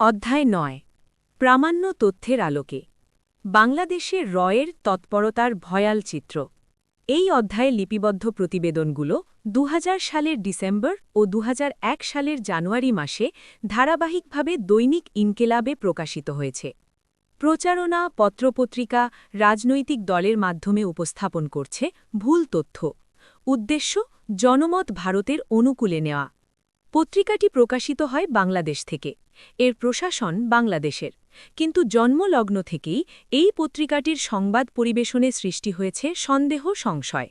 অধ্যায় ৯ প্রামাণ্য তথ্যের আলোকে বাংলাদেশে রয়ের তৎপরতার ভয়াল চিত্র। এই অধ্যায়ে লিপিবদ্ধ প্রতিবেদনগুলো ২০০০ সালের ডিসেম্বর ও ২০০১ সালের জানুয়ারি মাসে ধারাবাহিকভাবে দৈনিক ইনকেলাবে প্রকাশিত হয়েছে। প্রচারণা, পত্রপত্রিকা, রাজনৈতিক দলের মাধ্যমে উপস্থাপন করছে ভুল তথ্য। উদ্দেশ্য জনমত ভারতের অনুকূলে নেওয়া। পত্রিকাটি প্রকাশিত হয় বাংলাদেশ থেকে, এর প্রশাসন বাংলাদেশের, কিন্তু জন্মলগ্ন থেকেই এই পত্রিকাটির সংবাদ পরিবেশনে সৃষ্টি হয়েছে সন্দেহ, সংশয়।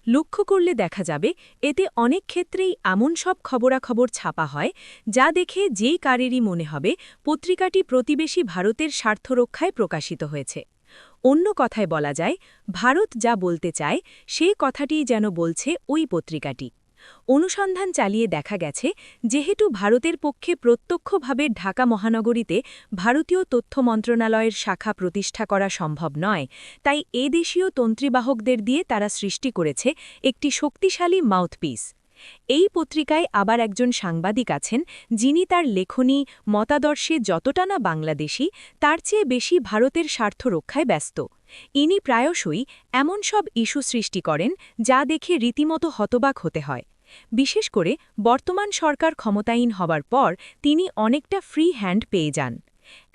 লক্ষ্য করলে দেখা যাবে এতে অনেক ক্ষেত্রেই এমন সব খবরাখবর ছাপা হয় যা দেখে যেই কারেরই মনে হবে পত্রিকাটি প্রতিবেশী ভারতের স্বার্থ রক্ষায় প্রকাশিত হয়েছে। অন্য কথায় বলা যায়, ভারত যা বলতে চায় সে কথাটিই যেন বলছে ওই পত্রিকাটি। অনুসন্ধান চালিয়ে দেখা গেছে, যেহেতু ভারতের পক্ষে প্রত্যক্ষভাবে ঢাকা মহানগরীতে ভারতীয় তথ্য মন্ত্রণালয়ের শাখা প্রতিষ্ঠা করা সম্ভব নয়, তাই এদেশীয় তন্ত্রীবাহকদের দিয়ে তারা সৃষ্টি করেছে একটি শক্তিশালী মাউথপিস। এই পত্রিকায় আবার একজন সাংবাদিক আছেন, যিনি তার লেখনী, মতাদর্শে যতটা না বাংলাদেশী, তার চেয়ে বেশি ভারতের স্বার্থ রক্ষায় ব্যস্ত। ইনি প্রায়শই এমন সব ইস্যু সৃষ্টি করেন যা দেখে রীতিমতো হতবাক হতে হয়। বিশেষ করে বর্তমান সরকার ক্ষমতায়ীন হবার পর তিনি অনেকটা ফ্রি হ্যান্ড পেয়ে যান।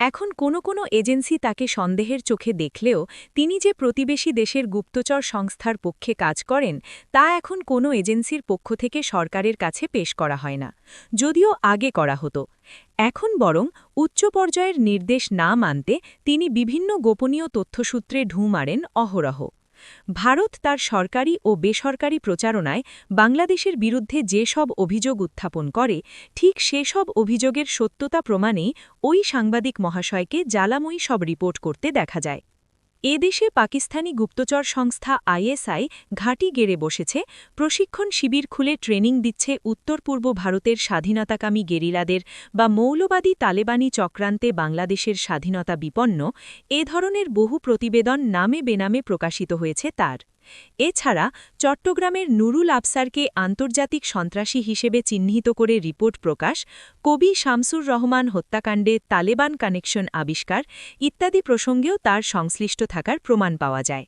এখন কোনো এজেন্সি তাকে সন্দেহের চোখে দেখলেও তিনি যে প্রতিবেশী দেশের গুপ্তচর সংস্থার পক্ষে কাজ করেন তা এখন কোনো এজেন্সির পক্ষ থেকে সরকারের কাছে পেশ করা হয় না, যদিও আগে করা হতো। এখন বরং উচ্চ পর্যায়ের নির্দেশ না মানতে তিনি বিভিন্ন গোপনীয় তথ্যসূত্রে ঢুঁ মারেন অহরহ। ভারত তার সরকারি ও বেসরকারি প্রচারণায় বাংলাদেশের বিরুদ্ধে যে সব অভিযোগ উত্থাপন করে, ঠিক সেসব অভিযোগের সত্যতা প্রমাণেই ওই সাংবাদিক মহাশয়কে জ্বালাময়ী সব রিপোর্ট করতে দেখা যায়। এদেশে পাকিস্তানি গুপ্তচর সংস্থা আইএসআই ঘাঁটি গেড়ে বসেছে, প্রশিক্ষণ শিবির খুলে ট্রেনিং দিচ্ছে উত্তর পূর্ব ভারতের স্বাধীনতাকামী গেরিলাদের বা মৌলবাদী তালেবানি চক্রান্তে বাংলাদেশের স্বাধীনতা বিপন্ন, এ ধরনের বহু প্রতিবেদন নামে বেনামে প্রকাশিত হয়েছে তার। এছাড়া চট্টগ্রামের নুরুল আফসারকে আন্তর্জাতিক সন্ত্রাসী হিসেবে চিহ্নিত করে রিপোর্ট প্রকাশ, কবি শামসুর রহমান হত্যাকাণ্ডে তালেবান কানেকশন আবিষ্কার ইত্যাদি প্রসঙ্গেও তার সংশ্লিষ্ট থাকার প্রমাণ পাওয়া যায়।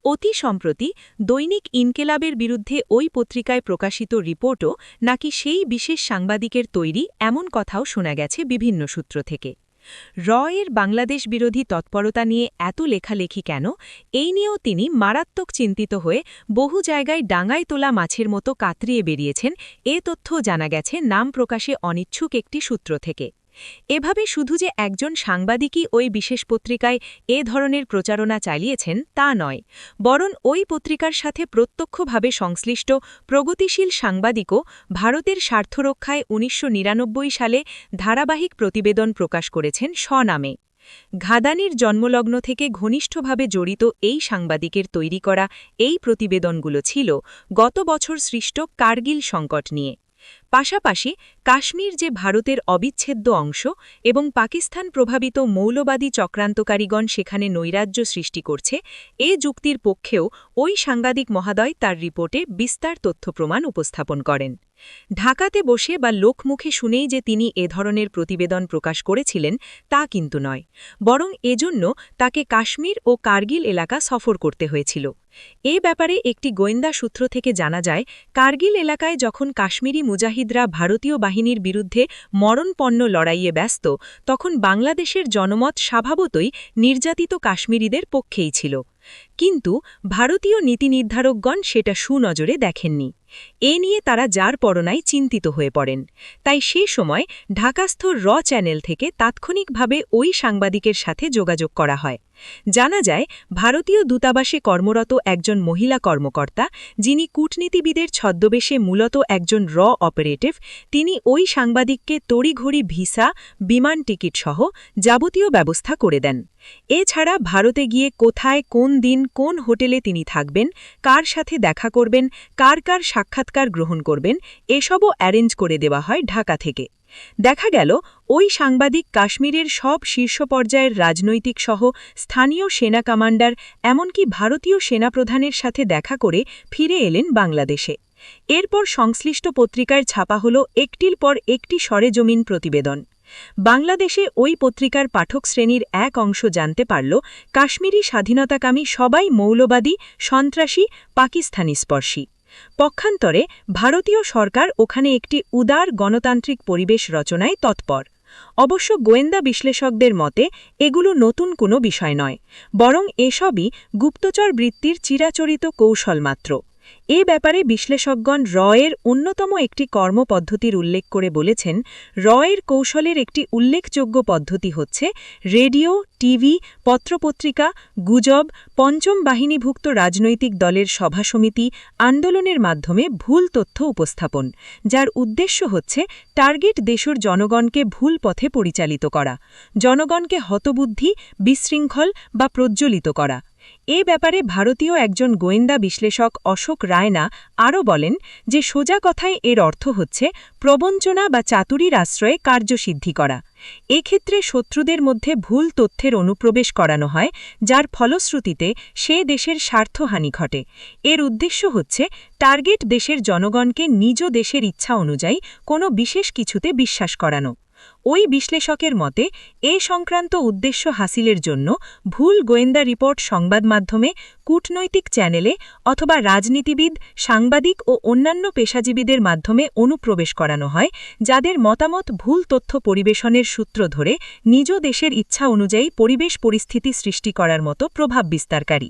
অতি সম্প্রতি দৈনিক ইনকেলাবের বিরুদ্ধে ওই পত্রিকায় প্রকাশিত রিপোর্টও নাকি সেই বিশেষ সাংবাদিকের তৈরি, এমন কথাও শোনা গেছে বিভিন্ন সূত্র থেকে। রয়ের বাংলাদেশ বিরোধী তৎপরতা নিয়ে এত লেখালেখি কেন, এই নিয়েও তিনি মারাত্মক চিন্তিত হয়ে বহু জায়গায় ডাঙায় তোলা মাছের মতো কাতরিয়ে বেরিয়েছেন, এ তথ্য জানা গেছে নাম প্রকাশে অনিচ্ছুক একটি সূত্র থেকে। এভাবে শুধু যে একজন সাংবাদিকই ওই বিশেষ পত্রিকায় এ ধরনের প্রচারণা চালিয়েছেন তা নয়, বরং ওই পত্রিকার সাথে প্রত্যক্ষভাবে সংশ্লিষ্ট প্রগতিশীল সাংবাদিকও ভারতের স্বার্থরক্ষায় ১৯৯৯ সালে ধারাবাহিক প্রতিবেদন প্রকাশ করেছেন স্বনামে। ঘাদানির জন্মলগ্ন থেকে ঘনিষ্ঠভাবে জড়িত এই সাংবাদিকের তৈরি করা এই প্রতিবেদনগুলো ছিল গত বছর সৃষ্ট কার্গিল সংকট নিয়ে। পাশাপাশি কাশ্মীর যে ভারতের অবিচ্ছেদ্য অংশ এবং পাকিস্তান প্রভাবিত মৌলবাদী চক্রান্তকারীগণ সেখানে নৈরাজ্য সৃষ্টি করছে, এ যুক্তির পক্ষেও ওই সাংবাদিক মহাদয় তার রিপোর্টে বিস্তার তথ্য প্রমাণ উপস্থাপন করেন। ঢাকাতে বসে বা লোকমুখে শুনেই যে তিনি এ ধরনের প্রতিবেদন প্রকাশ করেছিলেন তা কিন্তু নয়, বরং এজন্য তাকে কাশ্মীর ও কার্গিল এলাকা সফর করতে হয়েছিল। এ ব্যাপারে একটি গোয়েন্দা সূত্র থেকে জানা যায়, কার্গিল এলাকায় যখন কাশ্মীরি মুজাহিদরা ভারতীয় বাহিনীর বিরুদ্ধে মরণপন্ন লড়াইয়ে ব্যস্ত, তখন বাংলাদেশের জনমত স্বভাবতই নির্যাতিত কাশ্মীরিদের পক্ষেই ছিল। কিন্তু ভারতীয় নীতি নির্ধারকগণ সেটা সুনজরে দেখেননি। এ নিয়ে তারা যার পরনায় চিন্তিত হয়ে পড়েন। তাই সে সময় ঢাকাস্থ র চ্যানেল থেকে তাৎক্ষণিকভাবে ওই সাংবাদিকের সাথে যোগাযোগ করা হয়। জানা যায়, ভারতীয় দূতাবাসে কর্মরত একজন মহিলা কর্মকর্তা, যিনি কূটনীতিবিদের ছদ্মবেশে মূলত একজন র অপারেটিভ, তিনি ওই সাংবাদিককে তড়িঘড়ি ভিসা, বিমান টিকিট সহ যাবতীয় ব্যবস্থা করে দেন। এছাড়া ভারতে গিয়ে কোথায়, কোন দিন, কোন হোটেলে তিনি থাকবেন, কার সাথে দেখা করবেন, কার কার সাক্ষাৎকার গ্রহণ করবেন, এসবও অ্যারেঞ্জ করে দেওয়া হয় ঢাকা থেকে। দেখা গেল ওই সাংবাদিক কাশ্মীরের সব শীর্ষ পর্যায়ের রাজনৈতিক সহ স্থানীয় সেনা কমান্ডার, এমনকি ভারতীয় সেনাপ্রধানের সাথে দেখা করে ফিরে এলেন বাংলাদেশে। এরপর সংশ্লিষ্ট পত্রিকায় ছাপা হল একটির পর একটি সরেজমিন প্রতিবেদন। বাংলাদেশে ওই পত্রিকার পাঠক শ্রেণীর এক অংশ জানতে পারল কাশ্মীরি স্বাধীনতাকামী সবাই মৌলবাদী, সন্ত্রাসী, পাকিস্তানি স্পর্শী। পক্ষান্তরে ভারতীয় সরকার ওখানে একটি উদার গণতান্ত্রিক পরিবেশ রচনায় তৎপর। অবশ্য গোয়েন্দা বিশ্লেষকদের মতে এগুলো নতুন কোনো বিষয় নয়, বরং এসবই গুপ্তচর বৃত্তির চিরাচরিত কৌশল মাত্র। এ ব্যাপারে বিশ্লেষকগণ রয়ের অন্যতম একটি কর্মপদ্ধতির উল্লেখ করে বলেছেন, রয়ের কৌশলের একটি উল্লেখযোগ্য পদ্ধতি হচ্ছে রেডিও, টিভি, পত্রপত্রিকা, গুজব, পঞ্চম বাহিনীভুক্ত রাজনৈতিক দলের সভাসমিতি, আন্দোলনের মাধ্যমে ভুল তথ্য উপস্থাপন, যার উদ্দেশ্য হচ্ছে টার্গেট দেশের জনগণকে ভুল পথে পরিচালিত করা, জনগণকে হতবুদ্ধি, বিশৃঙ্খল বা প্রজ্বলিত করা। এ ব্যাপারে ভারতীয় একজন গোয়েন্দা বিশ্লেষক অশোক রায়না আরও বলেন যে সোজা কথায় এর অর্থ হচ্ছে প্রবঞ্চনা বা চাতুরীর আশ্রয়ে কার্যসিদ্ধি করা। এক্ষেত্রে শত্রুদের মধ্যে ভুল তথ্যের অনুপ্রবেশ করানো হয়, যার ফলশ্রুতিতে সে দেশের স্বার্থহানি ঘটে। এর উদ্দেশ্য হচ্ছে টার্গেট দেশের জনগণকে নিজ দেশের ইচ্ছা অনুযায়ী কোনো বিশেষ কিছুতে বিশ্বাস করানো। ওই বিশ্লেষকের মতে এ সংক্রান্ত উদ্দেশ্য হাসিলের জন্য ভুল গোয়েন্দা রিপোর্ট সংবাদ মাধ্যমে, কূটনৈতিক চ্যানেলে অথবা রাজনীতিবিদ, সাংবাদিক ও অন্যান্য পেশাজীবীদের মাধ্যমে অনুপ্রবেশ করানো হয়, যাদের মতামত ভুল তথ্য পরিবেশনের সূত্র ধরে নিজ দেশের ইচ্ছা অনুযায়ী পরিবেশ পরিস্থিতি সৃষ্টি করার মতো প্রভাব বিস্তারকারী।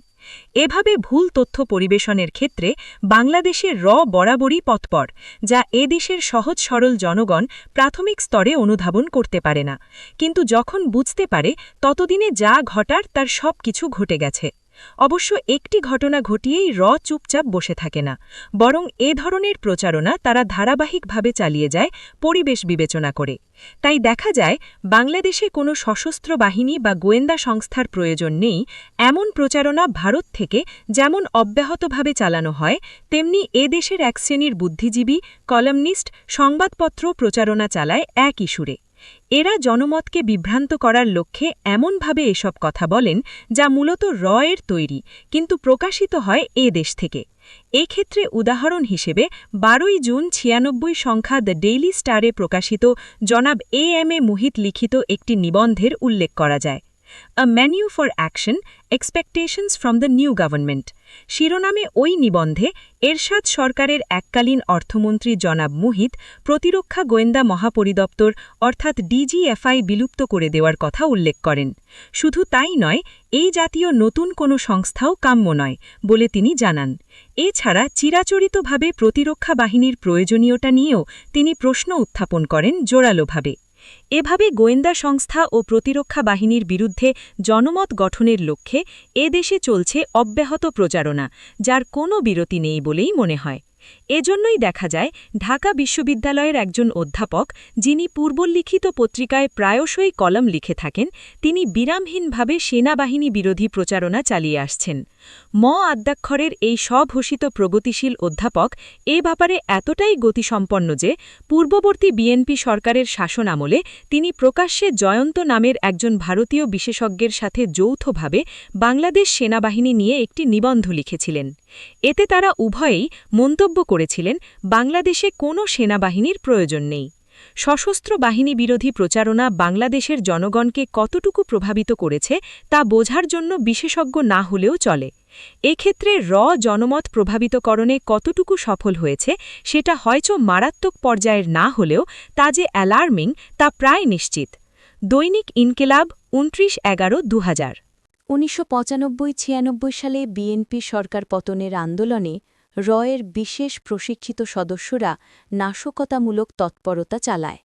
এভাবে ভুল তথ্য পরিবেশনের ক্ষেত্রে বাংলাদেশের বরাবরই তৎপর, যা এ দেশের সহজ সরল জনগণ প্রাথমিক স্তরে অনুধাবন করতে পারে না, কিন্তু যখন বুঝতে পারে ততদিনে যা ঘটার তার সব কিছু ঘটে গেছে। অবশ্য একটি ঘটনা ঘটিয়েই চুপচাপ বসে থাকে না, বরং এ ধরনের প্রচারণা তারা ধারাবাহিকভাবে চালিয়ে যায় পরিবেশ বিবেচনা করে। তাই দেখা যায় বাংলাদেশে কোনো সশস্ত্র বাহিনী বা গোয়েন্দা সংস্থার প্রয়োজন নেই এমন প্রচারণা ভারত থেকে যেমন অব্যাহতভাবে চালানো হয়, তেমনি এ দেশের এক শ্রেণীর বুদ্ধিজীবী, কলামনিস্ট, সংবাদপত্র প্রচারণা চালায় একই সুরে। এরা জনমতকে বিভ্রান্ত করার লক্ষ্যে এমনভাবে এসব কথা বলেন যা মূলত এর তৈরি, কিন্তু প্রকাশিত হয় এ দেশ থেকে। এক্ষেত্রে উদাহরণ হিসেবে 12 জুন 96 সংখ্যা দ্য ডেইলি স্টারে প্রকাশিত জনাব এম এ মুহিত লিখিত একটি নিবন্ধের উল্লেখ করা যায়। A menu for action, expectations from the new government শিরোনামে ওই নিবন্ধে এরশাদ সরকারের এককালীন অর্থমন্ত্রী জনাব মুহিত প্রতিরক্ষা গোয়েন্দা মহাপরিদপ্তর অর্থাৎ ডিজিএফআই বিলুপ্ত করে দেওয়ার কথা উল্লেখ করেন। শুধু তাই নয়, এই জাতীয় নতুন কোনো সংস্থাও কাম্য নয় বলে তিনি জানান। এছাড়া চিরাচরিতভাবে প্রতিরক্ষা বাহিনীর প্রয়োজনীয়তা নিয়েও তিনি প্রশ্ন উত্থাপন করেন জোরালোভাবে। এভাবে গোয়েন্দা সংস্থা ও প্রতিরক্ষা বাহিনীর বিরুদ্ধে জনমত গঠনের লক্ষ্যে এ দেশে চলছে অব্যাহত প্রচারণা, যার কোনো বিরতি নেই বলেই মনে হয়। এজন্যই দেখা যায় ঢাকা বিশ্ববিদ্যালয়ের একজন অধ্যাপক, যিনি পূর্বলিখিত পত্রিকায় প্রায়শই কলাম লিখে থাকেন, তিনি বিরামহীনভাবে সেনাবাহিনী বিরোধী প্রচারণা চালিয়ে আসছেন। আদ্যাক্ষরের এই স্বঘোষিত প্রগতিশীল অধ্যাপক এ ব্যাপারে এতটাই গতিসম্পন্ন যে পূর্ববর্তী বিএনপি সরকারের শাসনামলে তিনি প্রকাশ্যে জয়ন্ত নামের একজন ভারতীয় বিশেষজ্ঞের সাথে যৌথভাবে বাংলাদেশ সেনাবাহিনী নিয়ে একটি নিবন্ধ লিখেছিলেন। এতে তারা উভয়েই মন্তব্য করেছিলেন বাংলাদেশে কোনো সেনাবাহিনীর প্রয়োজন নেই। সশস্ত্র বাহিনী বিরোধী প্রচারণা বাংলাদেশের জনগণকে কতটুকু প্রভাবিত করেছে তা বোঝার জন্য বিশেষজ্ঞ না হলেও চলে। এক্ষেত্রে জনমত প্রভাবিতকরণে কতটুকু সফল হয়েছে সেটা হয়তো মারাত্মক পর্যায়ের না হলেও তা যে অ্যালার্মিং তা প্রায় নিশ্চিত। দৈনিক ইনকিলাব 29/11/2000। 1995-96 সালে বিএনপি সরকার পতনের আন্দোলনে এর বিশেষ প্রশিক্ষিত সদস্যরা নাশকতামূলক তৎপরতা চালায়।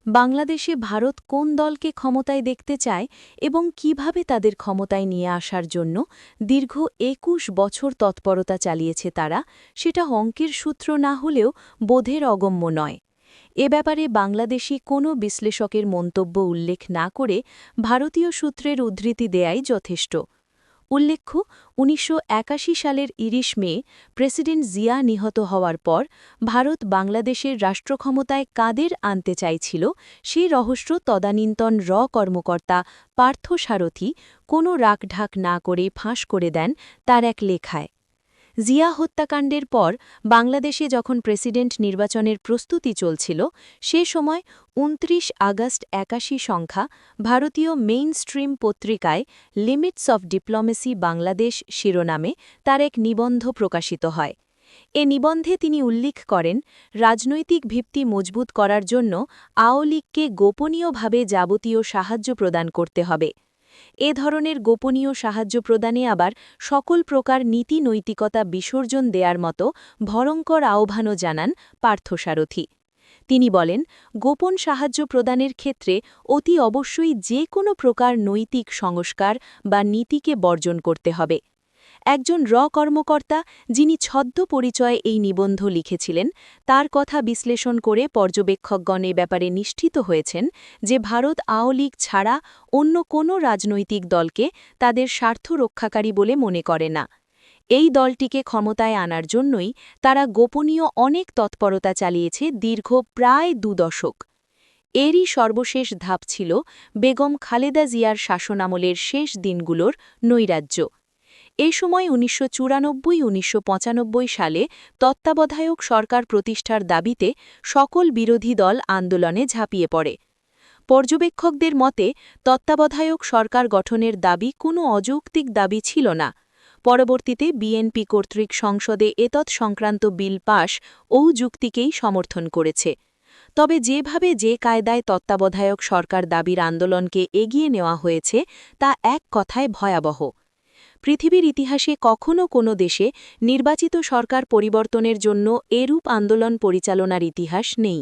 বাংলাদেশে ভারত কোন দলকে ক্ষমতায় দেখতে চায় এবং কিভাবে তাদের ক্ষমতায় নিয়ে আসার জন্য দীর্ঘ 21 বছর তৎপরতা চালিয়েছে তারা, সেটা অঙ্কের সূত্র না হলেও বোধের অগম্য নয়। এ ব্যাপারে বাংলাদেশি কোনো বিশ্লেষকের মন্তব্য উল্লেখ না করে ভারতীয় সূত্রের উদ্ধৃতি দেয়াই যথেষ্ট। উল্লেখ্য, 1981 সালের 20 মে প্রেসিডেন্ট জিয়া নিহত হওয়ার পর ভারত বাংলাদেশের রাষ্ট্রক্ষমতায় কাদের আনতে চাইছিল সেই রহস্য তদানীন্তন কর্মকর্তা পার্থ সারথী কোনো রাখঢাক না করে ফাঁস করে দেন তার এক লেখায়। জিয়া হত্যাকাণ্ডের পর বাংলাদেশে যখন প্রেসিডেন্ট নির্বাচনের প্রস্তুতি চলছিল সে সময় ২৯ আগস্ট ৮১ সংখ্যা ভারতীয় মেইনস্ট্রিম পত্রিকায় লিমিটস অফ ডিপ্লোমেসি বাংলাদেশ শিরোনামে তার এক নিবন্ধ প্রকাশিত হয়। এ নিবন্ধে তিনি উল্লেখ করেন, রাজনৈতিক ভিত্তি মজবুত করার জন্য আওয়ামী লীগকে গোপনীয়ভাবে যাবতীয় সাহায্য প্রদান করতে হবে। এ ধরনের গোপনীয় সাহায্য প্রদানে আবার সকল প্রকার নীতি নৈতিকতা বিসর্জন দেয়ার মতো ভয়ঙ্কর আহ্বানও জানান পার্থসারথী। তিনি বলেন, গোপন সাহায্য প্রদানের ক্ষেত্রে অতি অবশ্যই যে কোনো প্রকার নৈতিক সংস্কার বা নীতিকে বর্জন করতে হবে। একজন কর্মকর্তা যিনি ছদ্ম পরিচয়ে এই নিবন্ধ লিখেছিলেন তার কথা বিশ্লেষণ করে পর্যবেক্ষকগণ এ ব্যাপারে নিশ্চিত হয়েছেন যে ভারত আওয়ামী লীগ ছাড়া অন্য কোনো রাজনৈতিক দলকে তাদের স্বার্থ রক্ষাকারী বলে মনে করে না। এই দলটিকে ক্ষমতায় আনার জন্যই তারা গোপনীয় অনেক তৎপরতা চালিয়েছে দীর্ঘ প্রায় ২ দশক। এরই সর্বশেষ ধাপ ছিল বেগম খালেদা জিয়ার শাসনামলের শেষ দিনগুলোর নৈরাজ্য। এ সময় ১৯৯৪-১৯৯৫ সালে তত্ত্বাবধায়ক সরকার প্রতিষ্ঠার দাবিতে সকল বিরোধী দল আন্দোলনে ঝাঁপিয়ে পড়ে। পর্যবেক্ষকদের মতে তত্ত্বাবধায়ক সরকার গঠনের দাবি কোনো অযৌক্তিক দাবি ছিল না। পরবর্তীতে বিএনপি কর্তৃক সংসদে এতৎ সংক্রান্ত বিল পাশ ও যুক্তিকেই সমর্থন করেছে। তবে যেভাবে যে কায়দায় তত্ত্বাবধায়ক সরকার দাবির আন্দোলনকে এগিয়ে নেওয়া হয়েছে তা এক কথায় ভয়াবহ। পৃথিবীর ইতিহাসে কখনো কোনো দেশে নির্বাচিত সরকার পরিবর্তনের জন্য এরূপ আন্দোলন পরিচালনার ইতিহাস নেই।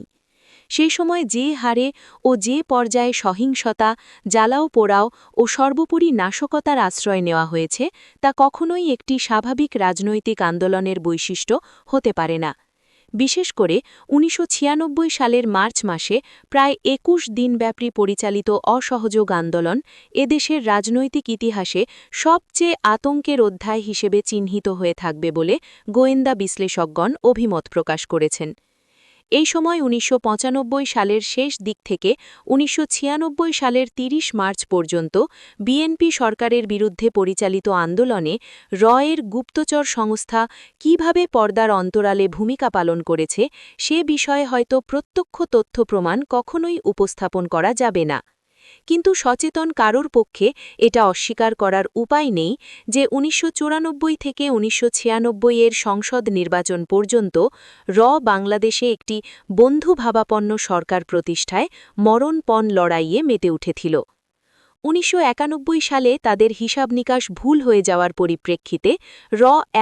সেই সময় যে হারে ও যে পর্যায়ে সহিংসতা, জ্বালাও পোড়াও ও সর্বোপরি নাশকতার আশ্রয় নেওয়া হয়েছে তা কখনোই একটি স্বাভাবিক রাজনৈতিক আন্দোলনের বৈশিষ্ট্য হতে পারে না। বিশেষ করে ১৯৯৬ সালের মার্চ মাসে প্রায় ২১ দিনব্যাপী পরিচালিত অসহযোগ আন্দোলন এদেশের রাজনৈতিক ইতিহাসে সবচেয়ে আতঙ্কের অধ্যায় হিসেবে চিহ্নিত হয়ে থাকবে বলে গোয়েন্দা বিশ্লেষকগণ অভিমত প্রকাশ করেছেন। এই সময় ১৯৯৫ সালের শেষ দিক থেকে ১৯৯৬ সালের ৩০ মার্চ পর্যন্ত বিএনপি সরকারের বিরুদ্ধে পরিচালিত আন্দোলনে এর গুপ্তচর সংস্থা কিভাবে পর্দার অন্তরালে ভূমিকা পালন করেছে সে বিষয়ে হয়তো প্রত্যক্ষ তথ্য প্রমাণ কখনোই উপস্থাপন করা যাবে না। কিন্তু সচেতন কারোর পক্ষে এটা অস্বীকার করার উপায় নেই যে ১৯৯৪ থেকে ১৯৯৬ এর সংসদ নির্বাচন পর্যন্ত বাংলাদেশে একটি বন্ধুভাবাপন্ন সরকার প্রতিষ্ঠায় মরণপণ লড়াইয়ে মেতে উঠেছিল। ১৯৯১ সালে তাদের হিসাব নিকাশ ভুল হয়ে যাওয়ার পরিপ্রেক্ষিতে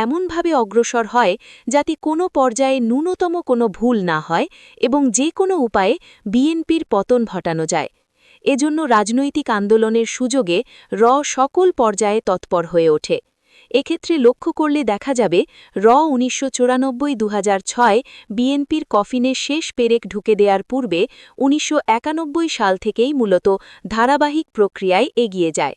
এমনভাবে অগ্রসর হয় যাতে কোনো পর্যায়ে ন্যূনতম কোনো ভুল না হয় এবং যে কোনো উপায়ে বিএনপির পতন ঘটানো যায়। এজন্য রাজনৈতিক আন্দোলনের সুযোগে সকল পর্যায়ে তৎপর হয়ে ওঠে। এক্ষেত্রে লক্ষ্য করলে দেখা যাবে ১৯৯৪-২০০৬ বিএনপির কফিনে শেষ পেরেক ঢুকে দেওয়ার পূর্বে ১৯৯১ সাল থেকেই মূলত ধারাবাহিক প্রক্রিয়ায় এগিয়ে যায়।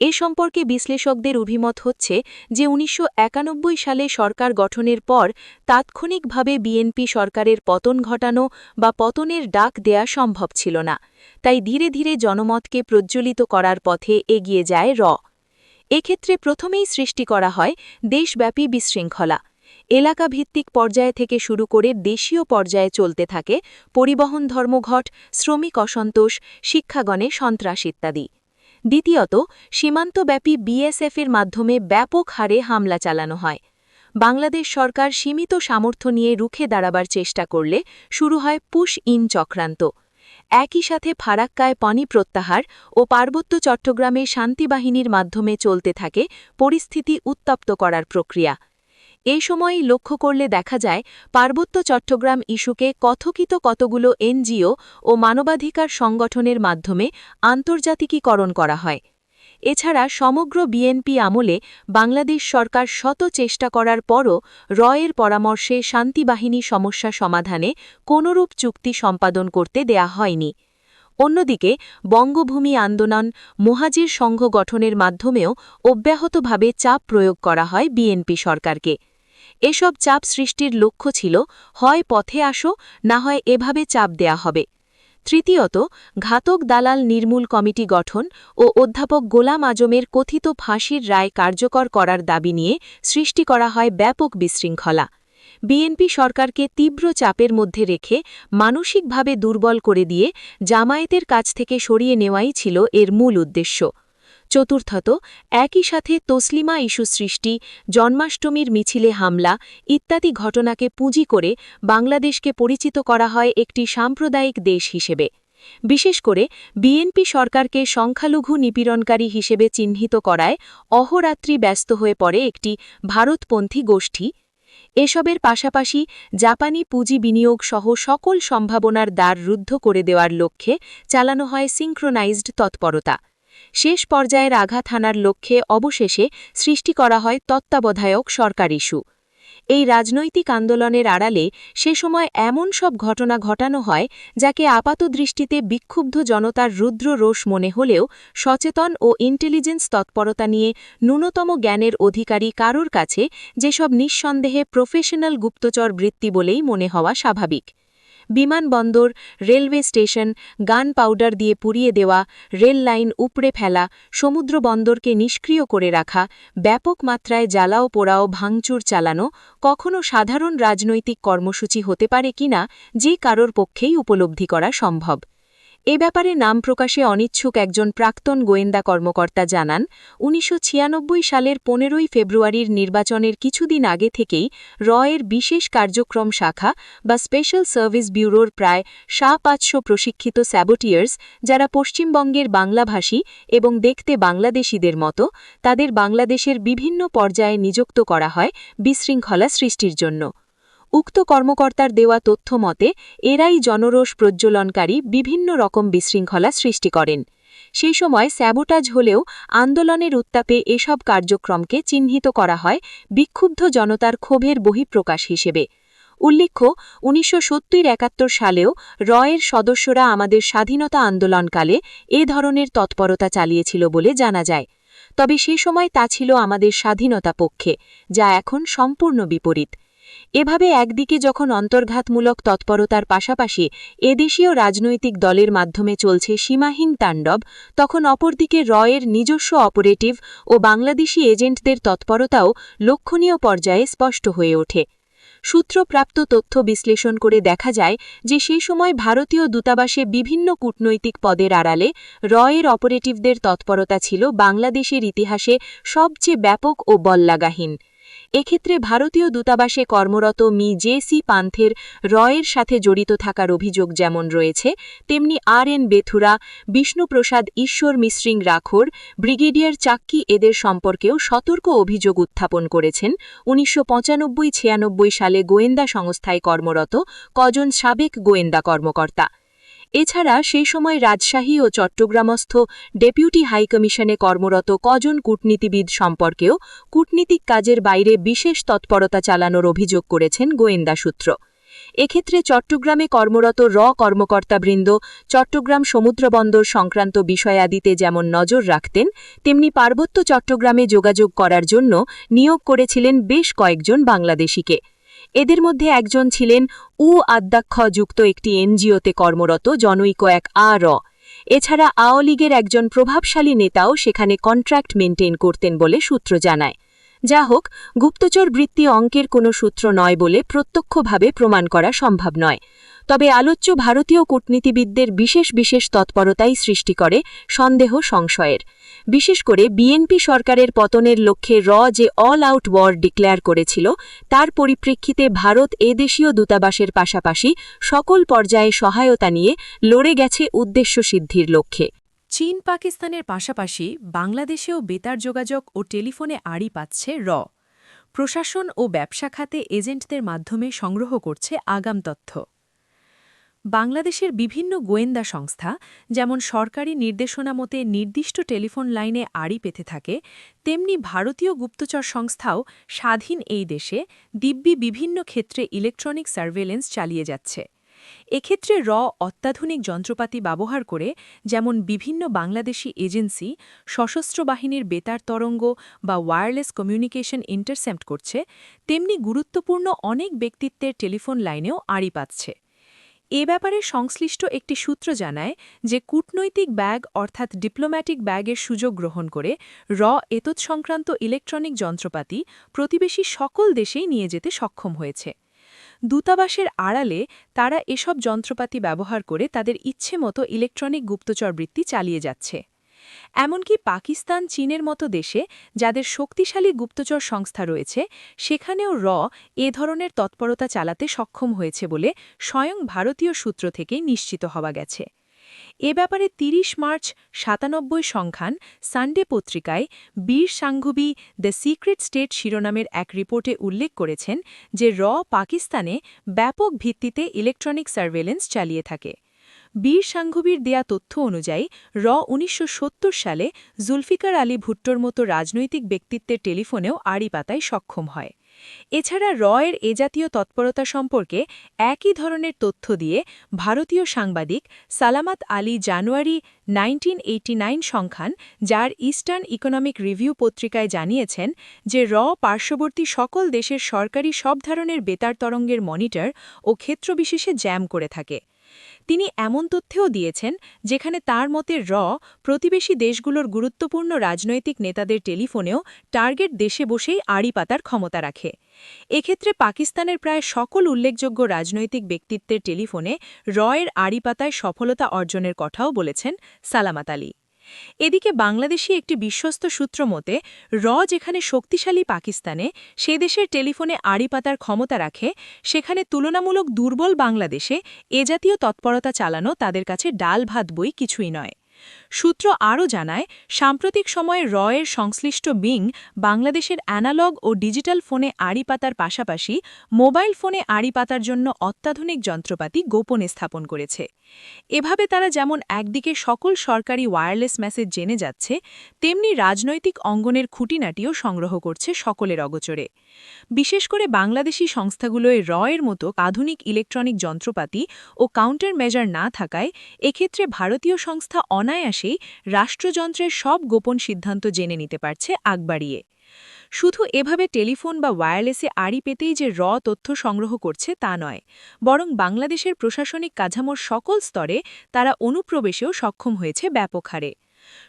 এ সম্পর্কে বিশ্লেষকদের অভিমত হচ্ছে যে ১৯৯১ সালে সরকার গঠনের পর তাৎক্ষণিকভাবে বিএনপি সরকারের পতন ঘটানো বা পতনের ডাক দেয়া সম্ভব ছিল না, তাই ধীরে ধীরে জনমতকে প্রজ্বলিত করার পথে এগিয়ে যায় এক্ষেত্রে প্রথমেই সৃষ্টি করা হয় দেশব্যাপী বিশৃঙ্খলা। এলাকাভিত্তিক পর্যায় থেকে শুরু করে দেশীয় পর্যায়ে চলতে থাকে পরিবহন ধর্মঘট, শ্রমিক অসন্তোষ, শিক্ষাগণে সন্ত্রাস ইত্যাদি। দ্বিতীয়ত, সীমান্তব্যাপী বিএসএফের মাধ্যমে ব্যাপক হারে হামলা চালানো হয়। বাংলাদেশ সরকার সীমিত সামর্থ্য নিয়ে রুখে দাঁড়াবার চেষ্টা করলে শুরু হয় পুশ ইন চক্রান্ত। একই সাথে ফারাক্কায় পানি প্রত্যাহার ও পার্বত্য চট্টগ্রামে শান্তিবাহিনীর মাধ্যমে চলতে থাকে পরিস্থিতি উত্তপ্ত করার প্রক্রিয়া। এই সময়ই লক্ষ্য করলে দেখা যায় পার্বত্য চট্টগ্রাম ইস্যুকে কথিত কতগুলো এনজিও ও মানবাধিকার সংগঠনের মাধ্যমে আন্তর্জাতিকীকরণ করা হয়। এছাড়া সমগ্র বিএনপি আমলে বাংলাদেশ সরকার শত চেষ্টা করার পরও এর পরামর্শে শান্তিবাহিনী সমস্যা সমাধানে কোনরূপ চুক্তি সম্পাদন করতে দেয়া হয়নি। অন্যদিকে বঙ্গভূমি আন্দোলন, মুহাজির সংঘ গঠনের মাধ্যমেও অব্যাহতভাবে চাপ প্রয়োগ করা হয় বিএনপি সরকারকে। এসব চাপ সৃষ্টির লক্ষ্য ছিল হয় পথে আসো, না হয় এভাবে চাপ দেয়া হবে। তৃতীয়ত, ঘাতক দালাল নির্মূল কমিটি গঠন ও অধ্যাপক গোলাম আজমের কথিত ফাঁসির রায় কার্যকর করার দাবি নিয়ে সৃষ্টি করা হয় ব্যাপক বিশৃঙ্খলা। বিএনপি সরকারকে তীব্র চাপের মধ্যে রেখে মানসিকভাবে দুর্বল করে দিয়ে জামায়াতের কাছ থেকে সরিয়ে নেওয়াই ছিল এর মূল উদ্দেশ্য। চতুর্থত, একই সাথে তসলিমা ইস্যু সৃষ্টি, জন্মাষ্টমীর মিছিলে হামলা ইত্যাদি ঘটনাকে পুঁজি করে বাংলাদেশকে পরিচিত করা হয় একটি সাম্প্রদায়িক দেশ হিসেবে। বিশেষ করে বিএনপি সরকারকে সংখ্যালঘু নিপীড়নকারী হিসেবে চিহ্নিত করায় অহোরাত্রি ব্যস্ত হয়ে পড়ে একটি ভারতপন্থী গোষ্ঠী। এসবের পাশাপাশি জাপানি পুঁজি বিনিয়োগ সহ সকল সম্ভাবনার দ্বার রুদ্ধ করে দেওয়ার লক্ষ্যে চালানো হয় সিঙ্ক্রোনাইজড তৎপরতা। শেষ পর্যায়ের আঘাত হানার লক্ষ্যে অবশেষে সৃষ্টি করা হয় তত্ত্বাবধায়ক সরকার ইস্যু। এই রাজনৈতিক আন্দোলনের আড়ালে সে সময় এমন সব ঘটনা ঘটানো হয় যাকে আপাতদৃষ্টিতে বিক্ষুব্ধ জনতার রুদ্র রোষ মনে হলেও সচেতন ও ইন্টেলিজেন্স তৎপরতা নিয়ে ন্যূনতম জ্ঞানের অধিকারী কারোর কাছে যেসব নিঃসন্দেহে প্রফেশনাল গুপ্তচর বৃত্তি বলেই মনে হওয়া স্বাভাবিক। বিমানবন্দর, রেলওয়ে স্টেশন গান পাউডার দিয়ে পুড়িয়ে দেওয়া, রেল লাইন উপড়ে ফেলা, সমুদ্র বন্দরকে নিষ্ক্রিয় করে রাখা, ব্যাপক মাত্রায় জ্বালাও পোড়াও ভাঙচুর চালানো কখনো সাধারণ রাজনৈতিক কর্মসূচি হতে পারে কিনা যে কারোর পক্ষেই উপলব্ধি করা সম্ভব। এ ব্যাপারে নাম প্রকাশে অনিচ্ছুক একজন প্রাক্তন গোয়েন্দা কর্মকর্তা জানান, ১৯৯৬ সালের ১৫ই ফেব্রুয়ারির নির্বাচনের কিছুদিন আগে থেকেই রয়ের বিশেষ কার্যক্রম শাখা বা স্পেশাল সার্ভিস ব্যুরোর প্রায় ৫০০ প্রশিক্ষিত স্যাবোটিয়ার্স, যারা পশ্চিমবঙ্গের বাংলাভাষী এবং দেখতে বাংলাদেশিদের মতো, তাদের বাংলাদেশের বিভিন্ন পর্যায়ে নিযুক্ত করা হয় বিশৃঙ্খলা সৃষ্টির জন্য। উক্ত কর্মকর্তার দেওয়া তথ্য মতে এরাই জনরোষ প্রজ্বলনকারী বিভিন্ন রকম বিশৃঙ্খলা সৃষ্টি করেন। সেই সময় স্যাবোটাজ হলেও আন্দোলনের উত্তাপে এসব কার্যক্রমকে চিহ্নিত করা হয় বিক্ষুব্ধ জনতার ক্ষোভের বহিঃপ্রকাশ হিসেবে। উল্লেখ্য, ১৯৭০-৭১ সালেও রয়ের সদস্যরা আমাদের স্বাধীনতা আন্দোলনকালে এ ধরনের তৎপরতা চালিয়েছিল বলে জানা যায়। তবে সে সময় তা ছিল আমাদের স্বাধীনতা পক্ষে, যা এখন সম্পূর্ণ বিপরীত। এভাবে একদিকে যখন অন্তর্ঘাতমূলক তৎপরতার পাশাপাশি এদেশীয় রাজনৈতিক দলের মাধ্যমে চলছে সীমাহীন তাণ্ডব, তখন অপরদিকে রয়ের নিজস্ব অপারেটিভ ও বাংলাদেশি এজেন্টদের তৎপরতাও লক্ষণীয় পর্যায়ে স্পষ্ট হয়ে ওঠে। সূত্রপ্রাপ্ত তথ্য বিশ্লেষণ করে দেখা যায় যে সেই সময় ভারতীয় দূতাবাসে বিভিন্ন কূটনৈতিক পদের আড়ালে রয়ের অপারেটিভদের তৎপরতা ছিল বাংলাদেশের ইতিহাসে সবচেয়ে ব্যাপক ও বল্লাগাহীন। এক্ষেত্রে ভারতীয় দূতাবাসে কর্মরত মি জে.সি. পান্থের রয়ের সাথে জড়িত থাকার অভিযোগ যেমন রয়েছে, তেমনি আর.এন. বেথুরা, বিষ্ণুপ্রসাদ ঈশ্বর মিশ্রিং রাখোর, ব্রিগেডিয়ার চাক্কি এদের সম্পর্কেও সতর্ক অভিযোগ উত্থাপন করেছেন ১৯৯৫-৯৬ সালে গোয়েন্দা সংস্থায় কর্মরত কজন সাবেক গোয়েন্দা কর্মকর্তা। এছাড়া সেই সময় রাজশাহী ও চট্টগ্রামস্থ ডেপুটি হাইকমিশনে কর্মরত কজন কূটনীতিবিদ সম্পর্কেও কূটনীতিক কাজের বাইরে বিশেষ তৎপরতা চালানোর অভিযোগ করেছেন গোয়েন্দা সূত্র। এক্ষেত্রে চট্টগ্রামে কর্মরত কর্মকর্তাবৃন্দ চট্টগ্রাম সমুদ্রবন্দর সংক্রান্ত বিষয়াদিতে যেমন নজর রাখতেন, তেমনি পার্বত্য চট্টগ্রামে যোগাযোগ করার জন্য নিয়োগ করেছিলেন বেশ কয়েকজন বাংলাদেশিকে। এদের মধ্যে একজন ছিলেন অধ্যক্ষ-যুক্ত একটি এনজিওতে কর্মরত জনৈক এক আর। এছাড়া আওয়ামী লীগের একজন প্রভাবশালী নেতাও সেখানে কন্ট্রাক্ট মেনটেন করতেন বলে সূত্র জানায়। যা হোক, গুপ্তচর বৃত্তি অঙ্কের কোনো সূত্র নয় বলে প্রত্যক্ষভাবে প্রমাণ করা সম্ভব নয়। তবে আলোচ্য ভারতীয় কূটনীতিবিদদের বিশেষ তৎপরতাই সৃষ্টি করে সন্দেহ সংশয়ের। বিশেষ করে বিএনপি সরকারের পতনের লক্ষ্যে যে অল আউট ওয়ার ডিক্লেয়ার করেছিল, তার পরিপ্রেক্ষিতে ভারত এদেশীয় দূতাবাসের পাশাপাশি সকল পর্যায়ে সহায়তা নিয়ে লড়ে গেছে উদ্দেশ্য সিদ্ধির লক্ষ্যে। চীন পাকিস্তানের পাশাপাশি বাংলাদেশেও বেতার যোগাযোগ ও টেলিফোনে আড়ি পাচ্ছে প্রশাসন ও ব্যবসা খাতে এজেন্টদের মাধ্যমে সংগ্রহ করছে আগাম তথ্য। বাংলাদেশের বিভিন্ন গোয়েন্দা সংস্থা যেমন সরকারি নির্দেশনা মতে নির্দিষ্ট টেলিফোন লাইনে আড়ি পেতে থাকে, তেমনি ভারতীয় গুপ্তচর সংস্থাও স্বাধীন এই দেশে দিব্যি বিভিন্ন ক্ষেত্রে ইলেকট্রনিক সার্ভেলেন্স চালিয়ে যাচ্ছে। এক্ষেত্রে অত্যাধুনিক যন্ত্রপাতি ব্যবহার করে যেমন বিভিন্ন বাংলাদেশি এজেন্সি সশস্ত্র বাহিনীর বেতার তরঙ্গ বা ওয়্যারলেস কমিউনিকেশন ইন্টারসেপ্ট করছে, তেমনি গুরুত্বপূর্ণ অনেক ব্যক্তিত্বের টেলিফোন লাইনেও আড়ি পাচ্ছে। এ ব্যাপারে সংশ্লিষ্ট একটি সূত্র জানায় যে কূটনৈতিক ব্যাগ অর্থাৎ ডিপ্লোম্যাটিক ব্যাগের সুযোগ গ্রহণ করে এতৎ সংক্রান্ত ইলেকট্রনিক যন্ত্রপাতি প্রতিবেশী সকল দেশেই নিয়ে যেতে সক্ষম হয়েছে। দূতাবাসের আড়ালে তারা এসব যন্ত্রপাতি ব্যবহার করে তাদের ইচ্ছেমতো ইলেকট্রনিক গুপ্তচরবৃত্তি চালিয়ে যাচ্ছে। এমনকি পাকিস্তান চীনের মতো দেশে যাদের শক্তিশালী গুপ্তচর সংস্থা রয়েছে সেখানেও এ ধরনের তৎপরতা চালাতে সক্ষম হয়েছে বলে স্বয়ং ভারতীয় সূত্র থেকেই নিশ্চিত হওয়া গেছে। এ ব্যাপারে ৩০ মার্চ ৯৭ সংখ্যান সানডে পত্রিকায় বীর সাংঘবি দ্য সিক্রেট স্টেট শিরোনামের এক রিপোর্টে উল্লেখ করেছেন যে পাকিস্তানে ব্যাপক ভিত্তিতে ইলেকট্রনিক সার্ভেলেন্স চালিয়ে থাকে। বীর সাংঘবীর দেয়া তথ্য অনুযায়ী ১৯৭০ সালে জুলফিকার আলী ভুট্টোর মতো রাজনৈতিক ব্যক্তিত্বের টেলিফোনেও আড়ি পাতায় সক্ষম হয়। এছাড়া এর এ জাতীয় তৎপরতা সম্পর্কে একই ধরনের তথ্য দিয়ে ভারতীয় সাংবাদিক সালামাত আলী জানুয়ারি 1989 সংখ্যান যার ইস্টার্ন ইকোনমিক রিভিউ পত্রিকায় জানিয়েছেন যে পার্শ্ববর্তী সকল দেশের সরকারি সব ধরনের বেতার তরঙ্গের মনিটর ও ক্ষেত্রবিশেষে জ্যাম করে থাকে। তিনি এমন তথ্যও দিয়েছেন যেখানে তার মতে প্রতিবেশী দেশগুলোর গুরুত্বপূর্ণ রাজনৈতিক নেতাদের টেলিফোনেও টার্গেট দেশে বসেই আড়ি পাতার ক্ষমতা রাখে। এক্ষেত্রে পাকিস্তানের প্রায় সকল উল্লেখযোগ্য রাজনৈতিক ব্যক্তিত্বের টেলিফোনে এর আড়ি পাতায় সফলতা অর্জনের কথাও বলেছেন সালামাত আলী। এদিকে বাংলাদেশি একটি বিশ্বস্ত সূত্র মতে যেখানে শক্তিশালী পাকিস্তানে সে দেশের টেলিফোনে আড়ি পাতার ক্ষমতা রাখে সেখানে তুলনামূলক দুর্বল বাংলাদেশে এ জাতীয় তৎপরতা চালানো তাদের কাছে ডাল ভাত বই কিছুই নয়। সূত্র আরও জানায় সাম্প্রতিক সময়ে এর সংশ্লিষ্ট বিং বাংলাদেশের অ্যানালগ ও ডিজিটাল ফোনে আড়ি পাতার পাশাপাশি মোবাইল ফোনে আড়ি পাতার জন্য অত্যাধুনিক যন্ত্রপাতি গোপনে স্থাপন করেছে। এভাবে তারা যেমন একদিকে সকল সরকারি ওয়্যারলেস মেসেজ জেনে যাচ্ছে তেমনি রাজনৈতিক অঙ্গনের খুঁটিনাটিও সংগ্রহ করছে সকলের অগোচরে। বিশেষ করে বাংলাদেশি সংস্থাগুলোয় এর মতো আধুনিক ইলেকট্রনিক যন্ত্রপাতি ও কাউন্টার মেজার না থাকায় এক্ষেত্রে ভারতীয় সংস্থা অনায়াসেই রাষ্ট্রযন্ত্রের সব গোপন সিদ্ধান্ত জেনে নিতে পারছে আগ বাড়িয়ে। শুধু এভাবে টেলিফোন বা ওয়্যারলেসে আড়ি পেতেই যে তথ্য সংগ্রহ করছে তা নয়, বরং বাংলাদেশের প্রশাসনিক কাঠামোর সকল স্তরে তারা অনুপ্রবেশেও সক্ষম হয়েছে ব্যাপক হারে।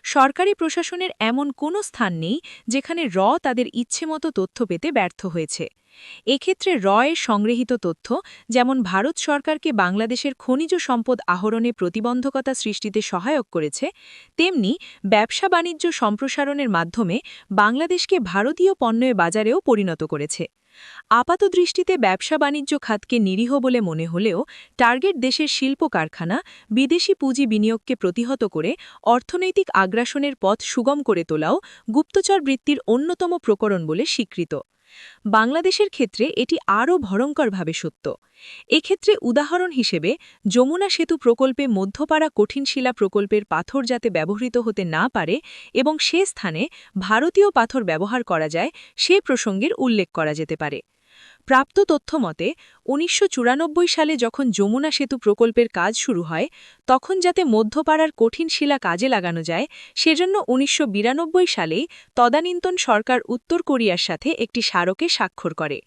সরকারি প্রশাসনের এমন কোনো স্থান নেই যেখানে তাদের ইচ্ছেমতো তথ্য পেতে ব্যর্থ হয়েছে। এক্ষেত্রে এর সংগৃহীত তথ্য যেমন ভারত সরকারকে বাংলাদেশের খনিজ সম্পদ আহরণে প্রতিবন্ধকতা সৃষ্টিতে সহায়ক করেছে, তেমনি ব্যবসা বাণিজ্য সম্প্রসারণের মাধ্যমে বাংলাদেশকে ভারতীয় পণ্যের বাজারেও পরিণত করেছে। আপাতদৃষ্টিতে ব্যবসা বাণিজ্য খাতকে নিরীহ বলে মনে হলেও টার্গেট দেশের শিল্প কারখানা বিদেশি পুঁজি বিনিয়োগকে প্রতিহত করে অর্থনৈতিক আগ্রাসনের পথ সুগম করে তোলাও গুপ্তচর বৃত্তির অন্যতম প্রকরণ বলে স্বীকৃত। বাংলাদেশের ক্ষেত্রে এটি আরও ভয়ঙ্করভাবে সত্য। এক্ষেত্রে উদাহরণ হিসেবে যমুনা সেতু প্রকল্পে মধ্যপাড়া কঠিন শিলা প্রকল্পের পাথর যাতে ব্যবহৃত হতে না পারে এবং সে স্থানে ভারতীয় পাথর ব্যবহার করা যায় সে প্রসঙ্গের উল্লেখ করা যেতে পারে। প্রাপ্ত তথ্য মতে ১৯৯৪ সালে যখন যমুনা সেতু প্রকল্পের কাজ শুরু হয় তখন যাতে মধ্যপাড়ার কঠিন শিলা কাজে লাগানো যায় সেজন্য ১৯৯২ সালেই তদানীন্তন সরকার উত্তর কোরিয়ার সাথে একটি স্মারকে স্বাক্ষর করে।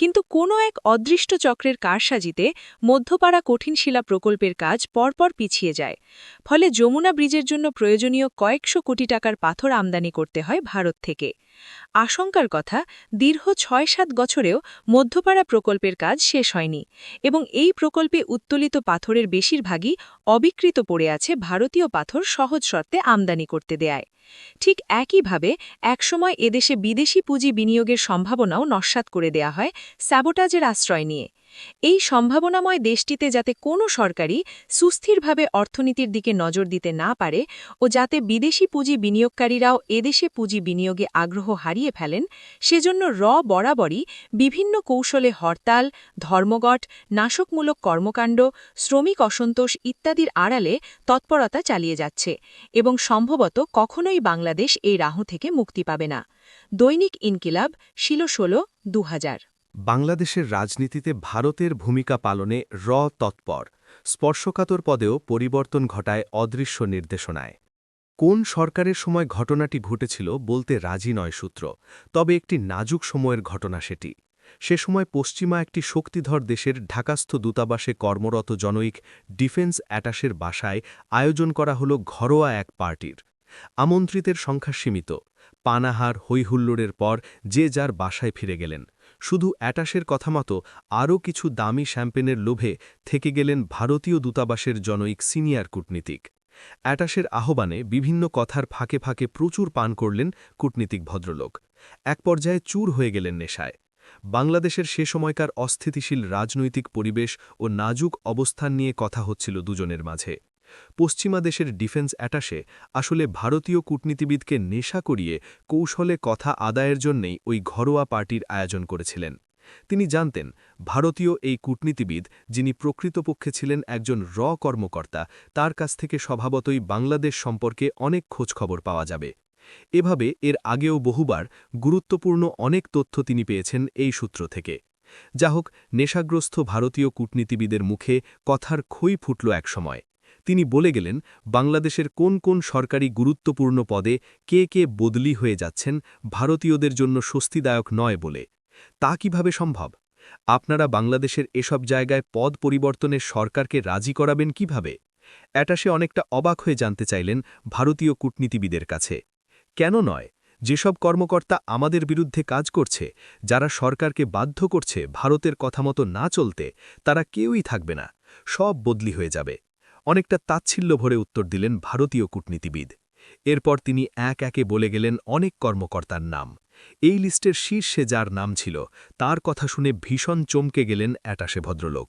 কিন্তু কোনো এক অদৃষ্ট চক্রের কারসাজিতে মধ্যপাড়া কঠিন শিলা প্রকল্পের কাজ পরপর পিছিয়ে যায়। ফলে যমুনা ব্রিজের জন্য প্রয়োজনীয় কয়েকশো কোটি টাকার পাথর আমদানি করতে হয় ভারত থেকে। আশঙ্কার কথা দীর্ঘ ৬-৭ বছরেও মধ্যপাড়া প্রকল্পের কাজ শেষ হয়নি এবং এই প্রকল্পে উত্তোলিত পাথরের বেশিরভাগই অবিকৃত পড়ে আছে ভারতীয় পাথর সহজ শর্তে আমদানি করতে দেয়। ঠিক একইভাবে একসময় এদেশে বিদেশি পুঁজি বিনিয়োগের সম্ভাবনাও নস্যাৎ করে দেয়া হয় স্যাবোটাজের আশ্রয় নিয়ে। এই সম্ভাবনাময় দেশটিতে যাতে কোনো সরকারই সুস্থিরভাবে অর্থনীতির দিকে নজর দিতে না পারে ও যাতে বিদেশি পুঁজি বিনিয়োগকারীরাও এদেশে পুঁজি বিনিয়োগে আগ্রহ হারিয়ে ফেলেন সেজন্য বরাবরই বিভিন্ন কৌশলে হরতাল, ধর্মঘট, নাশকমূলক কর্মকাণ্ড, শ্রমিক অসন্তোষ ইত্যাদির আড়ালে তৎপরতা চালিয়ে যাচ্ছে এবং সম্ভবত কখনোই বাংলাদেশ এই রাহ থেকে মুক্তি পাবে না। দৈনিক ইনকিলাব 16/16/2000। বাংলাদেশের রাজনীতিতে ভারতের ভূমিকা পালনে তৎপর, স্পর্শকাতর পদেও পরিবর্তন ঘটায় অদৃশ্য নির্দেশনায়। কোন সরকারের সময় ঘটনাটি ঘটেছিল বলতে রাজি নয় সূত্র, তবে একটি নাজুক সময়ের ঘটনা সেটি। সে সময় পশ্চিমা একটি শক্তিধর দেশের ঢাকাস্থ দূতাবাসে কর্মরত জনৈক ডিফেন্স অ্যাটাশের বাসায় আয়োজন করা হল ঘরোয়া এক পার্টির। আমন্ত্রিতের সংখ্যা সীমিত। পানাহার হৈহুল্লোড়ের পর যে যার বাসায় ফিরে গেলেন। শুধু অ্যাটাশের কথা মতো আরও কিছু দামি শ্যাম্পেনের লোভে থেকে গেলেন ভারতীয় দূতাবাসের জনৈক সিনিয়র কূটনীতিক। অ্যাটাশের আহ্বানে বিভিন্ন কথার ফাঁকে ফাঁকে প্রচুর পান করলেন কূটনীতিক ভদ্রলোক। এক পর্যায়ে চুর হয়ে গেলেন নেশায়। বাংলাদেশের সে সময়কার অস্থিতিশীল রাজনৈতিক পরিবেশ ও নাজুক অবস্থান নিয়ে কথা হচ্ছিল দুজনের মাঝে। পশ্চিমা দেশের ডিফেন্স অ্যাটাশে আসলে ভারতীয় কূটনীতিবিদকে নেশা করিয়ে কৌশলে কথা আদায়ের জন্যেই ওই ঘরোয়া পার্টির আয়োজন করেছিলেন। তিনি জানতেন ভারতীয় এই কূটনীতিবিদ, যিনি প্রকৃতপক্ষে ছিলেন একজন কর্মকর্তা, তার কাছ থেকে স্বভাবতই বাংলাদেশ সম্পর্কে অনেক খোঁজখবর পাওয়া যাবে। এভাবে এর আগেও বহুবার গুরুত্বপূর্ণ অনেক তথ্য তিনি পেয়েছেন এই সূত্র থেকে। যা হোক, নেশাগ্রস্ত ভারতীয় কূটনীতিবিদের মুখে কথার খই ফুটল একসময়। তিনি বলে গেলেন বাংলাদেশের কোন কোন সরকারি গুরুত্বপূর্ণ পদে কে কে বদলি হয়ে যাচ্ছেন ভারতীয়দের জন্য স্বস্তিদায়ক নয় বলে। তা কিভাবে সম্ভব? আপনারা বাংলাদেশের এসব জায়গায় পদ পরিবর্তনের সরকারকে রাজি করাবেন কিভাবে? অ্যাটাশে অনেকটা অবাক হয়ে জানতে চাইলেন ভারতীয় কূটনীতিবিদের কাছে। কেন নয়? যেসব কর্মকর্তা আমাদের বিরুদ্ধে কাজ করছে, যারা সরকারকে বাধ্য করছে ভারতের কথা মতো না চলতে, তারা কেউই থাকবে না, সব বদলি হয়ে যাবে। অনেকটা তাচ্ছিল্য ভরে উত্তর দিলেন ভারতীয় কূটনীতিবিদ। এরপর তিনি এক একে বলে গেলেন অনেক কর্মকর্তার নাম। এই লিস্টের শীর্ষে যার নাম ছিল, তার কথা শুনে ভীষণ চমকে গেলেন অ্যাটাশে ভদ্রলোক।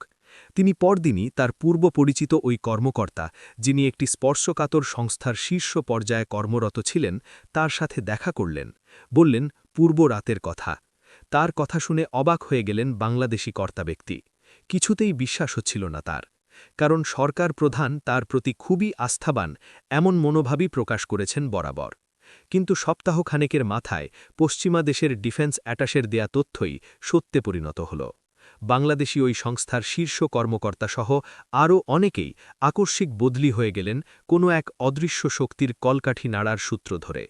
তিনি পরদিনই তার পূর্ব পরিচিত ওই কর্মকর্তা, যিনি একটি স্পর্শকাতর সংস্থার শীর্ষ পর্যায়ে কর্মরত ছিলেন, তার সাথে দেখা করলেন। বললেন পূর্ব রাতের কথা। তার কথা শুনে অবাক হয়ে গেলেন বাংলাদেশি কর্তা ব্যক্তি। কিছুতেই বিশ্বাস হচ্ছিল না তার। কারণ সরকার প্রধান তার প্রতি খুবই আস্থাবান, এমন মনোভাবই প্রকাশ করেছেন বরাবর। কিন্তু সপ্তাহখানেকের মাথায় পশ্চিমা দেশের ডিফেন্স অ্যাটাশের দেয়া তথ্যই সত্যে পরিণত হল। বাংলাদেশি ওই সংস্থার শীর্ষ কর্মকর্তাসহ আরও অনেকেই আকস্মিক বদলি হয়ে গেলেন কোনো এক অদৃশ্য শক্তির কলকাঠি নাড়ার সূত্র ধরে।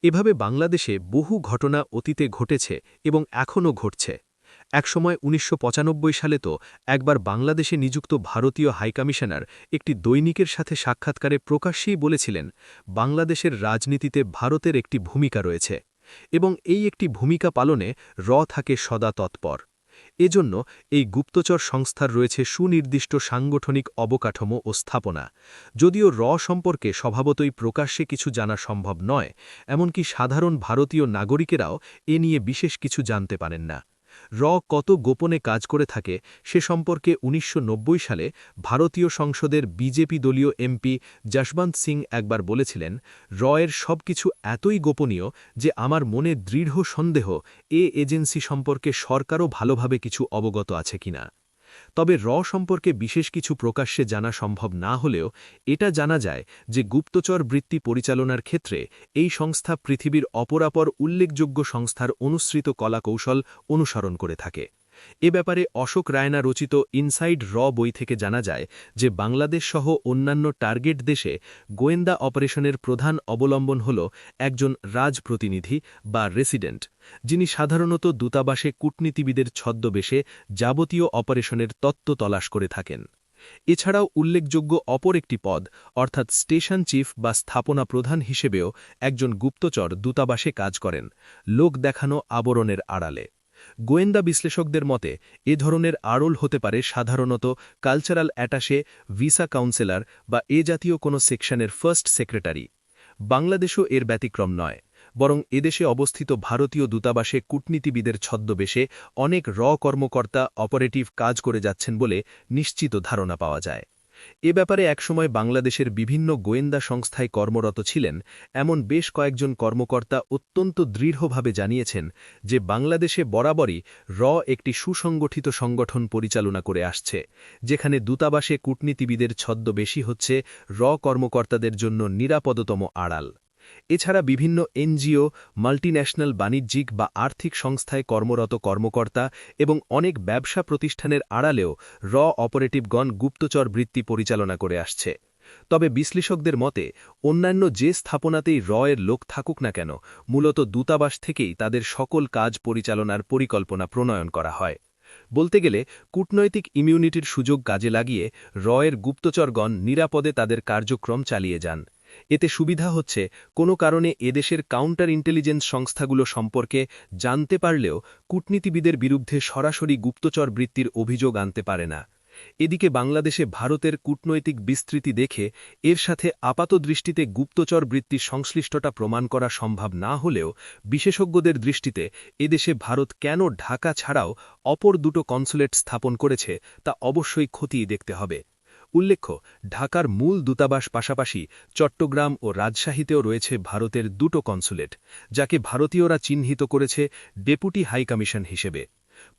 এভাবে বাংলাদেশে বহু ঘটনা অতীতে ঘটেছে এবং এখনও ঘটছে। একসময় ১৯৯৫ সালে তো একবার বাংলাদেশে নিযুক্ত ভারতীয় হাইকমিশনার একটি দৈনিকের সাথে সাক্ষাৎকারে প্রকাশ্যেই বলেছিলেন বাংলাদেশের রাজনীতিতে ভারতের একটি ভূমিকা রয়েছে এবং এই একটি ভূমিকা পালনে থাকে সদা তৎপর। এজন্য এই গুপ্তচর সংস্থার রয়েছে সুনির্দিষ্ট সাংগঠনিক অবকাঠামো ও স্থাপনা। যদিও সম্পর্কে স্বভাবতই প্রকাশ্যে কিছু জানা সম্ভব নয়, এমনকি সাধারণ ভারতীয় নাগরিকেরাও এ নিয়ে বিশেষ কিছু জানতে পারেন না। কত গোপনে কাজ করে থাকে সে সম্পর্কে ১৯৯০ সালে ভারতীয় সংসদের বিজেপি দলীয় এমপি যশবন্ত সিং একবার বলেছিলেন, এর সবকিছু এতই গোপনীয় যে আমার মনে দৃঢ় সন্দেহ এ এজেন্সি সম্পর্কে সরকারও ভালোভাবে কিছু অবগত আছে কিনা। তবে সম্পর্কে বিশেষ কিছু প্রকাশ্যে জানা সম্ভব না হলেও এটা জানা যায় যে গুপ্তচর বৃত্তি পরিচালনার ক্ষেত্রে এই সংস্থা পৃথিবীর অপরাপর উল্লেখযোগ্য সংস্থার অনুসৃত কলাকৌশল অনুসরণ করে থাকে। এ ব্যাপারে অশোক রায়না রচিত ইনসাইড বই থেকে জানা যায় যে বাংলাদেশ সহ অন্যান্য টার্গেট দেশে গোয়েন্দা অপারেশনের প্রধান অবলম্বন হল একজন রাজপ্রতিনিধি বা রেসিডেন্ট, যিনি সাধারণত দূতাবাসে কূটনীতিবিদের ছদ্মবেশে যাবতীয় অপারেশনের তত্ত্ব তলাশ করে থাকেন। এছাড়াও উল্লেখযোগ্য অপর একটি পদ অর্থাৎ স্টেশন চিফ বা স্থাপনা প্রধান হিসেবেও একজন গুপ্তচর দূতাবাসে কাজ করেন, লোক দেখানো আবরণের আড়ালে। গোয়েন্দা বিশ্লেষকদের মতে এ ধরনের আড়ল হতে পারে সাধারণত কালচারাল অ্যাটাশে, ভিসা কাউন্সেলর বা এ জাতীয় কোনো সেকশনের ফার্স্ট সেক্রেটারি। বাংলাদেশও এর ব্যতিক্রম নয়, বরং এদেশে অবস্থিত ভারতীয় দূতাবাসে কূটনীতিবিদের ছদ্মবেশে অনেক কর্মকর্তা অপারেটিভ কাজ করে যাচ্ছেন বলে নিশ্চিত ধারণা পাওয়া যায়। এ ব্যাপারে একসময় বাংলাদেশের বিভিন্ন গোয়েন্দা সংস্থায় কর্মরত ছিলেন এমন বেশ কয়েকজন কর্মকর্তা অত্যন্ত দৃঢ়ভাবে জানিয়েছেন যে বাংলাদেশে বরাবরই একটি সুসংগঠিত সংগঠন পরিচালনা করে আসছে, যেখানে দূতাবাসে কূটনীতিবিদের ছদ্মবেশী হচ্ছে কর্মকর্তাদের জন্য নিরাপদতম আড়াল। এছাড়া বিভিন্ন এনজিও, মাল্টিন্যাশনাল বাণিজ্যিক বা আর্থিক সংস্থায় কর্মরত কর্মকর্তা এবং অনেক ব্যবসা প্রতিষ্ঠানের আড়ালেও অপারেটিভগণ গুপ্তচর বৃত্তি পরিচালনা করে আসছে। তবে বিশ্লেষকদের মতে অন্যান্য যে স্থাপনাতেই রয়ের লোক থাকুক না কেন মূলত দূতাবাস থেকেই তাদের সকল কাজ পরিচালনার পরিকল্পনা প্রণয়ন করা হয়। বলতে গেলে কূটনৈতিক ইমিউনিটির সুযোগ কাজে লাগিয়ে রয়ের গুপ্তচরগণ নিরাপদে তাদের কার্যক্রম চালিয়ে যান। এতে সুবিধা হচ্ছে কোনো কারণে এদেশের কাউন্টার ইন্টেলিজেন্স সংস্থাগুলো সম্পর্কে জানতে পারলেও কূটনীতিবিদের বিরুদ্ধে সরাসরি গুপ্তচর বৃত্তির অভিযোগ আনতে পারে না। এদিকে বাংলাদেশে ভারতের কূটনৈতিক বিস্তৃতি দেখে এর সাথে আপাতদৃষ্টিতে গুপ্তচর বৃত্তির সংশ্লিষ্টতা প্রমাণ করা সম্ভব না হলেও বিশেষজ্ঞদের দৃষ্টিতে এদেশে ভারত কেন ঢাকা ছাড়াও অপর দুটো কনসুলেট স্থাপন করেছে তা অবশ্যই খতিয়ে দেখতে হবে। উল্লেখ্য, ঢাকার মূল দূতাবাস পাশাপাশি চট্টগ্রাম ও রাজশাহীতেও রয়েছে ভারতের দুটো কনসুলেট, যাকে ভারতীয়রা চিহ্নিত করেছে ডেপুটি হাইকমিশন হিসেবে।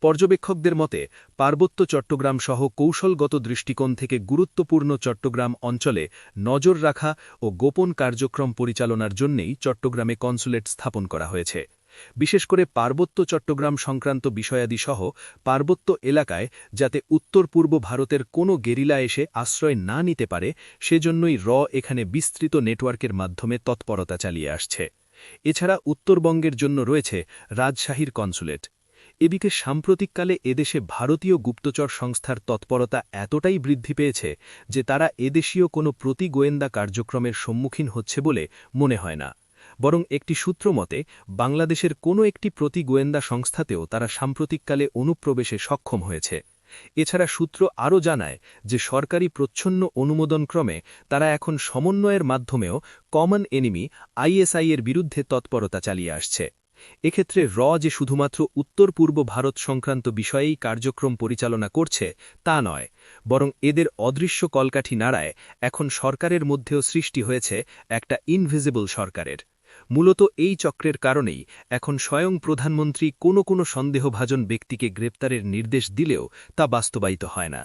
পর্যবেক্ষকদের মতে পার্বত্য চট্টগ্রাম সহ কৌশলগত দৃষ্টিকোণ থেকে গুরুত্বপূর্ণ চট্টগ্রাম অঞ্চলে নজর রাখা ও গোপন কার্যক্রম পরিচালনার জন্যই চট্টগ্রামে কনসুলেট স্থাপন করা হয়েছে। বিশেষ করে পার্বত্য চট্টগ্রাম সংক্রান্ত বিষয়াদি সহ পার্বত্য এলাকায় যাতে উত্তর পূর্ব ভারতের কোনো গেরিলা এসে আশ্রয় না নিতে পারে সেজন্যই এখানে বিস্তৃত নেটওয়ার্কের মাধ্যমে তৎপরতা চালিয়ে আসছে। এছাড়া উত্তরবঙ্গের জন্য রয়েছে রাজশাহীর কনসুলেট। এদিকে সাম্প্রতিককালে এদেশে ভারতীয় গুপ্তচর সংস্থার তৎপরতা এতটাই বৃদ্ধি পেয়েছে যে তারা এদেশীয় কোনো প্রতি গোয়েন্দা কার্যক্রমের সম্মুখীন হচ্ছে বলে মনে হয় না, বরং একটি সূত্র মতে বাংলাদেশের কোনো একটি প্রতি গোয়েন্দা সংস্থাতেও তারা সাম্প্রতিককালে অনুপ্রবেশে সক্ষম হয়েছে। এছাড়া সূত্র আরও জানায় যে সরকারি প্রচ্ছন্ন অনুমোদনক্রমে তারা এখন সমন্বয়ের মাধ্যমেও কমন এনিমি আইএসআই-এর বিরুদ্ধে তৎপরতা চালিয়ে আসছে। এক্ষেত্রে যে শুধুমাত্র উত্তর পূর্ব ভারত সংক্রান্ত বিষয়েই কার্যক্রম পরিচালনা করছে তা নয়, বরং এদের অদৃশ্য কলকাঠি নাড়ায় এখন সরকারের মধ্যেও সৃষ্টি হয়েছে একটা ইনভিজিবল সরকারের। মূলত এই চক্রের কারণেই এখন স্বয়ং প্রধানমন্ত্রী কোনো সন্দেহভাজন ব্যক্তিকে গ্রেপ্তারের নির্দেশ দিলেও তা বাস্তবায়িত হয় না।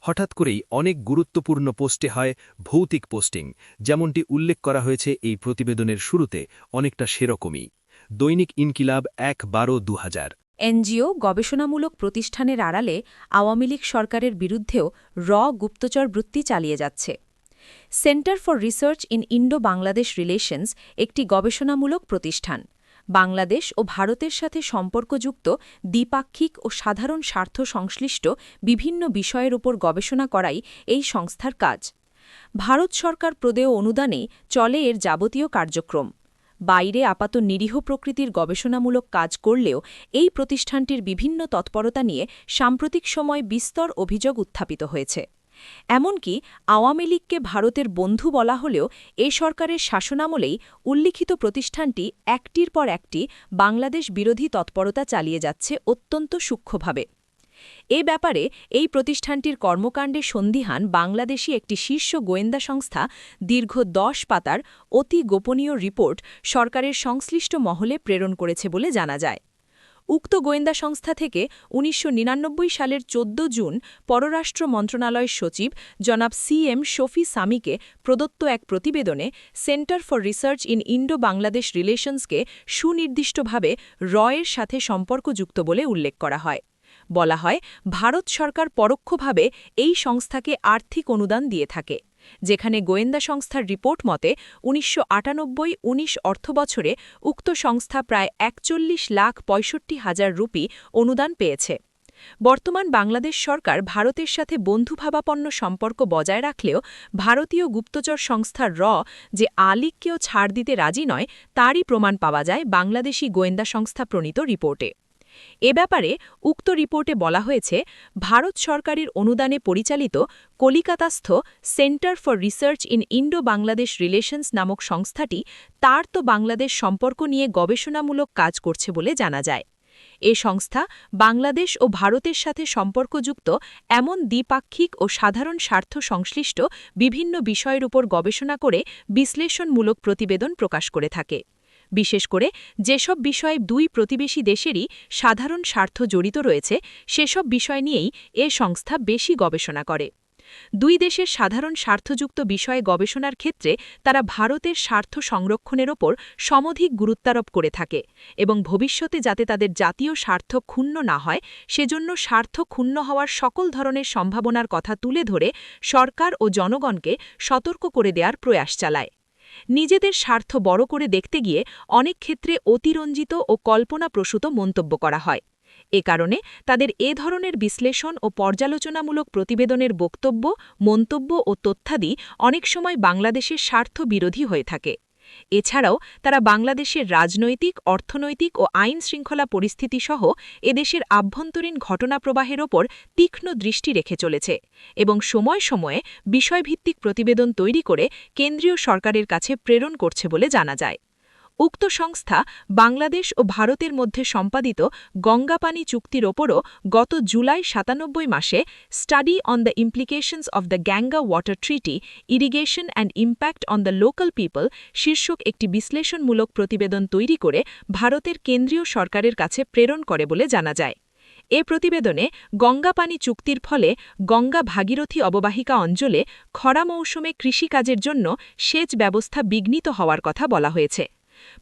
হঠাৎ করেই অনেক গুরুত্বপূর্ণ পোস্টে হয় ভৌতিক পোস্টিং, যেমনটি উল্লেখ করা হয়েছে এই প্রতিবেদনের শুরুতে, অনেকটা সেরকমই। দৈনিক ইনকিলাব ১/১২/২০০০। এনজিও গবেষণামূলক প্রতিষ্ঠানের আড়ালে আওয়ামী লীগ সরকারের বিরুদ্ধেও গুপ্তচর বৃত্তি চালিয়ে যাচ্ছে। Centre for research in Indo Bangladesh relations একটি গবেষণামূলক প্রতিষ্ঠান। বাংলাদেশ ও ভারতের সাথে সম্পর্কযুক্ত দ্বিপাক্ষিক ও সাধারণ স্বার্থ সংশ্লিষ্ট বিভিন্ন বিষয়ের উপর গবেষণা করাই এই সংস্থার কাজ। ভারত সরকার প্রদেয় অনুদানেই চলে এর যাবতীয় কার্যক্রম। বাইরে আপাত নিরীহ প্রকৃতির গবেষণামূলক কাজ করলেও এই প্রতিষ্ঠানটির বিভিন্ন তৎপরতা নিয়ে সাম্প্রতিক সময় বিস্তর অভিযোগ উত্থাপিত হয়েছে। এমনকি আওয়ামী লীগকে ভারতের বন্ধু বলা হলেও এ সরকারের শাসনামলেই উল্লিখিত প্রতিষ্ঠানটি একটির পর একটি বাংলাদেশ বিরোধী তৎপরতা চালিয়ে যাচ্ছে অত্যন্ত সূক্ষ্মভাবে। এ ব্যাপারে এই প্রতিষ্ঠানটির কর্মকাণ্ডের সন্দিহান বাংলাদেশি একটি শীর্ষ গোয়েন্দা সংস্থা দীর্ঘ ১০ পাতার অতি গোপনীয় রিপোর্ট সরকারের সংশ্লিষ্ট মহলে প্রেরণ করেছে বলে জানা যায়। উক্ত গোয়েন্দা সংস্থা থেকে ১৯৯৯ সালের ১৪ জুন পররাষ্ট্র মন্ত্রণালয়ের সচিব জনাব CM শফি সামিকে প্রদত্ত এক প্রতিবেদনে centre for research in Indo Bangladesh রিলেশনসকে সুনির্দিষ্টভাবে এর সাথে সম্পর্কযুক্ত বলে উল্লেখ করা হয়। বলা হয়, ভারত সরকার পরোক্ষভাবে এই সংস্থাকে আর্থিক অনুদান দিয়ে থাকে, যেখানে গোয়েন্দা সংস্থার রিপোর্ট মতে ১৯৯৮-১৯ অর্থবছরে উক্ত সংস্থা প্রায় ৪১,৬৫,০০০ রুপি অনুদান পেয়েছে। বর্তমান বাংলাদেশ সরকার ভারতের সাথে বন্ধুভাবাপন্ন সম্পর্ক বজায় রাখলেও ভারতীয় গুপ্তচর সংস্থা যে আলীগকেও ছাড় দিতে রাজি নয় তারই প্রমাণ পাওয়া যায় বাংলাদেশি গোয়েন্দা সংস্থা প্রণীত রিপোর্টে। এ ব্যাপারে উক্ত রিপোর্টে বলা হয়েছে, ভারত সরকারের অনুদানে পরিচালিত কলিকাতাস্থ centre for research in Indo Bangladesh relations নামক সংস্থাটি তার তো বাংলাদেশ সম্পর্ক নিয়ে গবেষণামূলক কাজ করছে বলে জানা যায়। এ সংস্থা বাংলাদেশ ও ভারতের সাথে সম্পর্কযুক্ত এমন দ্বিপাক্ষিক ও সাধারণ স্বার্থ সংশ্লিষ্ট বিভিন্ন বিষয়ের উপর গবেষণা করে বিশ্লেষণমূলক প্রতিবেদন প্রকাশ করে থাকে। বিশেষ করে যেসব বিষয়ে দুই প্রতিবেশী দেশেরই সাধারণ স্বার্থ জড়িত রয়েছে সেসব বিষয় নিয়েই এ সংস্থা বেশি গবেষণা করে। দুই দেশের সাধারণ স্বার্থযুক্ত বিষয়ে গবেষণার ক্ষেত্রে তারা ভারতের স্বার্থ সংরক্ষণের ওপর সমধিক গুরুত্বারোপ করে থাকে এবং ভবিষ্যতে যাতে তাদের জাতীয় স্বার্থ ক্ষুণ্ণ না হয় সেজন্য স্বার্থ ক্ষুণ্ণ হওয়ার সকল ধরনের সম্ভাবনার কথা তুলে ধরে সরকার ও জনগণকে সতর্ক করে দেওয়ার প্রয়াস চালায়। নিজেদের স্বার্থ বড় করে দেখতে গিয়ে অনেক ক্ষেত্রে অতিরঞ্জিত ও কল্পনাপ্রসূত মন্তব্য করা হয়। এ কারণে তাদের এ ধরনের বিশ্লেষণ ও পর্যালোচনামূলক প্রতিবেদনের বক্তব্য, মন্তব্য ও তথ্যাদি অনেক সময় বাংলাদেশের স্বার্থ বিরোধী হয়ে থাকে। এছাড়াও তারা বাংলাদেশের রাজনৈতিক, অর্থনৈতিক ও আইন শৃঙ্খলা পরিস্থিতি সহ এদেশের আভ্যন্তরীণ ঘটনাপ্রবাহের ওপর তীক্ষ্ণ দৃষ্টি রেখে চলেছে এবং সময়ে সময়ে বিষয়ভিত্তিক প্রতিবেদন তৈরি করে কেন্দ্রীয় সরকারের কাছে প্রেরণ করছে বলে জানা যায়। উক্ত সংস্থা বাংলাদেশ ও ভারতের মধ্যে সম্পাদিত গঙ্গাপানি চুক্তির ওপরও গত জুলাই ৯৭ মাসে study on the implications of the Ganga water treaty, irrigation and impact on the local people শীর্ষক একটি বিশ্লেষণমূলক প্রতিবেদন তৈরি করে ভারতের কেন্দ্রীয় সরকারের কাছে প্রেরণ করে বলে জানা যায়। এ প্রতিবেদনে গঙ্গাপানি চুক্তির ফলে গঙ্গা ভাগীরথী অববাহিকা অঞ্চলে খরা মৌসুমে কৃষিকাজের জন্য সেচ ব্যবস্থা বিঘ্নিত হওয়ার কথা বলা হয়েছে।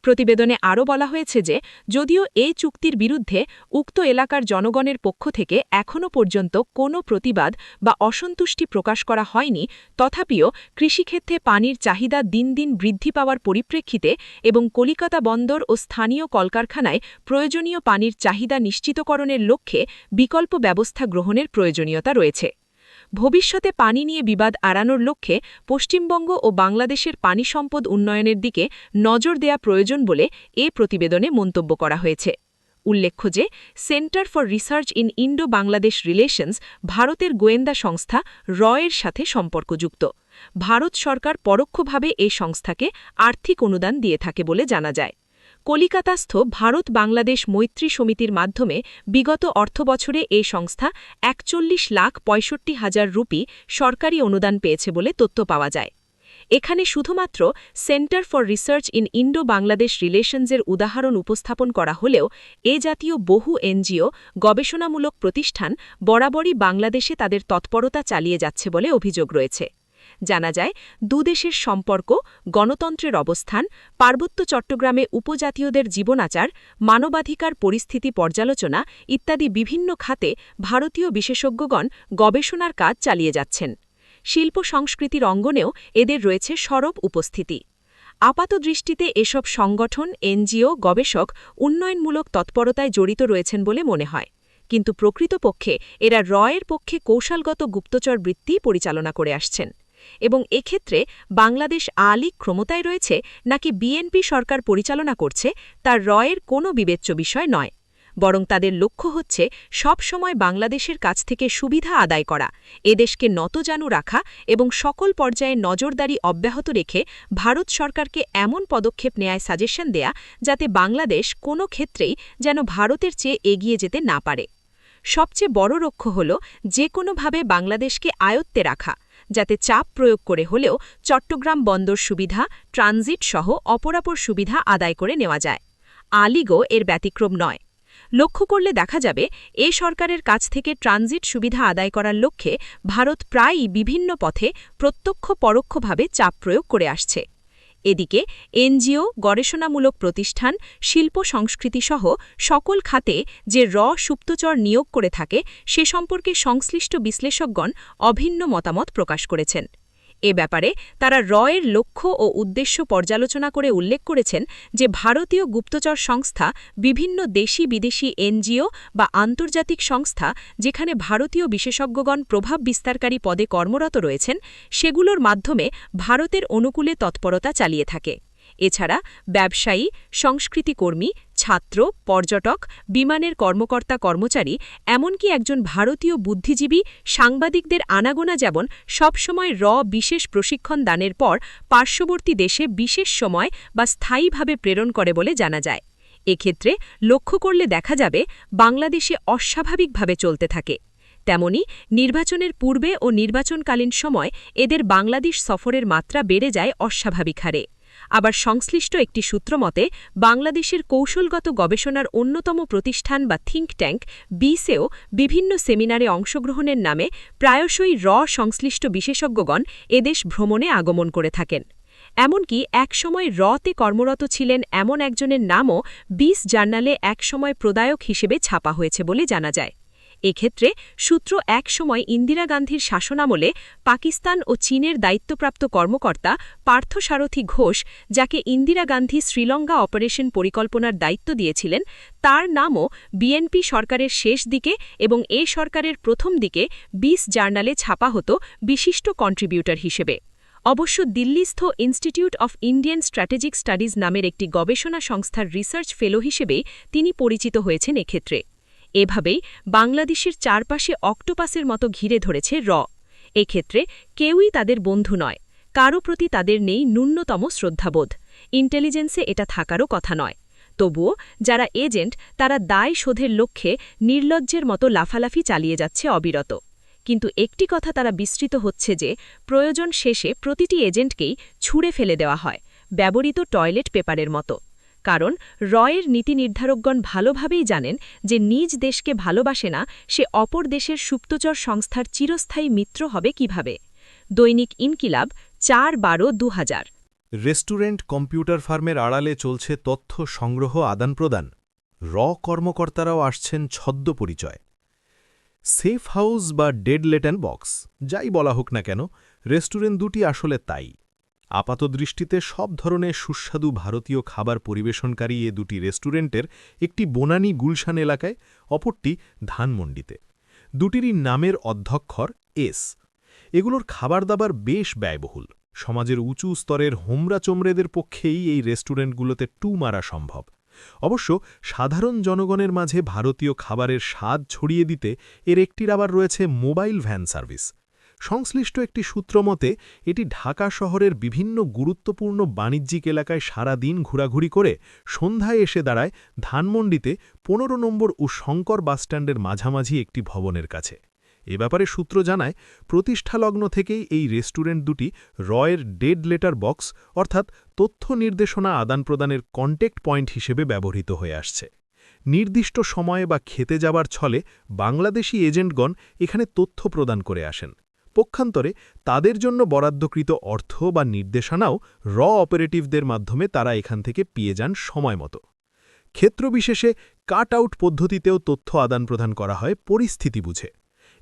প্রতিবেদনে আরও বলা হয়েছে যে যদিও এই চুক্তির বিরুদ্ধে উক্ত এলাকার জনগণের পক্ষ থেকে এখনও পর্যন্ত কোনো প্রতিবাদ বা অসন্তুষ্টি প্রকাশ করা হয়নি, তথাপিও কৃষিক্ষেত্রে পানির চাহিদা দিন দিন বৃদ্ধি পাওয়ার পরিপ্রেক্ষিতে এবং কলিকাতা বন্দর ও স্থানীয় কলকারখানায় প্রয়োজনীয় পানির চাহিদা নিশ্চিতকরণের লক্ষ্যে বিকল্প ব্যবস্থা গ্রহণের প্রয়োজনীয়তা রয়েছে। ভবিষ্যতে পানি নিয়ে বিবাদ এড়ানোর লক্ষ্যে পশ্চিমবঙ্গ ও বাংলাদেশের পানি সম্পদ উন্নয়নের দিকে নজর দেয়া প্রয়োজন বলে এ প্রতিবেদনে মন্তব্য করা হয়েছে। উল্লেখ্য যে centre for research in Indo Bangladesh relations ভারতের গোয়েন্দা সংস্থা রয়ের সাথে সম্পর্কযুক্ত। ভারত সরকার পরোক্ষভাবে এই সংস্থাকে আর্থিক অনুদান দিয়ে থাকে বলে জানা যায়। কলিকাতাস্থ ভারত বাংলাদেশ মৈত্রী সমিতির মাধ্যমে বিগত অর্থবছরে এই সংস্থা ৪১,৬৫,০০০ রুপি সরকারি অনুদান পেয়েছে বলে তথ্য পাওয়া যায়। এখানে শুধুমাত্র centre for research in Indo Bangladesh রিলেশনসের উদাহরণ উপস্থাপন করা হলেও এ জাতীয় বহু এনজিও, গবেষণামূলক প্রতিষ্ঠান বরাবরই বাংলাদেশে তাদের তৎপরতা চালিয়ে যাচ্ছে বলে অভিযোগ রয়েছে। জানা যায় দুদেশের সম্পর্ক, গণতন্ত্রের অবস্থান, পার্বত্য চট্টগ্রামে উপজাতীয়দের জীবনাচার, মানবাধিকার পরিস্থিতি পর্যালোচনা ইত্যাদি বিভিন্ন খাতে ভারতীয় বিশেষজ্ঞগণ গবেষণার কাজ চালিয়ে যাচ্ছেন। শিল্প সংস্কৃতির অঙ্গনেও এদের রয়েছে সরব উপস্থিতি। আপাতদৃষ্টিতে এসব সংগঠন, এনজিও, গবেষক উন্নয়নমূলক তৎপরতায় জড়িত রয়েছেন বলে মনে হয়, কিন্তু প্রকৃতপক্ষে এরা রয়ের পক্ষে কৌশলগত গুপ্তচর বৃত্তি পরিচালনা করে আসছেন এবং এক্ষেত্রে বাংলাদেশ আলিক ক্ষমতায় রয়েছে নাকি বিএনপি সরকার পরিচালনা করছে তার রয়ের কোনো বিবেচ্য বিষয় নয়, বরং তাদের লক্ষ্য হচ্ছে সব সময় বাংলাদেশের কাছ থেকে সুবিধা আদায় করা, এদেশকে নতজানু রাখা এবং সকল পর্যায়ে নজরদারি অব্যাহত রেখে ভারত সরকারকে এমন পদক্ষেপ নেয়ায় সাজেশন দেয়া যাতে বাংলাদেশ কোনো ক্ষেত্রেই যেন ভারতের চেয়ে এগিয়ে যেতে না পারে। সবচেয়ে বড় লক্ষ্য হল যে কোনোভাবে বাংলাদেশকে আয়ত্তে রাখা, যাতে চাপ প্রয়োগ করে হলেও চট্টগ্রাম বন্দর সুবিধা, ট্রানজিট সহ অপরাপর সুবিধা আদায় করে নেওয়া যায়। আলিগো এর ব্যতিক্রম নয়। লক্ষ্য করলে দেখা যাবে এ সরকারের কাছ থেকে ট্রানজিট সুবিধা আদায় করার লক্ষ্যে ভারত প্রায়ই বিভিন্ন পথে প্রত্যক্ষ পরোক্ষভাবে চাপ প্রয়োগ করে আসছে। এদিকে এনজিও, গবেষণামূলক প্রতিষ্ঠান, শিল্প সংস্কৃতিসহ সকল খাতে যে সুপ্তচর নিয়োগ করে থাকে সে সম্পর্কে সংশ্লিষ্ট বিশ্লেষকগণ অভিন্ন মতামত প্রকাশ করেছেন। এ ব্যাপারে তারা এর লক্ষ্য ও উদ্দেশ্য পর্যালোচনা করে উল্লেখ করেছেন যে ভারতীয় গুপ্তচর সংস্থা বিভিন্ন দেশি বিদেশি এনজিও বা আন্তর্জাতিক সংস্থা যেখানে ভারতীয় বিশেষজ্ঞগণ প্রভাব বিস্তারকারী পদে কর্মরত রয়েছেন সেগুলোর মাধ্যমে ভারতের অনুকূলে তৎপরতা চালিয়ে থাকে। এছাড়া ব্যবসায়ী, সংস্কৃতিকর্মী, ছাত্র, পর্যটক, বিমানের কর্মকর্তা কর্মচারী এমনকি একজন ভারতীয় বুদ্ধিজীবী, সাংবাদিকদের আনাগোনা যেমন সবসময় বিশেষ প্রশিক্ষণ দানের পর পার্শ্ববর্তী দেশে বিশেষ সময় বা স্থায়ীভাবে প্রেরণ করে বলে জানা যায়। এক্ষেত্রে লক্ষ্য করলে দেখা যাবে বাংলাদেশে অস্বাভাবিকভাবে চলতে থাকে। তেমনি নির্বাচনের পূর্বে ও নির্বাচনকালীন সময় এদের বাংলাদেশ সফরের মাত্রা বেড়ে যায় অস্বাভাবিক হারে। আবার সংশ্লিষ্ট একটি সূত্র মতে বাংলাদেশের কৌশলগত গবেষণার অন্যতম প্রতিষ্ঠান বা থিঙ্ক ট্যাঙ্ক বিসেও বিভিন্ন সেমিনারে অংশগ্রহণের নামে প্রায়শই সংশ্লিষ্ট বিশেষজ্ঞগণ এদেশ ভ্রমণে আগমন করে থাকেন। এমনকি একসময় তে কর্মরত ছিলেন এমন একজনের নামও ২০ জার্নালে একসময় প্রদায়ক হিসেবে ছাপা হয়েছে বলে জানা যায়। এক্ষেত্রে সূত্র একসময় ইন্দিরা গান্ধীর শাসনামলে পাকিস্তান ও চীনের দায়িত্বপ্রাপ্ত কর্মকর্তা পার্থসারথী ঘোষ, যাকে ইন্দিরা গান্ধী শ্রীলঙ্কা অপারেশন পরিকল্পনার দায়িত্ব দিয়েছিলেন, তার নামও বিএনপি সরকারের শেষ দিকে এবং এ সরকারের প্রথম দিকে ২০ জার্নালে ছাপা হতো বিশিষ্ট কন্ট্রিবিউটর হিসেবে। অবশ্য দিল্লিস্থ institute of Indian strategic studies নামের একটি গবেষণা সংস্থার রিসার্চ ফেলো হিসেবেই তিনি পরিচিত হয়েছেন এক্ষেত্রে। এভাবেই বাংলাদেশের চারপাশে অক্টোপাসের মতো ঘিরে ধরেছে এক্ষেত্রে কেউই তাদের বন্ধু নয়, কারও প্রতি তাদের নেই ন্যূনতম শ্রদ্ধাবোধ, ইন্টেলিজেন্সে এটা থাকারও কথা নয়। তবুও যারা এজেন্ট, তারা দায় শোধের লক্ষ্যে নির্লজ্জের মতো লাফালাফি চালিয়ে যাচ্ছে অবিরত। কিন্তু একটি কথা তারা বিস্তৃত হচ্ছে যে প্রয়োজন শেষে প্রতিটি এজেন্টকেই ছুঁড়ে ফেলে দেওয়া হয়, ব্যবহৃত টয়লেট পেপারের মতো। কারণ এর নীতি নির্ধারকগণ ভালোভাবেই জানেন যে নিজ দেশকে ভালোবাসে না সে অপর দেশের সুপ্তচর সংস্থার চিরস্থায়ী মিত্র হবে কিভাবে। দৈনিক ইনকিলাব ৪/১২/২০০০। রেস্টুরেন্ট কম্পিউটার ফার্মের আড়ালে চলছে তথ্য সংগ্রহ আদান-প্রদান। কর্মকর্তারাও আসছেন ছদ্ম পরিচয়। সেফ হাউস বা ডেড লেটার বক্স, যাই বলা হোক না কেন, রেস্টুরেন্ট দুটি আসলে তাই। আপাতদৃষ্টিতে সব ধরনের সুস্বাদু ভারতীয় খাবার পরিবেশনকারী এ দুটি রেস্টুরেন্টের একটি বনানী গুলশান এলাকায়, অপরটি ধানমন্ডিতে। দুটিরই নামের অধ্যক্ষর এস। এগুলোর খাবার-দাবার বেশ ব্যয়বহুল। সমাজের উঁচু স্তরের হোমরা চোমড়েদের পক্ষেই এই রেস্টুরেন্টগুলোতে টু মারা সম্ভব। অবশ্য সাধারণ জনগণের মাঝে ভারতীয় খাবারের স্বাদ ছড়িয়ে দিতে এর একটির আবার রয়েছে মোবাইল ভ্যান সার্ভিস। সংশ্লিষ্ট একটি সূত্র মতে এটি ঢাকা শহরের বিভিন্ন গুরুত্বপূর্ণ বাণিজ্যিক এলাকায় সারা দিন ঘোরাঘুরি করে সন্ধ্যায় এসে দাঁড়ায় ধানমন্ডিতে ১৫ নম্বর ও শঙ্কর বাসস্ট্যান্ডের মাঝামাঝি একটি ভবনের কাছে। এ ব্যাপারে সূত্র জানায়, প্রতিষ্ঠালগ্ন থেকেই এই রেস্টুরেন্ট দুটি এর ডেড লেটার বক্স অর্থাৎ তথ্য নির্দেশনা আদান-প্রদানের কন্ট্যাক্ট পয়েন্ট হিসেবে ব্যবহৃত হয়ে আসছে। নির্দিষ্ট সময়ে বা খেতে যাবার ছলে বাংলাদেশি এজেন্টগণ এখানে তথ্য প্রদান করে আসেন। পক্ষান্তরে তাদের জন্য বরাদ্দকৃত অর্থ বা নির্দেশনাও অপারেটিভদের মাধ্যমে তারা এখান থেকে পেয়ে যান সময়মতো। ক্ষেত্রবিশেষে কাট আউট পদ্ধতিতেও তথ্য আদান-প্রদান করা হয় পরিস্থিতি বুঝে।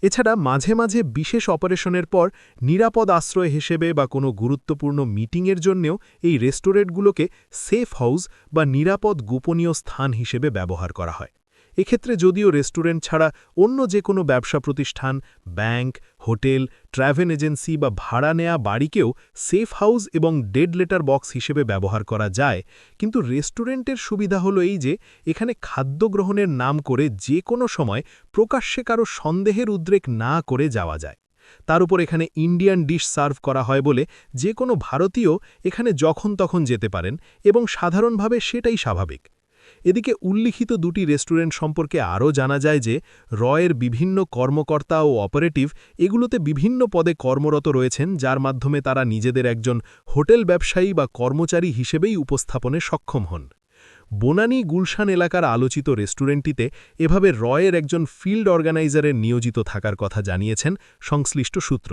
এছাড়া মাঝে মাঝে বিশেষ অপারেশনের পর নিরাপদ আশ্রয় হিসেবে বা কোনো গুরুত্বপূর্ণ মিটিংয়ের জন্যেও এই রেস্টুরেন্টগুলোকে সেফ হাউস বা নিরাপদ গোপনীয় স্থান হিসেবে ব্যবহার করা হয়। এক্ষেত্রে যদিও রেস্টুরেন্ট ছাড়া অন্য যে কোনো ব্যবসা প্রতিষ্ঠান, ব্যাংক, হোটেল, ট্র্যাভেল এজেন্সি বা ভাড়া নেয়া বাড়িকেও সেফ হাউস এবং ডেড লেটার বক্স হিসেবে ব্যবহার করা যায়, কিন্তু রেস্টুরেন্টের সুবিধা হলো এই যে এখানে খাদ্য গ্রহণের নাম করে যে কোনো সময় প্রকাশ্যে কারো সন্দেহের উদ্রেক না করে যাওয়া যায়। তার উপর এখানে ইন্ডিয়ান ডিশ সার্ভ করা হয় বলে যে কোনো ভারতীয় এখানে যখন তখন যেতে পারেন এবং সাধারণভাবে সেটাই স্বাভাবিক। এদিকে উল্লিখিত দুটি রেস্টুরেন্ট সম্পর্কে আরও জানা যায় যে এর বিভিন্ন কর্মকর্তা ও অপারেটিভ এগুলোতে বিভিন্ন পদে কর্মরত রয়েছেন, যার মাধ্যমে তারা নিজেদের একজন হোটেল ব্যবসায়ী বা কর্মচারী হিসেবেই উপস্থাপনে সক্ষম হন। বনানী গুলশান এলাকার আলোচিত রেস্টুরেন্টটিতে এভাবে এর একজন ফিল্ড অর্গানাইজারের নিয়োজিত থাকার কথা জানিয়েছেন সংশ্লিষ্ট সূত্র।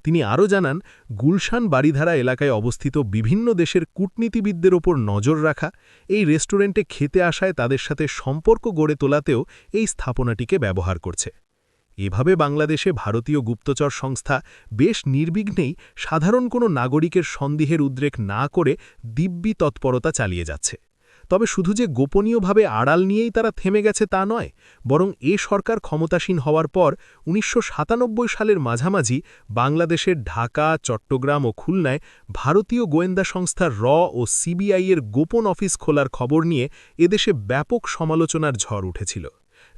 তিনি আরও জানান, গুলশান বাড়িধারা এলাকায় অবস্থিত বিভিন্ন দেশের কূটনীতিবিদদের ওপর নজর রাখা, এই রেস্টুরেন্টে খেতে আসায় তাদের সাথে সম্পর্ক গড়ে তোলাতেও এই স্থাপনাটিকে ব্যবহার করছে। এভাবে বাংলাদেশে ভারতীয় গুপ্তচর সংস্থা বেশ নির্বিঘ্নেই সাধারণ কোনো নাগরিকের সন্দেহের উদ্রেক না করে দিব্যি তৎপরতা চালিয়ে যাচ্ছে। তবে শুধু যে গোপনীয়ভাবে আড়াল নিয়েই তারা থেমে গেছে তা নয়, বরং এ সরকার ক্ষমতাসীন হওয়ার পর ১৯৯৭ সালের মাঝামাঝি বাংলাদেশের ঢাকা, চট্টগ্রাম ও খুলনায় ভারতীয় গোয়েন্দা সংস্থা ও সিবিআইয়ের গোপন অফিস খোলার খবর নিয়ে এদেশে ব্যাপক সমালোচনার ঝড় উঠেছিল।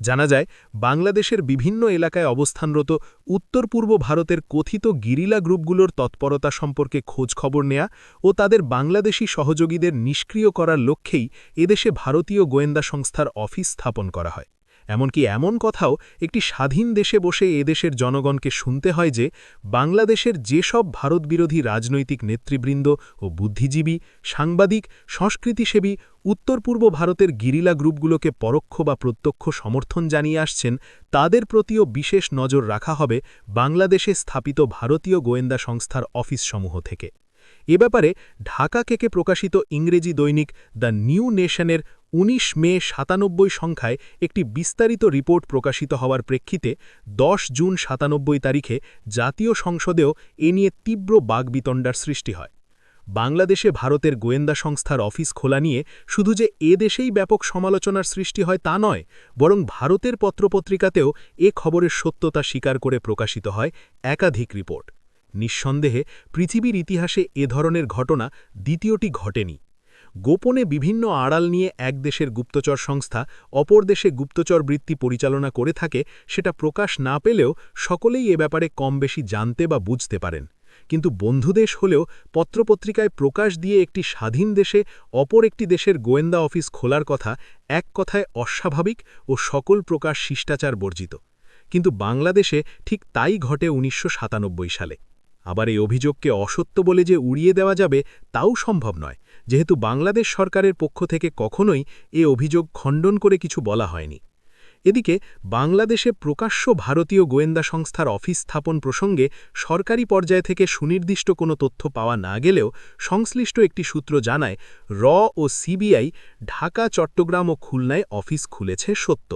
জানা যায়, বাংলাদেশের বিভিন্ন এলাকায় অবস্থানরত উত্তর পূর্ব ভারতের কথিত গিরিলা গ্রুপগুলোর তৎপরতা সম্পর্কে খোঁজখবর নেয়া ও তাদের বাংলাদেশি সহযোগীদের নিষ্ক্রিয় করার লক্ষ্যেই এদেশে ভারতীয় গোয়েন্দা সংস্থার অফিস স্থাপন করা হয়। এমনকি এমন কথাও একটি স্বাধীন দেশে বসে এদেশের জনগণকে শুনতে হয় যে বাংলাদেশের যেসব ভারতবিরোধী রাজনৈতিক নেতৃবৃন্দ ও বুদ্ধিজীবী, সাংবাদিক, সংস্কৃতিসেবী উত্তর পূর্ব ভারতের গিরিলা গ্রুপগুলোকে পরোক্ষ বা প্রত্যক্ষ সমর্থন জানিয়ে আসছেন, তাদের প্রতিও বিশেষ নজর রাখা হবে বাংলাদেশে স্থাপিত ভারতীয় গোয়েন্দা সংস্থার অফিসসমূহ থেকে। এ ব্যাপারে ঢাকা থেকে প্রকাশিত ইংরেজি দৈনিক দ্য নিউ নেশনের ১৯ মে ৯৭ সংখ্যায় একটি বিস্তারিত রিপোর্ট প্রকাশিত হওয়ার প্রেক্ষিতে ১০ জুন ৯৭ তারিখে জাতীয় সংসদেও এ নিয়ে তীব্র বাগবিতণ্ডার সৃষ্টি হয়। বাংলাদেশে ভারতের গোয়েন্দা সংস্থার অফিস খোলা নিয়ে শুধু যে এ দেশেই ব্যাপক সমালোচনার সৃষ্টি হয় তা নয়, বরং ভারতের পত্রপত্রিকাতেও এ খবরের সত্যতা স্বীকার করে প্রকাশিত হয় একাধিক রিপোর্ট। নিঃসন্দেহে পৃথিবীর ইতিহাসে এ ধরনের ঘটনা দ্বিতীয়টি ঘটেনি। গোপনে বিভিন্ন আড়াল নিয়ে এক দেশের গুপ্তচর সংস্থা অপর দেশে গুপ্তচর বৃত্তি পরিচালনা করে থাকে, সেটা প্রকাশ না পেলেও সকলেই এ ব্যাপারে কম বেশি জানতে বা বুঝতে পারেন। কিন্তু বন্ধুদেশ হলেও পত্রপত্রিকায় প্রকাশ দিয়ে একটি স্বাধীন দেশে অপর একটি দেশের গোয়েন্দা অফিস খোলার কথা এক কথায় অস্বাভাবিক ও সকল প্রকাশ শিষ্টাচার বর্জিত। কিন্তু বাংলাদেশে ঠিক তাই ঘটে ১৯৯৭ সালে। আবার এই অভিযোগকে অসত্য বলে যে উড়িয়ে দেওয়া যাবে তাও সম্ভব নয়, যেহেতু বাংলাদেশ সরকারের পক্ষ থেকে কখনোই এ অভিযোগ খণ্ডন করে কিছু বলা হয়নি। এদিকে বাংলাদেশে প্রকাশ্য ভারতীয় গোয়েন্দা সংস্থার অফিস স্থাপন প্রসঙ্গে সরকারি পর্যায় থেকে সুনির্দিষ্ট কোনো তথ্য পাওয়া না গেলেও সংশ্লিষ্ট একটি সূত্র জানায়, র ও সিবিআই ঢাকা, চট্টগ্রাম ও খুলনায় অফিস খুলেছে সত্য,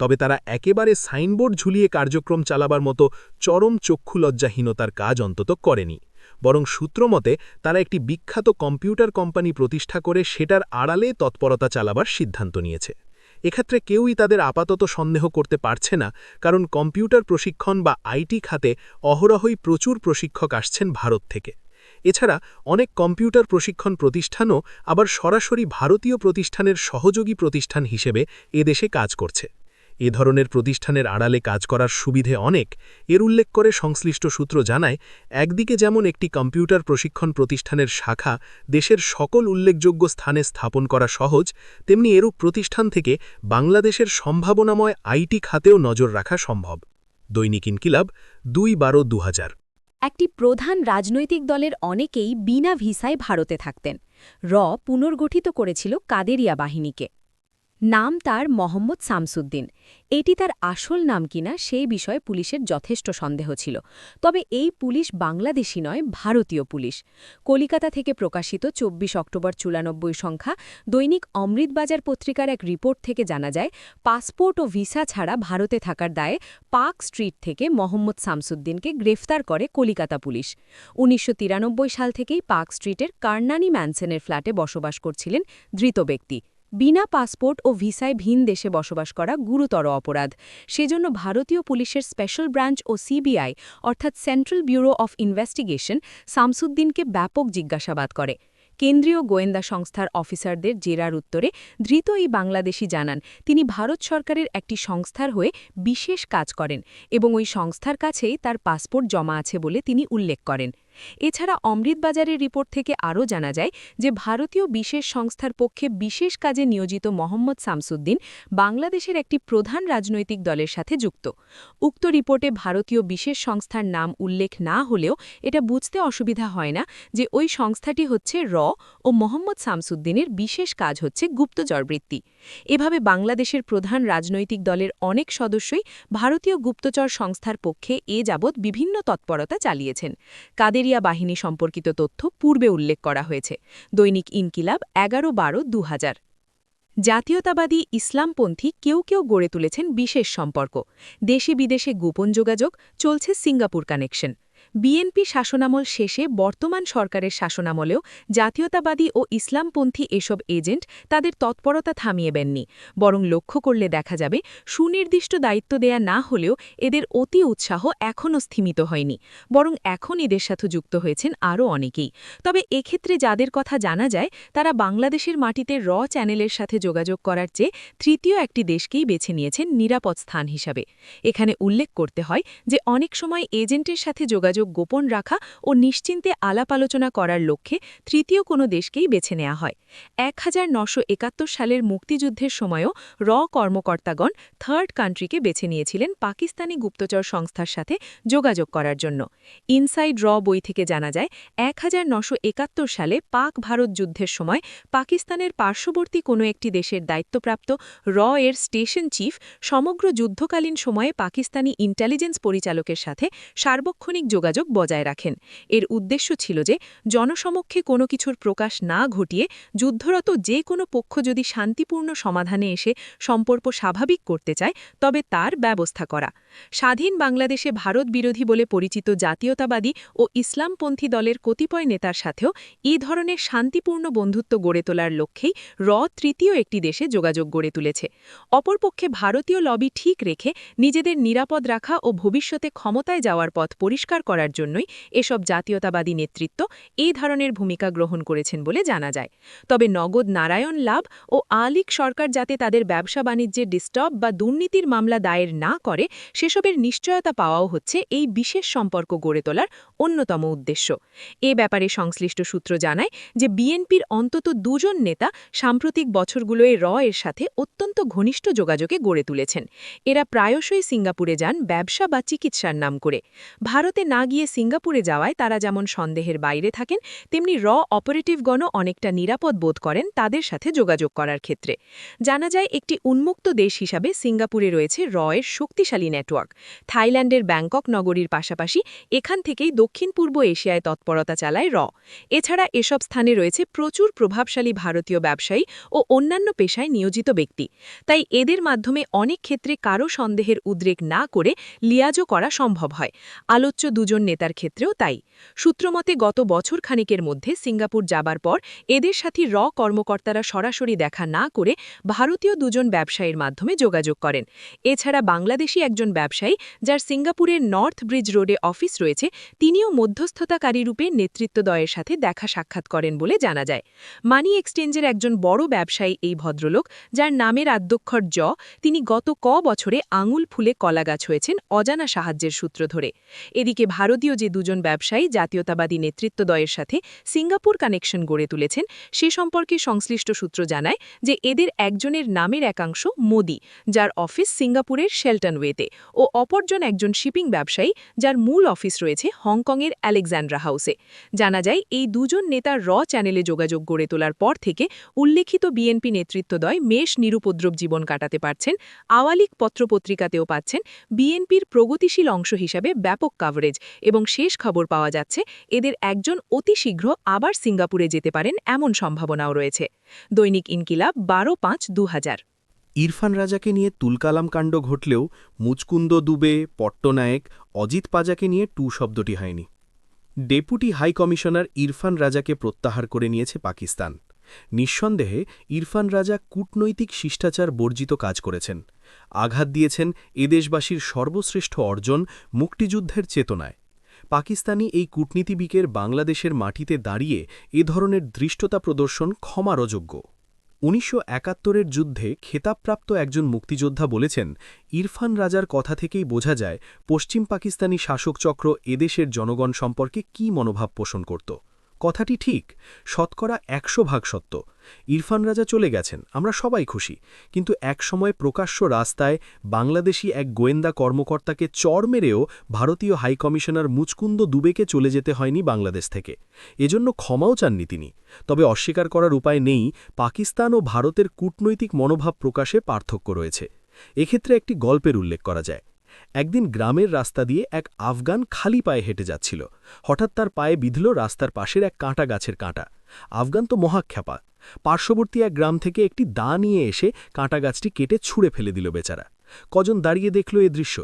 তবে তারা একেবারে সাইনবোর্ড ঝুলিয়ে কার্যক্রম চালাবার মতো চরম চক্ষুলজ্জাহীনতার কাজ অন্তত করেনি, বরং সূত্রমতে তারা একটি বিখ্যাত কম্পিউটার কোম্পানি প্রতিষ্ঠা করে সেটার আড়ালে তৎপরতা চালাবার সিদ্ধান্ত নিয়েছে। এক্ষেত্রে কেউই তাদের আপাতত সন্দেহ করতে পারছে না, কারণ কম্পিউটার প্রশিক্ষণ বা আইটি খাতে অহরহই প্রচুর প্রশিক্ষক আসছেন ভারত থেকে। এছাড়া অনেক কম্পিউটার প্রশিক্ষণ প্রতিষ্ঠানও আবার সরাসরি ভারতীয় প্রতিষ্ঠানের সহযোগী প্রতিষ্ঠান হিসেবে এদেশে কাজ করছে। এ ধরনের প্রতিষ্ঠানের আড়ালে কাজ করার সুবিধে অনেক, এর উল্লেখ করে সংশ্লিষ্ট সূত্র জানায়, একদিকে যেমন একটি কম্পিউটার প্রশিক্ষণ প্রতিষ্ঠানের শাখা দেশের সকল উল্লেখযোগ্য স্থানে স্থাপন করা সহজ, তেমনি এরূপ প্রতিষ্ঠান থেকে বাংলাদেশের সম্ভাবনাময় আইটি খাতেও নজর রাখা সম্ভব। দৈনিক ইনকিলাব ২/১২/২০০০। একটি প্রধান রাজনৈতিক দলের অনেকেই বিনা ভিসায় ভারতে থাকতেন। পুনর্গঠিত করেছিল কাদেরিয়া বাহিনীকে। নাম তার মোহাম্মদ শামসুদ্দিন। এটি তার আসল নাম কিনা সেই বিষয়ে পুলিশের যথেষ্ট সন্দেহ ছিল। তবে এই পুলিশ বাংলাদেশি নয়, ভারতীয় পুলিশ। কলিকাতা থেকে প্রকাশিত ২৪ অক্টোবর ৯৪ সংখ্যা দৈনিক অমৃতবাজার পত্রিকার এক রিপোর্ট থেকে জানা যায়, পাসপোর্ট ও ভিসা ছাড়া ভারতে থাকার দায়ে পার্ক স্ট্রিট থেকে মোহাম্মদ শামসুদ্দিনকে গ্রেফতার করে কলিকাতা পুলিশ। ১৯৯৩ সাল থেকেই পার্ক স্ট্রিটের কার্নানি ম্যানসনের ফ্ল্যাটে বসবাস করছিলেন ধৃত ব্যক্তি। বিনা পাসপোর্ট ও ভিসায় ভিন দেশে বসবাস করা গুরুতর অপরাধ। সেজন্য ভারতীয় পুলিশের স্পেশাল ব্রাঞ্চ ও সিবিআই অর্থাৎ সেন্ট্রাল ব্যুরো অফ ইনভেস্টিগেশন শামসুদ্দিনকে ব্যাপক জিজ্ঞাসাবাদ করে। কেন্দ্রীয় গোয়েন্দা সংস্থার অফিসারদের জেরার উত্তরে ধৃত এই বাংলাদেশি জানান, তিনি ভারত সরকারের একটি সংস্থার হয়ে বিশেষ কাজ করেন এবং ওই সংস্থার কাছেই তার পাসপোর্ট জমা আছে বলে তিনি উল্লেখ করেন। এছাড়া অমৃতবাজারের রিপোর্ট থেকে আরও জানা যায় যে ভারতীয় বিশেষ সংস্থার পক্ষে বিশেষ কাজে নিয়োজিত মোহাম্মদ শামসুদ্দিন বাংলাদেশের একটি প্রধান রাজনৈতিক দলের সাথে যুক্ত। উক্ত রিপোর্টে ভারতীয় বিশেষ সংস্থার নাম উল্লেখ না হলেও এটা বুঝতে অসুবিধা হয় না যে ওই সংস্থাটি হচ্ছে ও মোহাম্মদ শামসুদ্দিনের বিশেষ কাজ হচ্ছে গুপ্তচরবৃত্তি। এভাবে বাংলাদেশের প্রধান রাজনৈতিক দলের অনেক সদস্যই ভারতীয় গুপ্তচর সংস্থার পক্ষে এ যাবৎ বিভিন্ন তৎপরতা চালিয়েছেন। কাদেরিয়া বাহিনী সম্পর্কিত তথ্য পূর্বে উল্লেখ করা হয়েছে। দৈনিক ইনকিলাব ১১/১২/২০০০। জাতীয়তাবাদী ইসলামপন্থী কেউ কেউ গড়ে তুলেছেন বিশেষ সম্পর্ক। দেশে বিদেশে গোপন যোগাযোগ, চলছে সিঙ্গাপুর কানেকশন। বিএনপি শাসনামল শেষে বর্তমান সরকারের শাসনামলেও জাতীয়তাবাদী ও ইসলামপন্থী এসব এজেন্ট তাদের তৎপরতা থামিয়ে দেননি, বরং লক্ষ্য করলে দেখা যাবে সুনির্দিষ্ট দায়িত্ব দেয়া না হলেও এদের অতি উৎসাহ এখনও স্থিমিত হয়নি, বরং এখন এদের সাথে যুক্ত হয়েছেন আরও অনেকেই। তবে এক্ষেত্রে যাদের কথা জানা যায় তারা বাংলাদেশের মাটিতে চ্যানেলের সাথে যোগাযোগ করার চেয়ে তৃতীয় একটি দেশকেই বেছে নিয়েছেন নিরাপদ স্থান হিসাবে। এখানে উল্লেখ করতে হয় যে অনেক সময় এজেন্টের সাথে যোগাযোগ গোপন রাখা ও নিশ্চিন্তে আলাপ আলোচনা করার লক্ষ্যে তৃতীয় কোনো দেশকেই বেছে নেওয়া হয়। 1971 সালের মুক্তিযুদ্ধের সময়ও কর্মকর্তাগণ থার্ড কান্ট্রিকে বেছে নিয়েছিলেন পাকিস্তানি গুপ্তচর সংস্থার সাথে যোগাযোগ করার জন্য। ইনসাইড বই থেকে জানা যায় 1971 সালে পাক-ভারত যুদ্ধের সময় পাকিস্তানের পার্শ্ববর্তী কোনো একটি দেশের দায়িত্বপ্রাপ্ত এর স্টেশন চিফ সমগ্র যুদ্ধকালীন সময়ে পাকিস্তানি ইন্টেলিজেন্স পরিচালকের সাথে সার্বক্ষণিক যোগাযোগ বজায় রাখেন। এর উদ্দেশ্য ছিল যে জনসমক্ষে কোনো কিছুর প্রকাশ না ঘটিয়ে যুদ্ধরত যে কোনো পক্ষ যদি শান্তিপূর্ণ সমাধানে এসে সম্পর্ক স্বাভাবিক করতে চায় তবে তার ব্যবস্থা করা। স্বাধীন বাংলাদেশে ভারত বিরোধী বলে পরিচিত জাতীয়তাবাদী ও ইসলামপন্থী দলের কতিপয় নেতার সাথেও এই ধরনের শান্তিপূর্ণ বন্ধুত্ব গড়ে তোলার লক্ষ্যেই তৃতীয় একটি দেশে যোগাযোগ গড়ে তুলেছে। অপরপক্ষে ভারতীয় লবি ঠিক রেখে নিজেদের নিরাপদ রাখা ও ভবিষ্যতে ক্ষমতায় যাওয়ার পথ পরিষ্কার করার জন্যই এসব জাতীয়তাবাদী নেতৃত্ব এই ধরনের ভূমিকা গ্রহণ করেছেন বলে জানা যায়। তবে নগদ নারায়ণ লাভ ও আলিক সরকার যাতে তাদের ব্যবসা বাণিজ্যে ডিস্টার্ব বা দুর্নীতির মামলা দায়ের না করে সেসবের নিশ্চয়তা পাওয়াও হচ্ছে এই বিশেষ সম্পর্ক গড়ে তোলার অন্যতম উদ্দেশ্য। এ ব্যাপারে সংশ্লিষ্ট সূত্র জানায় যে বিএনপির অন্তত দুজন নেতা সাম্প্রতিক বছরগুলোয় এর সাথে অত্যন্ত ঘনিষ্ঠ যোগাযোগে গড়ে তুলেছেন। এরা প্রায়শই সিঙ্গাপুরে যান ব্যবসা বা চিকিৎসার নাম করে। ভারতে না গিয়ে সিঙ্গাপুরে যাওয়ায় তারা যেমন সন্দেহের বাইরে থাকেন, তেমনি অপারেটিভগণও অনেকটা নিরাপদ বোধ করেন তাদের সাথে যোগাযোগ করার ক্ষেত্রে। জানা যায় একটি উন্মুক্ত দেশ হিসাবে সিঙ্গাপুরে রয়েছে এর শক্তিশালী নেটওয়ার্ক। থাইল্যান্ডের ব্যাংকক নগরীর পাশাপাশি এখান থেকেই দক্ষিণ পূর্ব এশিয়ায় তৎপরতা চালায় এছাড়া এসব স্থানে রয়েছে প্রচুর প্রভাবশালী ভারতীয় ব্যবসায়ী ও অন্যান্য পেশায় নিয়োজিত ব্যক্তি। তাই এদের মাধ্যমে অনেক ক্ষেত্রে কারো সন্দেহের উদ্রেক না করে লিয়াজও করা সম্ভব হয়। আলোচ্য দুজন নেতার ক্ষেত্রেও তাই। সূত্রমতে গত বছর খানিকের মধ্যে সিঙ্গাপুর যাবার পর এদের সাথে কর্মকর্তারা সরাসরি দেখা না করে ভারতীয় দুজন ব্যবসায়ীর মাধ্যমে যোগাযোগ করেন। এছাড়া বাংলাদেশি একজন ব্যবসায়ী যার সিঙ্গাপুরের নর্থ ব্রিজ রোডে অফিস রয়েছে তিনিও মধ্যস্থতাকারী রূপে নেতৃত্বদ্বয়ের সাথে দেখা সাক্ষাৎ করেন বলে জানা যায়। মানি এক্সচেঞ্জের একজন বড় ব্যবসায়ী এই ভদ্রলোক, যার নামের আদ্যক্ষর তিনি গত বছরে আঙুল ফুলে কলাগাছ হয়েছেন অজানা সাহায্যের সূত্র ধরে। এদিকে ভারতীয় যে দুজন ব্যবসায়ী জাতীয়তাবাদী নেতৃত্বদ্বয়ের সাথে সিঙ্গাপুর কানেকশন গড়ে তুলেছেন সে সম্পর্কে সংশ্লিষ্ট সূত্র জানায় যে এদের একজনের নামের একাংশ মোদি, যার অফিস সিঙ্গাপুরের শেলটনওয়েতে, ও অপরজন একজন শিপিং ব্যবসায়ী যার মূল অফিস রয়েছে হংকংয়ের আলেকজান্ড্রা হাউসে। জানা যায় এই দুজন নেতার চ্যানেলে যোগাযোগ গড়ে তোলার পর থেকে উল্লেখিত বিএনপি নেতৃত্বদ্বয় বেশ নিরুপদ্রব জীবন কাটাতে পারছেন। আওয়ালিক পত্রপত্রিকাতেও পাচ্ছেন বিএনপির প্রগতিশীল অংশ হিসাবে ব্যাপক কাভারেজ, এবং শেষ খবর পাওয়া যাচ্ছে এদের একজন অতি শীঘ্র আবার সিঙ্গাপুরে যেতে পারেন এমন সম্ভাবনাও রয়েছে। দৈনিক ইনকিলাব 12/5/2000। ইরফান রাজাকে নিয়ে তুলকালাম কাণ্ড ঘটলেও মুচকুন্দ দুবে, পট্টনায়েক, অজিত পাজাকে নিয়ে শব্দটি হয়নি। ডেপুটি হাই কমিশনার ইরফান রাজাকে প্রত্যাহার করে নিয়েছে পাকিস্তান। নিঃসন্দেহে ইরফান রাজা কূটনৈতিক শিষ্টাচার বর্জিত কাজ করেছেন। আঘাত দিয়েছেন এদেশবাসীর সর্বশ্রেষ্ঠ অর্জন মুক্তিযুদ্ধের চেতনায়। পাকিস্তানি এই কূটনীতিবিকের বাংলাদেশের মাটিতে দাঁড়িয়ে এ ধরনের ধৃষ্টতা প্রদর্শন ক্ষমারযোগ্য। 1971-এর যুদ্ধে খেতাবপ্রাপ্ত একজন মুক্তিযোদ্ধা বলেছেন, ইরফান রাজার কথা থেকেই বোঝা যায় পশ্চিম পাকিস্তানি শাসকচক্র এদেশের জনগণ সম্পর্কে কী মনোভাব পোষণ করত। কথাটি ঠিক, শতকরা 100% সত্য। ইরফান রাজা চলে গেছেন, আমরা সবাই খুশি, কিন্তু একসময় প্রকাশ্য রাস্তায় বাংলাদেশি এক গোয়েন্দা কর্মকর্তাকে চড় মেরেও ভারতীয় হাইকমিশনার মুচকুন্দ দুবেকে চলে যেতে হয়নি বাংলাদেশ থেকে। এজন্য ক্ষমাও চাননি তিনি। তবে অস্বীকার করার উপায় নেই, পাকিস্তান ও ভারতের কূটনৈতিক মনোভাব প্রকাশে পার্থক্য রয়েছে। এক্ষেত্রে একটি গল্পের উল্লেখ করা যায়। একদিন গ্রামের রাস্তা দিয়ে এক আফগান খালি পায়ে হেঁটে যাচ্ছিল। হঠাৎ তার পায়ে বিঁধল রাস্তার পাশের এক কাঁটা গাছের কাঁটা। আফগান তো মহাখ্যাপা, পার্শ্ববর্তী এক গ্রাম থেকে একটি দা নিয়ে এসে কাঁটা গাছটি কেটে ছুঁড়ে ফেলে দিল বেচারা। কজন দাঁড়িয়ে দেখল এ দৃশ্য।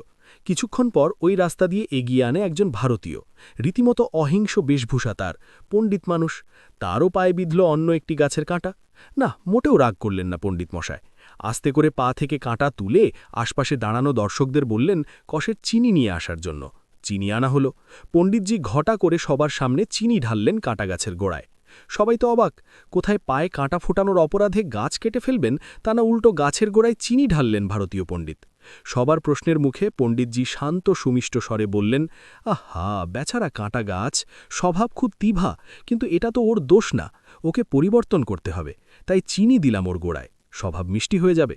কিছুক্ষণ পর ওই রাস্তা দিয়ে এগিয়ে আনে একজন ভারতীয়, রীতিমতো অহিংস বেশভূষা তার, পণ্ডিত মানুষ। তারও পায়ে বিঁধল অন্য একটি গাছের কাঁটা। না, মোটেও রাগ করলেন না পণ্ডিত মশায়। আস্তে করে পা থেকে কাঁটা তুলে আশপাশে দাঁড়ানো দর্শকদের বললেন কষের চিনি নিয়ে আসার জন্য। চিনি আনা হলো। পণ্ডিতজি ঘটা করে সবার সামনে চিনি ঢাললেন কাঁটা গাছের গোড়ায়। সবাই তো অবাক, কোথায় পায়ে কাঁটা ফোটানোর অপরাধে গাছ কেটে ফেলবেন, তা না উল্টো গাছের গোড়ায় চিনি ঢাললেন ভারতীয় পণ্ডিত। সবার প্রশ্নের মুখে পণ্ডিতজি শান্ত সুমিষ্ট স্বরে বললেন, আহা, বেচারা কাঁটা গাছ, স্বভাব খুব তিভা, কিন্তু এটা তো ওর দোষ না। ওকে পরিবর্তন করতে হবে, তাই চিনি দিলাম ওর গোড়ায়, স্বভাব মিষ্টি হয়ে যাবে।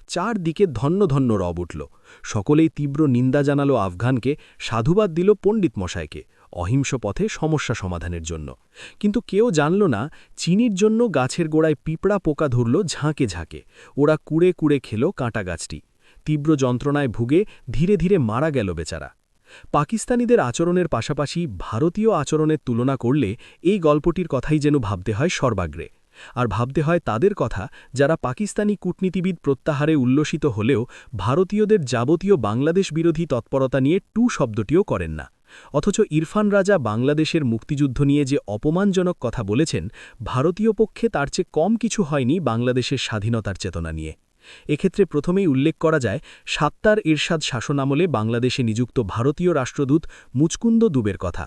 চারদিকে ধন্য ধন্য রব উঠল। সকলেই তীব্র নিন্দা জানালো আফগানকে, সাধুবাদ দিল পণ্ডিত মশাইকে অহিংস পথে সমস্যা সমাধানের জন্য। কিন্তু কেউ জানল না চিনির জন্য গাছের গোড়ায় পিঁপড়া পোকা ধরল ঝাঁকে ঝাঁকে। ওরা কুড়ে কুড়ে খেল কাঁটা গাছটি। তীব্র যন্ত্রণায় ভুগে ধীরে ধীরে মারা গেল বেচারা। পাকিস্তানিদের আচরণের পাশাপাশি ভারতীয় আচরণের তুলনা করলে এই গল্পটির কথাই যেন ভাবতে হয় সর্বাগ্রে। আর ভাবতে হয় তাদের কথা যারা পাকিস্তানি কূটনীতিবিদ প্রত্যাহারে উল্লসিত হলেও ভারতীয়দের যাবতীয় বাংলাদেশ বিরোধী তৎপরতা নিয়ে টু শব্দটিও করেন না। অথচ ইরফান রাজা বাংলাদেশের মুক্তিযুদ্ধ নিয়ে যে অপমানজনক কথা বলেছেন, ভারতীয় পক্ষে তার চেয়ে কম কিছু হয়নি বাংলাদেশের স্বাধীনতার চেতনা নিয়ে। এক্ষেত্রে প্রথমেই উল্লেখ করা যায় সাত্তার এরশাদ শাসনামলে বাংলাদেশে নিযুক্ত ভারতীয় রাষ্ট্রদূত মুচকুন্দ দুবের কথা।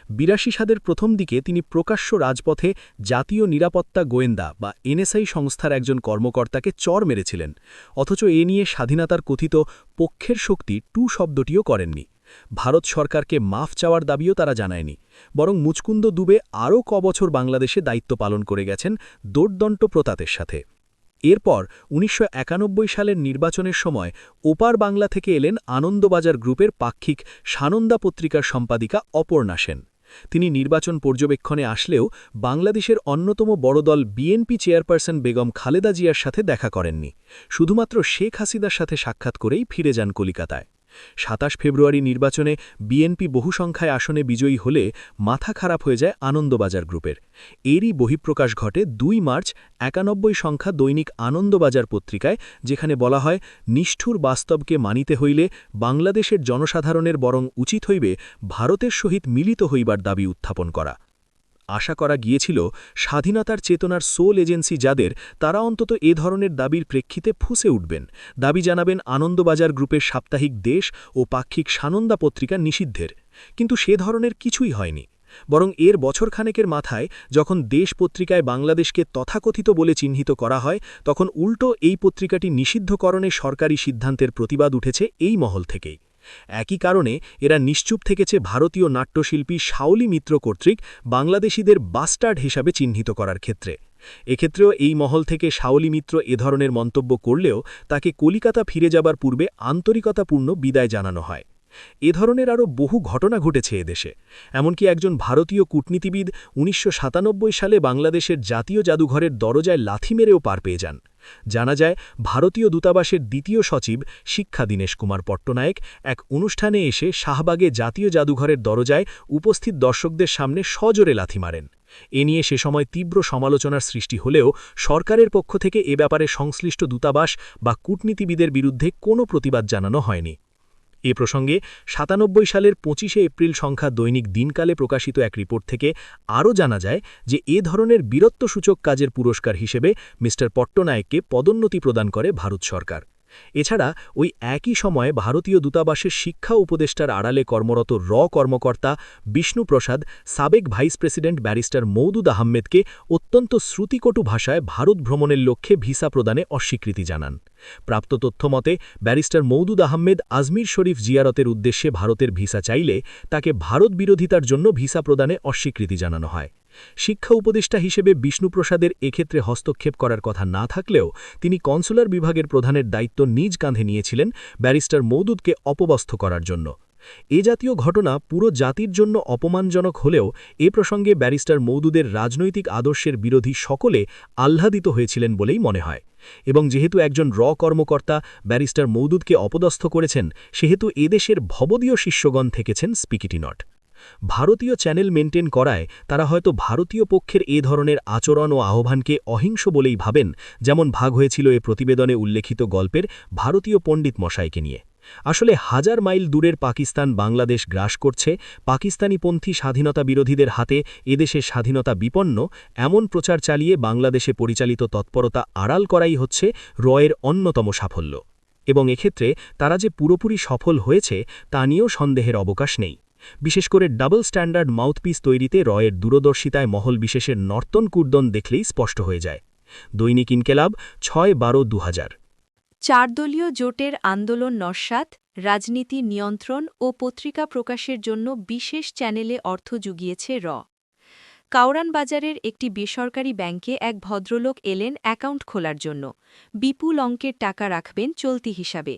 ৮২ সালের প্রথম দিকে তিনি প্রকাশ্য রাজপথে জাতীয় নিরাপত্তা গোয়েন্দা বা এনএসআই সংস্থার একজন কর্মকর্তাকে চর মেরেছিলেন। অথচ এ নিয়ে স্বাধীনতার কথিত পক্ষের শক্তি টু শব্দটিও করেননি। ভারত সরকারকে মাফ চাওয়ার দাবিও তারা জানায়নি, বরং মুচকুন্দ দুবে আরও কবছর বাংলাদেশে দায়িত্ব পালন করে গেছেন দোর্দণ্ড প্রতাপের সাথে। এরপর ১৯৯১ সালের নির্বাচনের সময় ওপার বাংলা থেকে এলেন আনন্দবাজার গ্রুপের পাক্ষিক সানন্দা পত্রিকার সম্পাদিকা অপর্ণা সেন। তিনি নির্বাচন পর্যবেক্ষণে আসলেও বাংলাদেশের অন্যতম বড় দল বিএনপি চেয়ারপারসন বেগম খালেদা জিয়ার সাথে দেখা করেননি, শুধুমাত্র শেখ হাসিনার সাথে সাক্ষাৎ করেই ফিরে যান কলিকাতায়। ২৭ ফেব্রুয়ারি নির্বাচনে বিএনপি বহুসংখ্যায় আসনে বিজয়ী হলে মাথা খারাপ হয়ে যায় আনন্দবাজার গ্রুপের। এরই বহিঃপ্রকাশ ঘটে ২ মার্চ ৯১ সংখ্যা দৈনিক আনন্দবাজার পত্রিকায়, যেখানে বলা হয় নিষ্ঠুর বাস্তবকে মানিতে হইলে বাংলাদেশের জনসাধারণের বরং উচিত হইবে ভারতের সহিত মিলিত হইবার দাবি উত্থাপন করা। আশা করা গিয়েছিল স্বাধীনতার চেতনার সোল এজেন্সি যাদের, তারা অন্তত এ ধরনের দাবির প্রেক্ষিতে ফুঁসে উঠবেন, দাবি জানাবেন আনন্দবাজার গ্রুপের সাপ্তাহিক দেশ ও পাক্ষিক সানন্দা পত্রিকা নিষিদ্ধের। কিন্তু সে ধরনের কিছুই হয়নি। বরং এর বছরখানেকের মাথায় যখন দেশ পত্রিকায় বাংলাদেশকে তথাকথিত বলে চিহ্নিত করা হয়, তখন উল্টো এই পত্রিকাটি নিষিদ্ধকরণে সরকারি সিদ্ধান্তের প্রতিবাদ উঠেছে এই মহল থেকেই। একই কারণে এরা নিশ্চুপ থেকেছে ভারতীয় নাট্যশিল্পী শাওলি মিত্র কর্তৃক বাংলাদেশিদের বাস্টার্ড হিসাবে চিহ্নিত করার ক্ষেত্রে। এক্ষেত্রেও এই মহল থেকে শাওলি মিত্র এ ধরনের মন্তব্য করলেও তাকে কলিকাতা ফিরে যাবার পূর্বে আন্তরিকতাপূর্ণ বিদায় জানানো হয়। এ ধরনের আরও বহু ঘটনা ঘটেছে এদেশে। এমনকি একজন ভারতীয় কূটনীতিবিদ ১৯৯৭ সালে বাংলাদেশের জাতীয় জাদুঘরের দরজায় লাথি মেরেও পার পেয়ে যান। জানা যায় ভারতীয় দূতাবাসের দ্বিতীয় সচিব শিক্ষা দীনেশ কুমার পট্টনায়েক এক অনুষ্ঠানে এসে শাহবাগে জাতীয় জাদুঘরের দরজায় উপস্থিত দর্শকদের সামনে সজোরে লাথি মারেন। এ নিয়ে সে সময় তীব্র সমালোচনার সৃষ্টি হলেও সরকারের পক্ষ থেকে এ ব্যাপারে সংশ্লিষ্ট দূতাবাস বা কূটনীতিবিদের বিরুদ্ধে কোনো প্রতিবাদ জানানো হয়নি। এ প্রসঙ্গে ৯৭ সালের ২৫ এপ্রিল সংখ্যা দৈনিক দিনকালে প্রকাশিত এক রিপোর্ট থেকে আরও জানা যায় যে এ ধরনের বীরত্বসূচক কাজের পুরস্কার হিসেবে মি পট্টনায়েককে পদোন্নতি প্রদান করে ভারত সরকার। এছাড়া ওই একই সময়ে ভারতীয় দূতাবাসের শিক্ষা উপদেষ্টার আড়ালে কর্মরত কর্মকর্তা বিষ্ণুপ্রসাদ সাবেক ভাইস প্রেসিডেন্ট ব্যারিস্টার মওদুদ আহমেদকে অত্যন্ত শ্রুতিকটু ভাষায় ভারত ভ্রমণের লক্ষ্যে ভিসা প্রদানে অস্বীকৃতি জানান। প্রাপ্ত তথ্যমতে ব্যারিস্টার মওদুদ আহমেদ আজমির শরীফ জিয়ারতের উদ্দেশ্যে ভারতের ভিসা চাইলে তাকে ভারত বিরোধিতার জন্য ভিসা প্রদানে অস্বীকৃতি জানানো হয়। শিক্ষা উপদেষ্টা হিসেবে বিষ্ণুপ্রসাদের এক্ষেত্রে হস্তক্ষেপ করার কথা না থাকলেও তিনি কনসুলার বিভাগের প্রধানের দায়িত্ব নিজ কাঁধে নিয়েছিলেন ব্যারিস্টার মওদুদকে অপদস্থ করার জন্য। এ জাতীয় ঘটনা পুরো জাতির জন্য অপমানজনক হলেও এ প্রসঙ্গে ব্যারিস্টার মওদুদের রাজনৈতিক আদর্শের বিরোধী সকলে আহ্লাদিত হয়েছিলেন বলেই মনে হয়। এবং যেহেতু একজন কর্মকর্তা ব্যারিস্টার মওদুদকে অপদস্থ করেছেন, সেহেতু এদেশের ভবদীয় শিষ্যগণ থেকেছেন স্পিকিটি নট। ভারতীয় চ্যানেল মেনটেন করায় তারা হয়তো ভারতীয় পক্ষের এ ধরনের আচরণ ও আহ্বানকে অহিংস বলেই ভাবেন, যেমন ভাগ হয়েছিল এ প্রতিবেদনে উল্লেখিত গল্পের ভারতীয় পণ্ডিত মশাইকে নিয়ে। আসলে হাজার মাইল দূরের পাকিস্তান বাংলাদেশ গ্রাস করছে, পাকিস্তানিপন্থী স্বাধীনতা বিরোধীদের হাতে এদেশের স্বাধীনতা বিপন্ন, এমন প্রচার চালিয়ে বাংলাদেশে পরিচালিত তৎপরতা আড়াল করাই হচ্ছে রয়ের অন্যতম সাফল্য। এবং এক্ষেত্রে তারা যে পুরোপুরি সফল হয়েছে তা নিয়েও সন্দেহের অবকাশ নেই। বিশেষ করে ডাবল স্ট্যান্ডার্ড মাউথপিস তৈরিতে রয়ের দূরদর্শিতায় মহল বিশেষের নর্তন কুর্দন দেখলেই স্পষ্ট হয়ে যায়। দৈনিক ইনকেলাব ৬/১২/২০০০। ৪ দলীয় জোটের আন্দোলন নস্যাৎ, রাজনীতি নিয়ন্ত্রণ ও পত্রিকা প্রকাশের জন্য বিশেষ চ্যানেলে অর্থ জুগিয়েছে কাউরান বাজারের একটি বেসরকারি ব্যাংকে এক ভদ্রলোক এলেন অ্যাকাউন্ট খোলার জন্য। বিপুল অঙ্কের টাকা রাখবেন চলতি হিসাবে।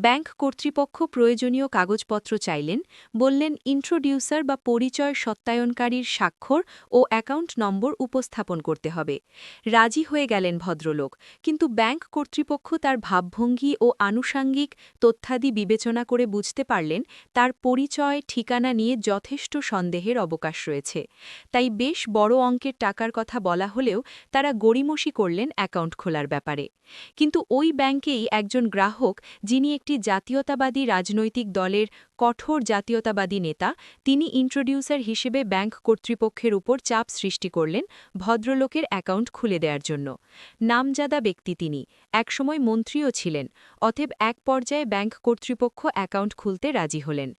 ব্যাংক কর্তৃপক্ষ প্রয়োজনীয় কাগজপত্র চাইলেন, বললেন ইন্ট্রোডিউসার বা পরিচয় সত্যায়নকারীর স্বাক্ষর ও অ্যাকাউন্ট নম্বর উপস্থাপন করতে হবে। রাজি হয়ে গেলেন ভদ্রলোক, কিন্তু ব্যাংক কর্তৃপক্ষ তার ভাবভঙ্গি ও আনুষাঙ্গিক তথ্যাদি বিবেচনা করে বুঝতে পারলেন তার পরিচয় ঠিকানা নিয়ে যথেষ্ট সন্দেহের অবকাশ রয়েছে। তাই বেশ বড় অঙ্কের টাকার কথা বলা হলেও তারা গড়িমসি করলেন অ্যাকাউন্ট খোলার ব্যাপারে। কিন্তু ওই ব্যাংকেই একজন গ্রাহক, যিনি একটি জাতীয়তাবাদী রাজনৈতিক দলের কঠোর জাতীয়তাবাদী নেতা, তিনি ইন্ট্রোডিউসার হিসেবে ব্যাংক কর্তৃপক্ষের উপর চাপ সৃষ্টি করলেন ভদ্রলোকের অ্যাকাউন্ট খুলে দেওয়ার জন্য। নামজাদা ব্যক্তি তিনি, একসময় মন্ত্রীও ছিলেন। অতএব এক পর্যায়ে ব্যাংক কর্তৃপক্ষ অ্যাকাউন্ট খুলতে রাজি হলেন।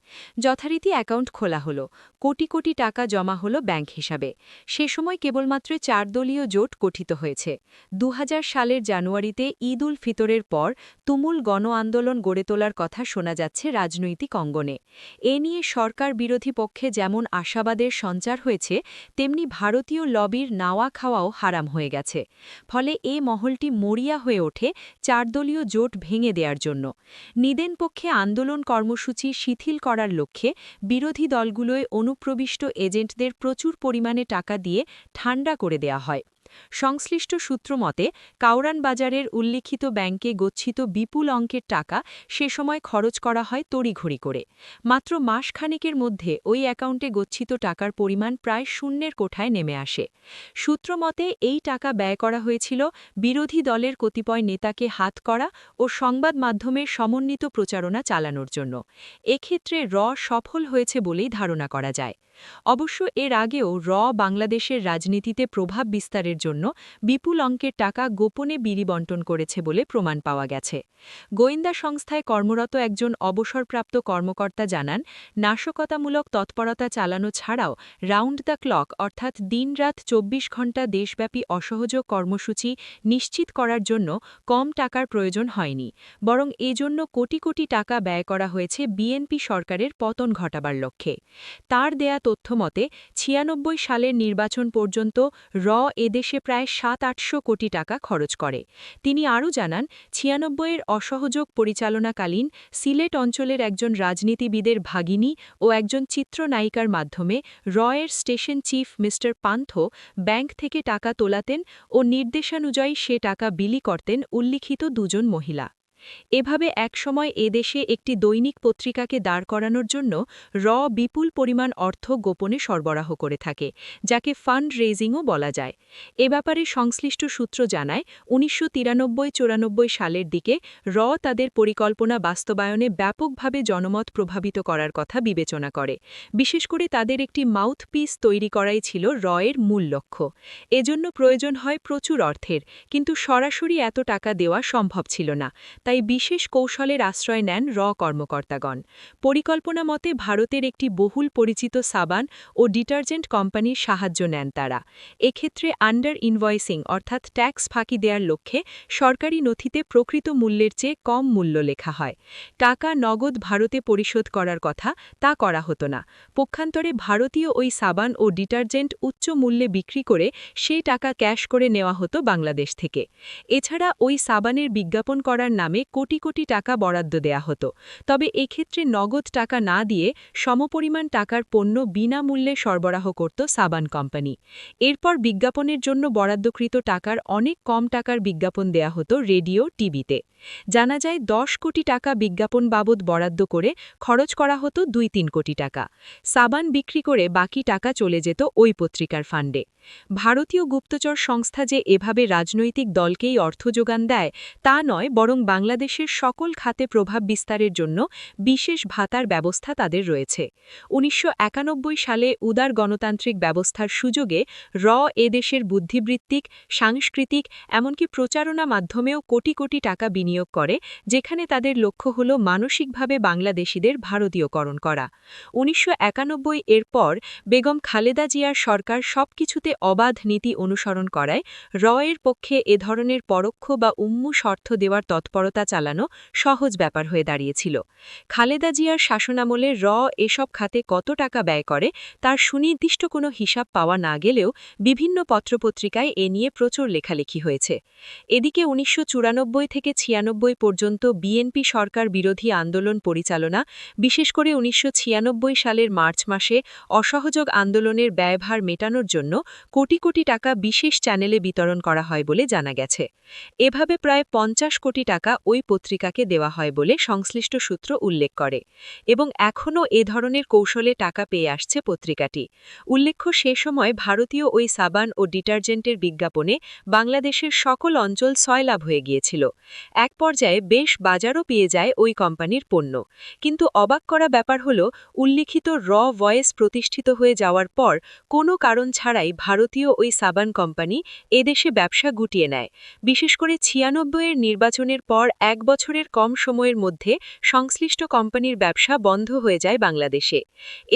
যথারীতি অ্যাকাউন্ট খোলা হলো, কোটি কোটি টাকা জমা হলো ব্যাংক হিসাবে। সে সময় কেবলমাত্র 4 দলীয় জোট গঠিত হয়েছে। 2000 সালের জানুয়ারিতে ঈদ উল ফিতরের পর তুমুল গণ আন্দোলন গড়ে তোলার কথা শোনা যাচ্ছে রাজনৈতিক অঙ্গনে। এ নিয়ে সরকার বিরোধী পক্ষে যেমন আশাবাদের সঞ্চার হয়েছে, তেমনি ভারতীয় লবির নাওয়া খাওয়াও হারাম হয়ে গেছে। ফলে এ মহলটি মরিয়া হয়ে ওঠে 4 দলীয় জোট ভেঙে দেওয়ার জন্য। নিদেন পক্ষে আন্দোলন কর্মসূচি শিথিল করার লক্ষ্যে বিরোধী দলগুলোয় অনুপ্রবিষ্ট এজেন্টদের প্রচুর পরিমাণে টাকা দিয়ে ঠান্ডা করে দেয়া হয়। সংশ্লিষ্ট সূত্র মতে, কাউরান বাজারের উল্লিখিত ব্যাংকে গচ্ছিত বিপুল অঙ্কের টাকা সে সময় খরচ করা হয় তড়িঘড়ি করে। মাত্র মাসখানেকের মধ্যে ওই অ্যাকাউন্টে গচ্ছিত টাকার পরিমাণ প্রায় শূন্যের কোঠায় নেমে আসে। সূত্র মতে এই টাকা ব্যয় করা হয়েছিল বিরোধী দলের কতিপয় নেতাকে হাত করা ও সংবাদ মাধ্যমের সমন্বিত প্রচারণা চালানোর জন্য। এক্ষেত্রে সফল হয়েছে বলেই ধারণা করা যায়। অবশ্য এর আগেও বাংলাদেশের রাজনীতিতে প্রভাব বিস্তারের জন্য বিপুল অঙ্কের টাকা গোপনে বিলি বণ্টন করেছে বলে প্রমাণ পাওয়া গেছে। গোয়েন্দা সংস্থায় কর্মরত একজন অবসরপ্রাপ্ত কর্মকর্তা জানান, নাশকতামূলক তৎপরতা চালানো ছাড়াও রাউন্ড দ্য ক্লক অর্থাৎ দিনরাত 24 ঘণ্টা দেশব্যাপী অসহযোগ কর্মসূচি নিশ্চিত করার জন্য কম টাকার প্রয়োজন হয়নি, বরং এজন্য কোটি কোটি টাকা ব্যয় করা হয়েছে বিএনপি সরকারের পতন ঘটাবার লক্ষ্যে। তার দেয়া তথ্যমতে 96 সালের নির্বাচন পর্যন্ত এদেশে প্রায় 700-800 কোটি টাকা খরচ করে। তিনি আরও জানান, 96-এর অসহযোগ পরিচালনাকালীন সিলেট অঞ্চলের একজন রাজনীতিবিদের ভাগিনী ও একজন চিত্রনায়িকার মাধ্যমে এর স্টেশন চিফ মিস্টার পান্থ ব্যাংক থেকে টাকা তোলাতেন ও নির্দেশানুযায়ী সে টাকা বিলি করতেন উল্লিখিত দুজন মহিলা। এভাবে একসময় এদেশে একটি দৈনিক পত্রিকাকে দাঁড় করানোর জন্য বিপুল পরিমাণ অর্থ গোপনে সরবরাহ করে থাকে, যাকে ফান্ড রেজিংও বলা যায়। এ ব্যাপারে সংশ্লিষ্ট সূত্র জানায়, 1993-94 সালের দিকে তাদের পরিকল্পনা বাস্তবায়নে ব্যাপকভাবে জনমত প্রভাবিত করার কথা বিবেচনা করে। বিশেষ করে তাদের একটি মাউথপিস তৈরি করাই ছিল এর মূল লক্ষ্য। এজন্য প্রয়োজন হয় প্রচুর অর্থের, কিন্তু সরাসরি এত টাকা দেওয়া সম্ভব ছিল না। তাই বিশেষ কৌশলের আশ্রয় নেন কর্মকর্তাগণ। পরিকল্পনা মতে ভারতের একটি বহুল পরিচিত সাবান ও ডিটারজেন্ট কোম্পানির সাহায্য নেন তারা। এক্ষেত্রে আন্ডার ইনভয়েসিং অর্থাৎ ট্যাক্স ফাঁকি দেওয়ার লক্ষ্যে সরকারি নথিতে প্রকৃত মূল্যের চেয়ে কম মূল্য লেখা হয়। টাকা নগদ ভারতে পরিশোধ করার কথা, তা করা হতো না। পক্ষান্তরে ভারতীয় ওই সাবান ও ডিটারজেন্ট উচ্চ মূল্যে বিক্রি করে সেই টাকা ক্যাশ করে নেওয়া হতো বাংলাদেশ থেকে। এছাড়া ওই সাবানের বিজ্ঞাপন করার নামে কোটি কোটি টাকা বরাদ্দ দেয়া হতো। তবে এক্ষেত্রে নগদ টাকা না দিয়ে সমপরিমাণ টাকার পণ্য বিনামূল্যে সরবরাহ করত সাবান কোম্পানি। এরপর বিজ্ঞাপনের জন্য বরাদ্দকৃত টাকার অনেক কম টাকার বিজ্ঞাপন দেয়া হতো রেডিও, টিভিতে। জানা যায় 10 কোটি টাকা বিজ্ঞাপন বাবদ বরাদ্দ করে খরচ করা হতো 2-3 কোটি টাকা। সাবান বিক্রি করে বাকি টাকা চলে যেত ওই পত্রিকার ফান্ডে। ভারতীয় গুপ্তচর সংস্থা যে এভাবে রাজনৈতিক দলকেই অর্থ যোগান দেয় তা নয়, বরং বাংলাদেশের সকল খাতে প্রভাব বিস্তারের জন্য বিশেষ ভাতার ব্যবস্থা তাদের রয়েছে। 1991 সালে উদার গণতান্ত্রিক ব্যবস্থার সুযোগে এদেশের বুদ্ধিবৃত্তিক, সাংস্কৃতিক, এমনকি প্রচারণা মাধ্যমেও কোটি কোটি টাকা বিনিয়োগ করে, যেখানে তাদের লক্ষ্য হল মানসিকভাবে বাংলাদেশিদের ভারতীয়করণ করা। 1991 এর পর বেগম খালেদা জিয়ার সরকার সবকিছুতে অবাধ নীতি অনুসরণ করায় এর পক্ষে এ ধরনের পরোক্ষ বা উম্মু শর্ত দেওয়ার তৎপরতা চালানো সহজ ব্যাপার হয়ে দাঁড়িয়েছিল। খালেদা জিয়ার শাসনামলে এসব খাতে কত টাকা ব্যয় করে তার সুনির্দিষ্ট কোনো হিসাব পাওয়া না গেলেও বিভিন্ন পত্রপত্রিকায় এ নিয়ে প্রচুর লেখালেখি হয়েছে। এদিকে ১৯৯৪ থেকে ৯৬ পর্যন্ত বিএনপি সরকার বিরোধী আন্দোলন পরিচালনা, বিশেষ করে ১৯৯৬ সালের মার্চ মাসে অসহযোগ আন্দোলনের ব্যয়ভার মেটানোর জন্য কোটি কোটি টাকা বিশেষ চ্যানেলে বিতরণ করা হয় বলে জানা গেছে। এভাবে প্রায় ৫০ কোটি টাকা ওই পত্রিকাকে দেওয়া হয় বলে সংশ্লিষ্ট সূত্র উল্লেখ করে এবং এখনও এ ধরনের কৌশলে টাকা পেয়ে আসছে পত্রিকাটি। উল্লেখ্য, সে সময় ভারতীয় ওই সাবান ও ডিটারজেন্টের বিজ্ঞাপনে বাংলাদেশের সকল অঞ্চল সয়লাভ হয়ে গিয়েছিল। এক পর্যায়ে বেশ বাজারও পেয়ে যায় ওই কোম্পানির পণ্য। কিন্তু অবাক করা ব্যাপার হল, উল্লিখিত ভয়েস প্রতিষ্ঠিত হয়ে যাওয়ার পর কোনো কারণ ছাড়াই ভারতীয় ওই সাবান কোম্পানি এদেশে ব্যবসা গুটিয়ে নেয়। বিশেষ করে ৯৬-এর নির্বাচনের পর ১ বছরের কম সময়ের মধ্যে সংশ্লিষ্ট কোম্পানির ব্যবসা বন্ধ হয়ে যায় বাংলাদেশে।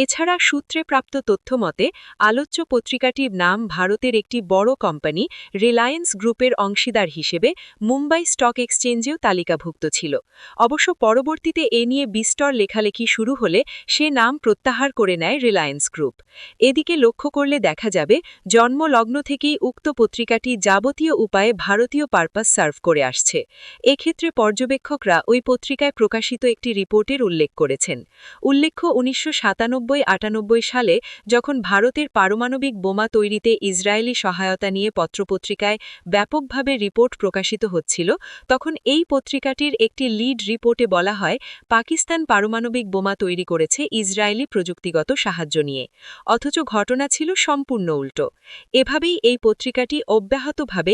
এছাড়া সূত্রে প্রাপ্ত তথ্য মতে আলোচ্য পত্রিকাটির নাম ভারতের একটি বড় কোম্পানি রিলায়েন্স গ্রুপের অংশীদার হিসেবে মুম্বাই স্টক এক্সচেঞ্জেও তালিকাভুক্ত ছিল। অবশ্য পরবর্তীতে এ নিয়ে বিস্তর লেখালেখি শুরু হলে সে নাম প্রত্যাহার করে নেয় রিলায়েন্স গ্রুপ। এদিকে লক্ষ্য করলে দেখা যাবে জন্মলগ্ন থেকেই উক্ত পত্রিকাটি যাবতীয় উপায়ে ভারতীয় পারপাস সার্ভ করে আসছে। এক্ষেত্রে পর্যবেক্ষকরা ওই পত্রিকায় প্রকাশিত একটি রিপোর্টের উল্লেখ করেছেন। উল্লেখ্য, ১৯৯৭-৯৮ সালে যখন ভারতের পারমাণবিক বোমা তৈরিতে ইসরায়েলি সহায়তা নিয়ে পত্রপত্রিকায় ব্যাপকভাবে রিপোর্ট প্রকাশিত হচ্ছিল, তখন এই পত্রিকাটির একটি লিড রিপোর্টে বলা হয় পাকিস্তান পারমাণবিক বোমা তৈরি করেছে ইসরায়েলি প্রযুক্তিগত সাহায্য নিয়ে। অথচ ঘটনা ছিল সম্পূর্ণ উল্টো। এভাবেই এই পত্রিকাটি অব্যাহতভাবে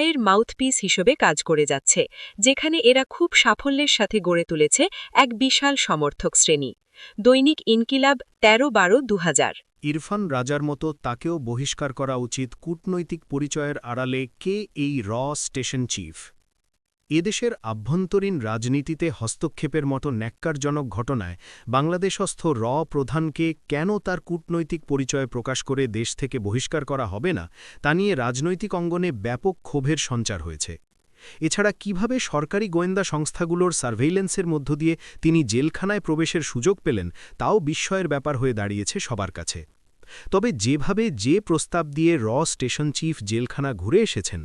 এর মাউথপিস হিসেবে কাজ করে যাচ্ছে, যেখানে এরা খুব সাফল্যের সাথে গড়ে তুলেছে এক বিশাল সমর্থক শ্রেণী। দৈনিক ইনকিলাব ১৩/১২/২০০০। ইরফান রাজার মতো তাকেও বহিষ্কার করা উচিত। কূটনৈতিক পরিচয়ের আড়ালে কে এই স্টেশন চিফ? এদেশের আভ্যন্তরীণ রাজনীতিতে হস্তক্ষেপের মতো ন্যাক্কারজনক ঘটনায় বাংলাদেশস্থ প্রধানকে কেন তার কূটনৈতিক পরিচয় প্রকাশ করে দেশ থেকে বহিষ্কার করা হবে না, তা নিয়ে রাজনৈতিক অঙ্গনে ব্যাপক ক্ষোভের সঞ্চার হয়েছে। এছাড়া কিভাবে সরকারি গোয়েন্দা সংস্থাগুলোর সার্ভেইলেন্সের মধ্য দিয়ে তিনি জেলখানায় প্রবেশের সুযোগ পেলেন, তাও বিস্ময়ের ব্যাপার হয়ে দাঁড়িয়েছে সবার কাছে। তবে যেভাবে যে প্রস্তাব দিয়ে স্টেশন চিফ জেলখানা ঘুরে এসেছেন,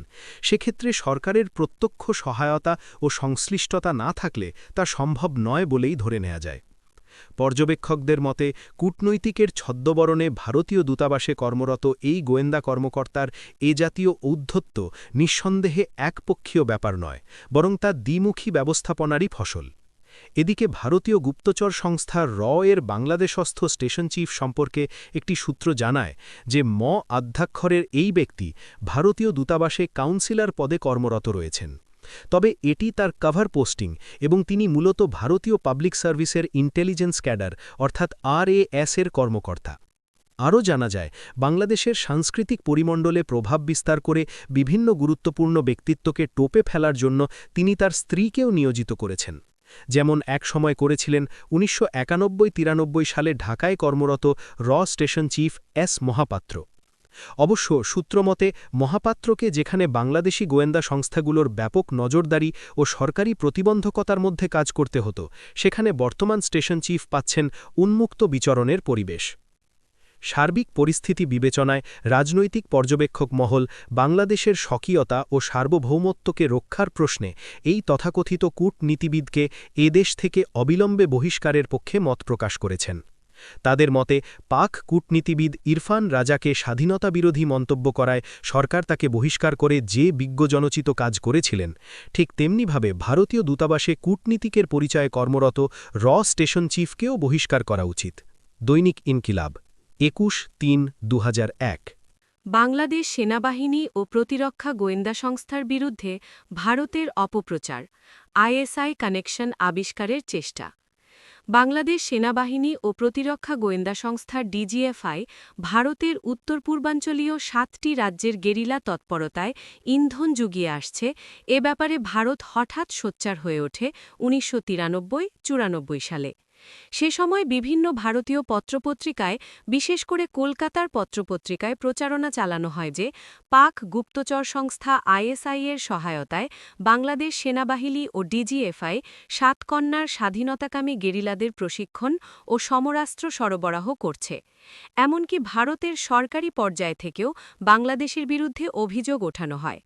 সেক্ষেত্রে সরকারের প্রত্যক্ষ সহায়তা ও সংশ্লিষ্টতা না থাকলে তা সম্ভব নয় বলেই ধরে নেওয়া যায়। পর্যবেক্ষকদের মতে কূটনৈতিকের ছদ্মবরণে ভারতীয় দূতাবাসে কর্মরত এই গোয়েন্দা কর্মকর্তার এ জাতীয় ঔদ্ধত্য নিঃসন্দেহে একপক্ষীয় ব্যাপার নয়, বরং তা দ্বিমুখী ব্যবস্থাপনারই ফসল। এদিকে ভারতীয় গুপ্তচর সংস্থা এর বাংলাদেশস্থ স্টেশন চিফ সম্পর্কে একটি সূত্র জানায় যে আধ্যাক্ষরের এই ব্যক্তি ভারতীয় দূতাবাসে কাউন্সিলর পদে কর্মরত রয়েছেন। তবে এটি তার কভার পোস্টিং এবং তিনি মূলত ভারতীয় পাবলিক সার্ভিসের ইন্টেলিজেন্স ক্যাডার অর্থাৎ RAS-এর কর্মকর্তা। আরও জানা যায়, বাংলাদেশের সাংস্কৃতিক পরিমণ্ডলে প্রভাব বিস্তার করে বিভিন্ন গুরুত্বপূর্ণ ব্যক্তিত্বকে টোপে ফেলার জন্য তিনি তার স্ত্রীকেও নিয়োজিত করেছেন। যেমন এক সময় করেছিলেন ১৯৯১-৯৩ সালে ঢাকায় কর্মরত স্টেশন চিফ মহাপাত্র। অবশ্য সূত্রমতে মহাপাত্রকে যেখানে বাংলাদেশি গোয়েন্দা সংস্থাগুলোর ব্যাপক নজরদারি ও সরকারি প্রতিবন্ধকতার মধ্যে কাজ করতে হতো, সেখানে বর্তমান স্টেশন চিফ পাচ্ছেন উন্মুক্ত বিচরণের পরিবেশ। সার্বিক পরিস্থিতি বিবেচনায় রাজনৈতিক পর্যবেক্ষক মহল বাংলাদেশের স্বকীয়তা ও সার্বভৌমত্বকে রক্ষার প্রশ্নে এই তথাকথিত কূটনীতিবিদকে এদেশ থেকে অবিলম্বে বহিষ্কারের পক্ষে মত প্রকাশ করেছেন। তাদের মতে পাক কূটনীতিবিদ ইরফান রাজাকে স্বাধীনতাবিরোধী মন্তব্য করায় সরকার তাকে বহিষ্কার করে যে বিজ্ঞজনচিত কাজ করেছিলেন, ঠিক তেমনিভাবে ভারতীয় দূতাবাসে কূটনীতিকের পরিচয়ে কর্মরত স্টেশন চিফকেও বহিষ্কার করা উচিত। দৈনিক ইনকিলাব ২১/৩/২০০১। বাংলাদেশ সেনাবাহিনী ও প্রতিরক্ষা গোয়েন্দা সংস্থার বিরুদ্ধে ভারতের অপপ্রচার, ISI কানেকশন আবিষ্কারের চেষ্টা। বাংলাদেশ সেনাবাহিনী ও প্রতিরক্ষা গোয়েন্দা সংস্থার DGFI ভারতের উত্তর পূর্বাঞ্চলীয় ৭টি রাজ্যের গেরিলা তৎপরতায় ইন্ধন জুগিয়ে আসছে, এ ব্যাপারে ভারত হঠাৎ সোচ্চার হয়ে ওঠে ১৯৯৩-৯৪ সালে। সে সময় বিভিন্ন ভারতীয় পত্রপত্রিকায়, বিশেষ করে কলকাতার পত্রপত্রিকায় প্রচারণা চালানো হয় যে পাক গুপ্তচর সংস্থা আইএসআই এর সহায়তায় বাংলাদেশ সেনাবাহিনী ও ডিজিএফআই সাতকন্যার স্বাধীনতাকামী গেরিলাদের প্রশিক্ষণ ও সমরাস্ত্র সরবরাহ করছে। এমনকি ভারতের সরকারি পর্যায় থেকেও বাংলাদেশের বিরুদ্ধে অভিযোগ ওঠানো হয়।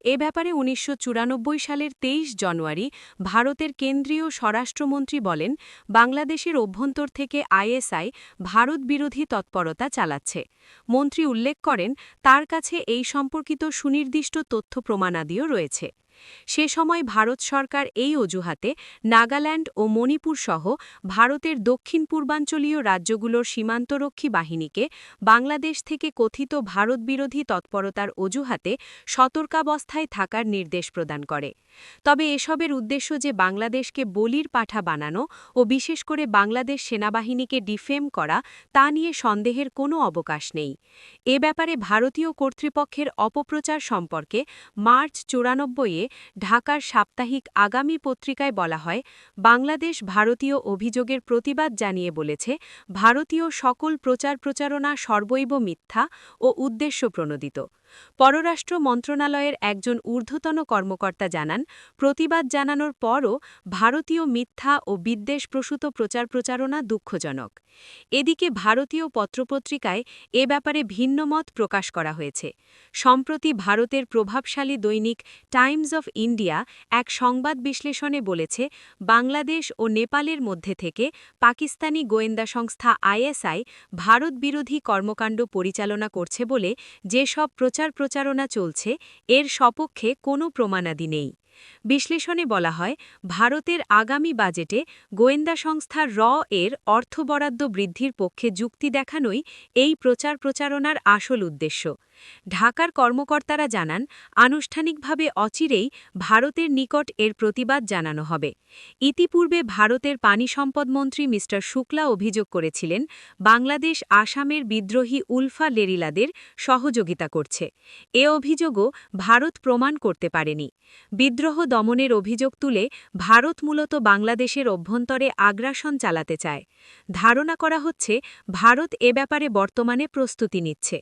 এ ব্যাপারে ১৯৯৪ সালের ২৩ জানুয়ারি ভারতের কেন্দ্রীয় স্বরাষ্ট্রমন্ত্রী বলেন, বাংলাদেশের অভ্যন্তর থেকে আইএসআই ভারত বিরোধী তৎপরতা চালাচ্ছে। মন্ত্রী উল্লেখ করেন, তার কাছে এই সম্পর্কিত সুনির্দিষ্ট তথ্য প্রমাণাদিও রয়েছে। সে সময় ভারত সরকার এই অজুহাতে নাগাল্যান্ড ও মণিপুর সহ ভারতের দক্ষিণ পূর্বাঞ্চলীয় রাজ্যগুলোর সীমান্তরক্ষী বাহিনীকে বাংলাদেশ থেকে কথিত ভারতবিরোধী তৎপরতার অজুহাতে সতর্কাবস্থায় থাকার নির্দেশ প্রদান করে। তবে এসবের উদ্দেশ্য যে বাংলাদেশকে বলির পাঠা বানানো ও বিশেষ করে বাংলাদেশ সেনাবাহিনীকে ডিফেম করা, তা নিয়ে সন্দেহের কোনো অবকাশ নেই। এ ব্যাপারে ভারতীয় কর্তৃপক্ষের অপপ্রচার সম্পর্কে মার্চ ৯৪-এ ঢাকার সাপ্তাহিক আগামী পত্রিকায় বলা হয়, বাংলাদেশ ভারতীয় অভিযোগের প্রতিবাদ জানিয়ে বলেছে, ভারতীয় সকল প্রচারণা সর্বৈব মিথ্যা ও উদ্দেশ্যপ্রণোদিত। পররাষ্ট্র মন্ত্রণালয়ের একজন ঊর্ধ্বতন কর্মকর্তা জানান, প্রতিবাদ জানানোর পরও ভারতীয় মিথ্যা ও বিদ্বেষপ্রসূত প্রচারণা দুঃখজনক। এদিকে ভারতীয় পত্রপত্রিকায় এ ব্যাপারে ভিন্নমত প্রকাশ করা হয়েছে। সম্প্রতি ভারতের প্রভাবশালী দৈনিক টাইমস অফ ইন্ডিয়া এক সংবাদ বিশ্লেষণে বলেছে, বাংলাদেশ ও নেপালের মধ্যে থেকে পাকিস্তানি গোয়েন্দা সংস্থা আইএসআই ভারত বিরোধী কর্মকাণ্ড পরিচালনা করছে বলে যেসব প্রচারণা চলছে, এর সপক্ষে কোনো প্রমাণাদি নেই। বিশ্লেষণে বলা হয়, ভারতের আগামী বাজেটে গোয়েন্দা সংস্থা এর অর্থ বরাদ্দ বৃদ্ধির পক্ষে যুক্তি দেখানোই এই প্রচারণার আসল উদ্দেশ্য। ঢাকার কর্মকর্তারা জানান, আনুষ্ঠানিকভাবে অচিরেই ভারতের নিকট এর প্রতিবাদ জানানো হবে। ইতিপূর্বে ভারতের পানি সম্পদ মন্ত্রী মি শুক্লা অভিযোগ করেছিলেন, বাংলাদেশ আসামের বিদ্রোহী উলফা লেরিলাদের সহযোগিতা করছে। এ অভিযোগও ভারত প্রমাণ করতে পারেনি। বিদ্রোহ দমনের অভিযোগ তুলে ভারত মূলত বাংলাদেশের অভ্যন্তরে আগ্রাসন চালাতে চায়। ধারণা করা হচ্ছে, ভারত এ ব্যাপারে বর্তমানে প্রস্তুতি নিচ্ছে।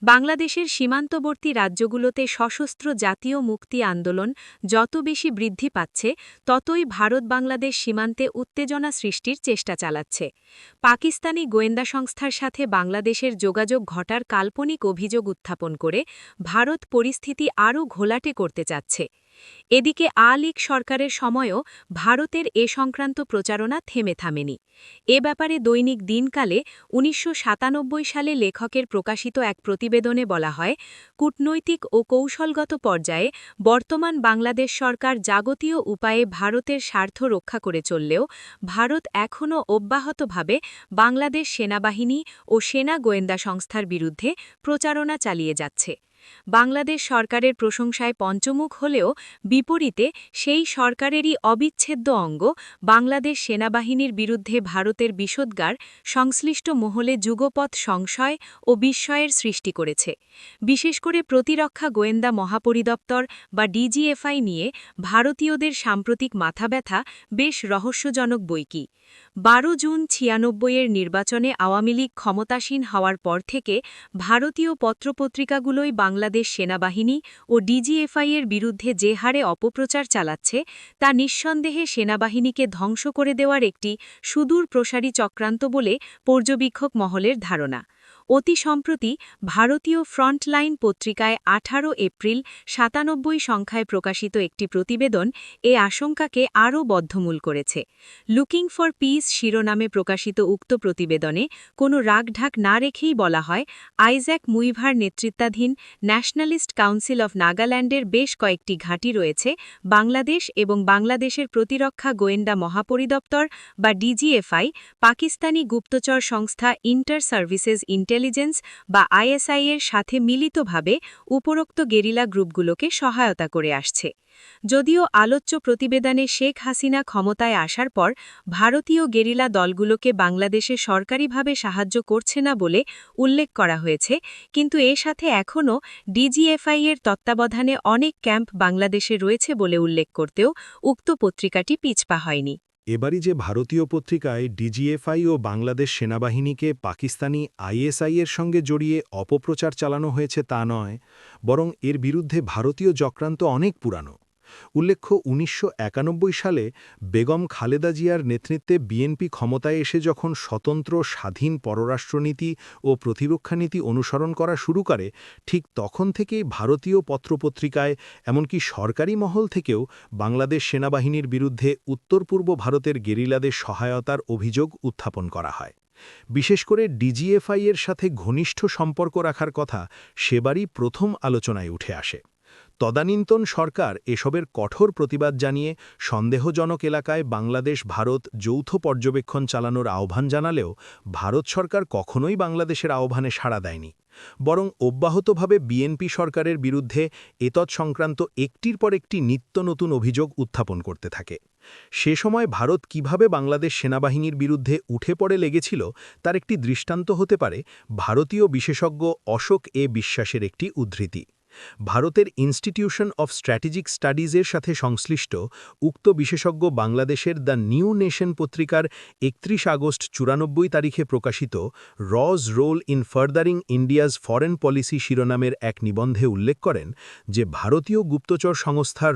বাংলাদেশের সীমান্তবর্তী রাজ্যগুলোতে সশস্ত্র জাতীয় মুক্তি আন্দোলন যত বেশি বৃদ্ধি পাচ্ছে, ততই ভারত বাংলাদেশ সীমান্তে উত্তেজনা সৃষ্টির চেষ্টা চালাচ্ছে। পাকিস্তানি গোয়েন্দা সংস্থার সাথে বাংলাদেশের যোগাযোগ ঘটার কাল্পনিক অভিযোগ উত্থাপন করে ভারত পরিস্থিতি আরও ঘোলাটে করতে চাচ্ছে। এদিকে লীগ সরকারের সময়ও ভারতের এ সংক্রান্ত প্রচারণা থামেনি। এ ব্যাপারে দৈনিক দিনকালে ১৯৯৭ সালে লেখকের প্রকাশিত এক প্রতিবেদনে বলা হয়, কূটনৈতিক ও কৌশলগত পর্যায়ে বর্তমান বাংলাদেশ সরকার যাবতীয় উপায়ে ভারতের স্বার্থ রক্ষা করে চললেও ভারত এখনও অব্যাহতভাবে বাংলাদেশ সেনাবাহিনী ও সেনা গোয়েন্দা সংস্থার বিরুদ্ধে প্রচারণা চালিয়ে যাচ্ছে। বাংলাদেশ সরকারের প্রশংসায় পঞ্চমুখ হলেও বিপরীতে সেই সরকারেরই অবিচ্ছেদ্য অঙ্গ বাংলাদেশ সেনাবাহিনীর বিরুদ্ধে ভারতের বিষোদ্গার সংশ্লিষ্ট মহলে যুগপৎ সংশয় ও বিস্ময়ের সৃষ্টি করেছে। বিশেষ করে প্রতিরক্ষা গোয়েন্দা মহাপরিদপ্তর বা ডিজিএফআই নিয়ে ভারতীয়দের সাম্প্রতিক মাথাব্যথা বেশ রহস্যজনক বৈকি। ১২ জুন ৯৬-এর নির্বাচনে আওয়ামী লীগ ক্ষমতাসীন হওয়ার পর থেকে ভারতীয় পত্রপত্রিকাগুলোই বাংলাদেশ সেনাবাহিনী ও ডিজিএফআই-এর বিরুদ্ধে যে হারে অপপ্রচার চালাচ্ছে, তা নিঃসন্দেহে সেনাবাহিনীকে ধ্বংস করে দেওয়ার একটি সুদূর প্রসারী চক্রান্ত বলে পর্যবেক্ষক মহলের ধারণা। অতি সম্প্রতি ভারতীয় ফ্রন্টলাইন পত্রিকায় ১৮ এপ্রিল ৯৭ সংখ্যায় প্রকাশিত একটি প্রতিবেদন এ আশঙ্কাকে আরও বদ্ধমূল করেছে। লুকিং ফর পিস শিরোনামে প্রকাশিত উক্ত প্রতিবেদনে কোনো রাগঢাক না রেখেই বলা হয়, আইজ্যাক মুইভার নেতৃত্বাধীন ন্যাশনালিস্ট কাউন্সিল অফ নাগাল্যান্ডের বেশ কয়েকটি ঘাঁটি রয়েছে বাংলাদেশ এবং বাংলাদেশের প্রতিরক্ষা গোয়েন্দা মহাপরিদপ্তর বা ডিজিএফআই, পাকিস্তানি গুপ্তচর সংস্থা ইন্টার সার্ভিসেস ইন্টেলিজেন্স বা আইএসআই-এর সাথে মিলিতভাবে উপরোক্ত গেরিলা গ্রুপগুলোকে সহায়তা করে আসছে। যদিও আলোচ্য প্রতিবেদনে শেখ হাসিনা ক্ষমতায় আসার পর ভারতীয় গেরিলা দলগুলোকে বাংলাদেশে সরকারিভাবে সাহায্য করছে না বলে উল্লেখ করা হয়েছে, কিন্তু এর সাথে এখনও ডিজিএফআই-এর তত্ত্বাবধানে অনেক ক্যাম্প বাংলাদেশে রয়েছে বলে উল্লেখ করতেও উক্ত পত্রিকাটি পিছপা হয়নি। এবারই যে ভারতীয় পত্রিকায় ডিজিএফআই ও বাংলাদেশ সেনাবাহিনীকে পাকিস্তানি আইএসআইয়ের সঙ্গে জড়িয়ে অপপ্রচার চালানো হয়েছে তা নয়, বরং এর বিরুদ্ধে ভারতীয় চক্রান্ত অনেক পুরানো। উল্লেখ্য ১৯৯১ সালে বেগম খালেদা জিয়ার নেতৃত্বে বিএনপি ক্ষমতায় এসে যখন স্বতন্ত্র স্বাধীন পররাষ্ট্রনীতি ও প্রতিরক্ষানীতি অনুসরণ করা শুরু করে, ঠিক তখন থেকেই ভারতীয় পত্রপত্রিকায় এমনকি সরকারি মহল থেকেও বাংলাদেশ সেনাবাহিনীর বিরুদ্ধে উত্তর পূর্ব ভারতের গেরিলাদের সহায়তার অভিযোগ উত্থাপন করা হয়। বিশেষ করে ডিজিএফআই এর সাথে ঘনিষ্ঠ সম্পর্ক রাখার কথা সেবারই প্রথম আলোচনায় উঠে আসে। তদানীন্তন সরকার এসবের কঠোর প্রতিবাদ জানিয়ে সন্দেহজনক এলাকায় বাংলাদেশ ভারত যৌথ পর্যবেক্ষণ চালানোর আহ্বান জানালেও ভারত সরকার কখনোই বাংলাদেশের আহ্বানে সাড়া দেয়নি, বরং অব্যাহতভাবে বিএনপি সরকারের বিরুদ্ধে এতৎ সংক্রান্ত একটির পর একটি নিত্য নতুন অভিযোগ উত্থাপন করতে থাকে। সে সময় ভারত কিভাবে বাংলাদেশ সেনাবাহিনীর বিরুদ্ধে উঠে পড়ে লেগেছিল তার একটি দৃষ্টান্ত হতে পারে ভারতীয় বিশেষজ্ঞ অশোক বিশ্বাসের একটি উদ্ধৃতি। ভারতের ইনস্টিটিউশন অফ স্ট্র্যাটেজিক স্টাডিজের সাথে সংশ্লিষ্ট উক্ত বিশেষজ্ঞ বাংলাদেশের দ্য নিউ নেশন পত্রিকার ৩১ আগস্ট ৯৪ তারিখে প্রকাশিত RAW's role in furthering India's foreign policy শিরোনামের এক নিবন্ধে উল্লেখ করেন যে ভারতীয় গুপ্তচর সংস্থা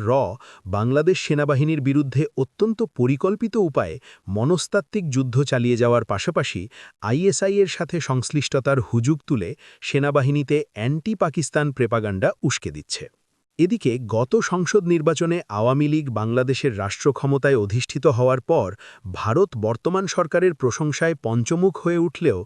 বাংলাদেশ সেনাবাহিনীর বিরুদ্ধে অত্যন্ত পরিকল্পিত উপায়ে মনস্তাত্ত্বিক যুদ্ধ চালিয়ে যাওয়ার পাশাপাশি আইএসআই-এর সাথে সংশ্লিষ্টতার হুজুগ তুলে সেনাবাহিনীতে অ্যান্টি পাকিস্তান প্রেপাগান্ডা উস্কে দিচ্ছে। এদিকে গত সংসদ নির্বাচনে আওয়ামী লীগ বাংলাদেশের রাষ্ট্র ক্ষমতায় অধিষ্ঠিত হওয়ার পর ভারত বর্তমান সরকারের প্রশংসায় পঞ্চমুখ হয়ে উঠলেও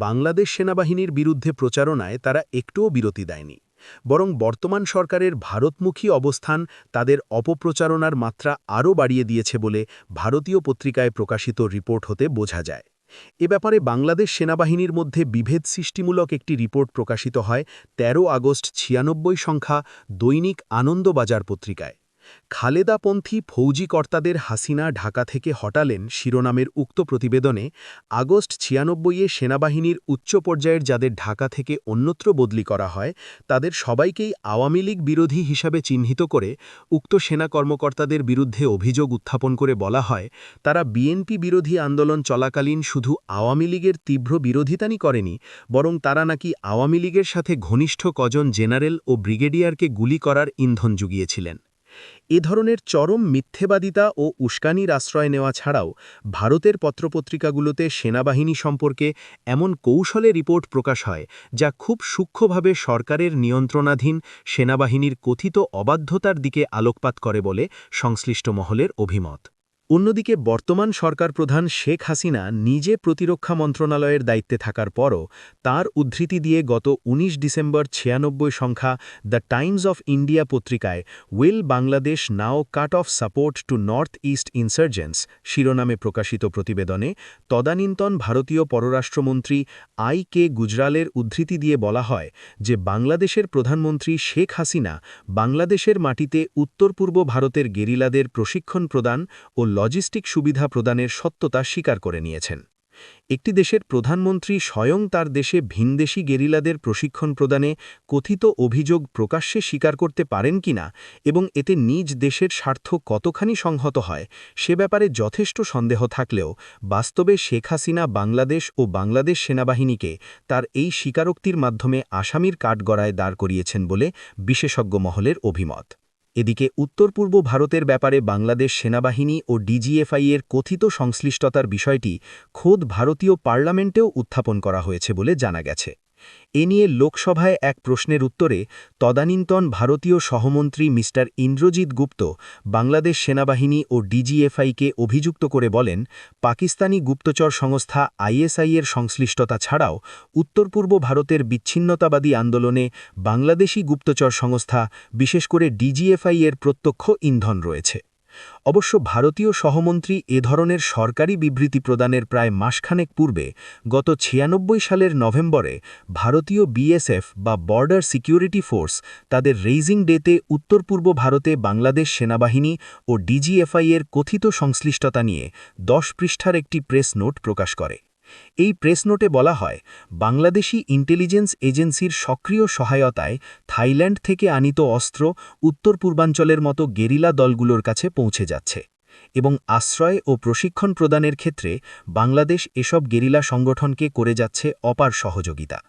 বাংলাদেশ সেনাবাহিনীর বিরুদ্ধে প্রচারণায় তারা একটুও বিরতি দেয়নি, বরং বর্তমান সরকারের ভারতমুখী অবস্থান তাদের অপপ্রচারণার মাত্রা আরও বাড়িয়ে দিয়েছে বলে ভারতীয় পত্রিকায় প্রকাশিত রিপোর্ট হতে বোঝা যায়। এ ব্যাপারে বাংলাদেশ সেনাবাহিনীর মধ্যে বিভেদ সৃষ্টিমূলক একটি রিপোর্ট প্রকাশিত হয় ১৩ আগস্ট ৯৬ সংখ্যা দৈনিক আনন্দবাজার পত্রিকায়। খালেদাপন্থী ফৌজি কর্তাদের হাসিনা ঢাকা থেকে হটালেন শিরোনামের উক্ত প্রতিবেদনে আগস্ট ৯৬-এ সেনাবাহিনীর উচ্চ পর্যায়ের যাদের ঢাকা থেকে অন্যত্র বদলি করা হয় তাদের সবাইকেই আওয়ামী লীগ বিরোধী হিসাবে চিহ্নিত করে উক্ত সেনা কর্মকর্তাদের বিরুদ্ধে অভিযোগ উত্থাপন করে বলা হয় তারা বিএনপি বিরোধী আন্দোলন চলাকালীন শুধু আওয়ামী লীগের তীব্র বিরোধিতাই করেনি, বরং তারা নাকি আওয়ামী লীগের সাথে ঘনিষ্ঠ কজন জেনারেল ও ব্রিগেডিয়ারকে গুলি করার ইন্ধন জুগিয়েছিলেন। এ ধরনের চরম মিথ্যেবাদিতা ও উস্কানির আশ্রয় নেওয়া ছাড়াও ভারতের পত্রপত্রিকাগুলোতে সেনাবাহিনী সম্পর্কে এমন কৌশলে রিপোর্ট প্রকাশ হয় যা খুব সূক্ষ্মভাবে সরকারের নিয়ন্ত্রণাধীন সেনাবাহিনীর কথিত অবাধ্যতার দিকে আলোকপাত করে বলে সংশ্লিষ্ট মহলের অভিমত। অন্যদিকে বর্তমান সরকার প্রধান শেখ হাসিনা নিজে প্রতিরক্ষা মন্ত্রণালয়ের দায়িত্বে থাকার পরও তার উদ্ধৃতি দিয়ে গত ১৯ ডিসেম্বর ৯৬ সংখ্যা দ্য টাইমস অফ ইন্ডিয়া পত্রিকায় will Bangladesh now cut off support to north east insurgents শিরোনামে প্রকাশিত প্রতিবেদনে তদানীন্তন ভারতীয় পররাষ্ট্রমন্ত্রী কে গুজরালের উদ্ধৃতি দিয়ে বলা হয় যে বাংলাদেশের প্রধানমন্ত্রী শেখ হাসিনা বাংলাদেশের মাটিতে উত্তর পূর্ব ভারতের গেরিলাদের প্রশিক্ষণ প্রদান ও লজিস্টিক সুবিধা প্রদানের সত্যতা স্বীকার করে নিয়েছেন। একটি দেশের প্রধানমন্ত্রী স্বয়ং তার দেশে ভিনদেশী গেরিলাদের প্রশিক্ষণ প্রদানে কথিত অভিযোগ প্রকাশ্যে স্বীকার করতে পারেন কিনা এবং এতে নিজ দেশের স্বার্থ কতখানি সংহত হয় সে ব্যাপারে যথেষ্ট সন্দেহ থাকলেও বাস্তবে শেখ হাসিনা বাংলাদেশ ও বাংলাদেশ সেনাবাহিনীকে তার এই স্বীকারোক্তির মাধ্যমে আসামির কাঠগড়ায় দাঁড় করিয়েছেন বলে বিশেষজ্ঞ মহলের অভিমত। এদিকে উত্তর পূর্ব ভারতের ব্যাপারে বাংলাদেশ সেনাবাহিনী ও ডিজিএফআই-এর কথিত সংশ্লিষ্টতার বিষয়টি খোদ ভারতীয় পার্লামেন্টেও উত্থাপন করা হয়েছে বলে জানা গেছে। এ নিয়ে লোকসভায় এক প্রশ্নের উত্তরে তদানীন্তন ভারতীয় সহমন্ত্রী মি. ইন্দ্রজিৎ গুপ্ত বাংলাদেশ সেনাবাহিনী ও ডিজিএফআই-কে অভিযুক্ত করে বলেন, পাকিস্তানি গুপ্তচর সংস্থা আইএসআই-এর সংশ্লিষ্টতা ছাড়াও উত্তর পূর্ব ভারতের বিচ্ছিন্নতাবাদী আন্দোলনে বাংলাদেশি গুপ্তচর সংস্থা বিশেষ করে ডিজিএফআই-এর প্রত্যক্ষ ইন্ধন রয়েছে। অবশ্য ভারতীয় সহমন্ত্রী এ ধরনের সরকারি বিবৃতি প্রদানের প্রায় মাসখানেক পূর্বে গত ৯৬ সালের নভেম্বরে ভারতীয় বিএসএফ বা বর্ডার সিকিউরিটি ফোর্স তাদের রেইজিং ডেতে উত্তর পূর্ব ভারতে বাংলাদেশ সেনাবাহিনী ও ডিজিএফআই-এর কথিত সংশ্লিষ্টতা নিয়ে ১০ পৃষ্ঠার একটি প্রেস নোট প্রকাশ করে। এই প্রেস নোটে বলা হয়, বাংলাদেশি ইন্টেলিজেন্স এজেন্সির সক্রিয় সহায়তায় থাইল্যান্ড থেকে আনিত অস্ত্র উত্তর পূর্বাঞ্চলের মতো গেরিলা দলগুলোর কাছে পৌঁছে যাচ্ছে। এবং আশ্রয় ও প্রশিক্ষণ প্রদানের ক্ষেত্রে বাংলাদেশ এসব গেরিলা সংগঠনকে করে যাচ্ছে অপার সহযোগিতা।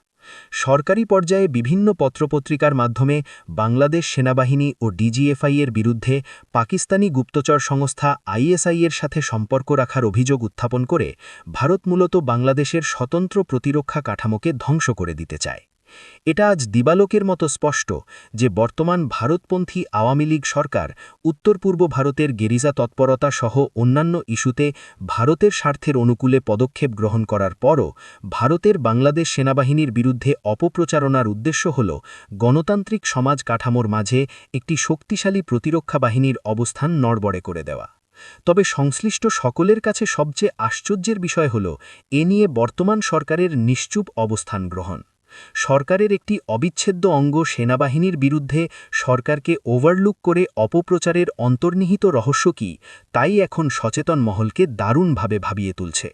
সরকারি পর্যায়ে বিভিন্ন পত্রপত্রিকার মাধ্যমে বাংলাদেশ সেনাবাহিনী ও ডিজিএফআই-এর বিরুদ্ধে পাকিস্তানি গুপ্তচর সংস্থা আইএসআই-এর সাথে সম্পর্ক রাখার অভিযোগ উত্থাপন করে ভারত মূলত বাংলাদেশের স্বতন্ত্র প্রতিরক্ষা কাঠামোকে ধ্বংস করে দিতে চায়। এটা আজ দিবালোকের মতো স্পষ্ট যে বর্তমান ভারতপন্থী আওয়ামী লীগ সরকার উত্তর পূর্ব ভারতের গেরিজা তৎপরতা সহ অন্যান্য ইস্যুতে ভারতের স্বার্থের অনুকূলে পদক্ষেপ গ্রহণ করার পরও ভারতের বাংলাদেশ সেনাবাহিনীর বিরুদ্ধে অপপ্রচারণার উদ্দেশ্য হল গণতান্ত্রিক সমাজ কাঠামোর মাঝে একটি শক্তিশালী প্রতিরক্ষা বাহিনীর অবস্থান নড়বড়ে করে দেওয়া। তবে সংশ্লিষ্ট সকলের কাছে সবচেয়ে আশ্চর্যের বিষয় হল এ নিয়ে বর্তমান সরকারের নিশ্চুপ অবস্থান গ্রহণ। সরকারের একটি অবিচ্ছেদ্য অঙ্গ সেনাবাহিনীর বিরুদ্ধে সরকারকে ওভারলুক করে অপপ্রচারের অন্তর্নিহিত রহস্য কী, তাই এখন সচেতন মহলকে দারুণভাবে ভাবিয়ে তুলছে।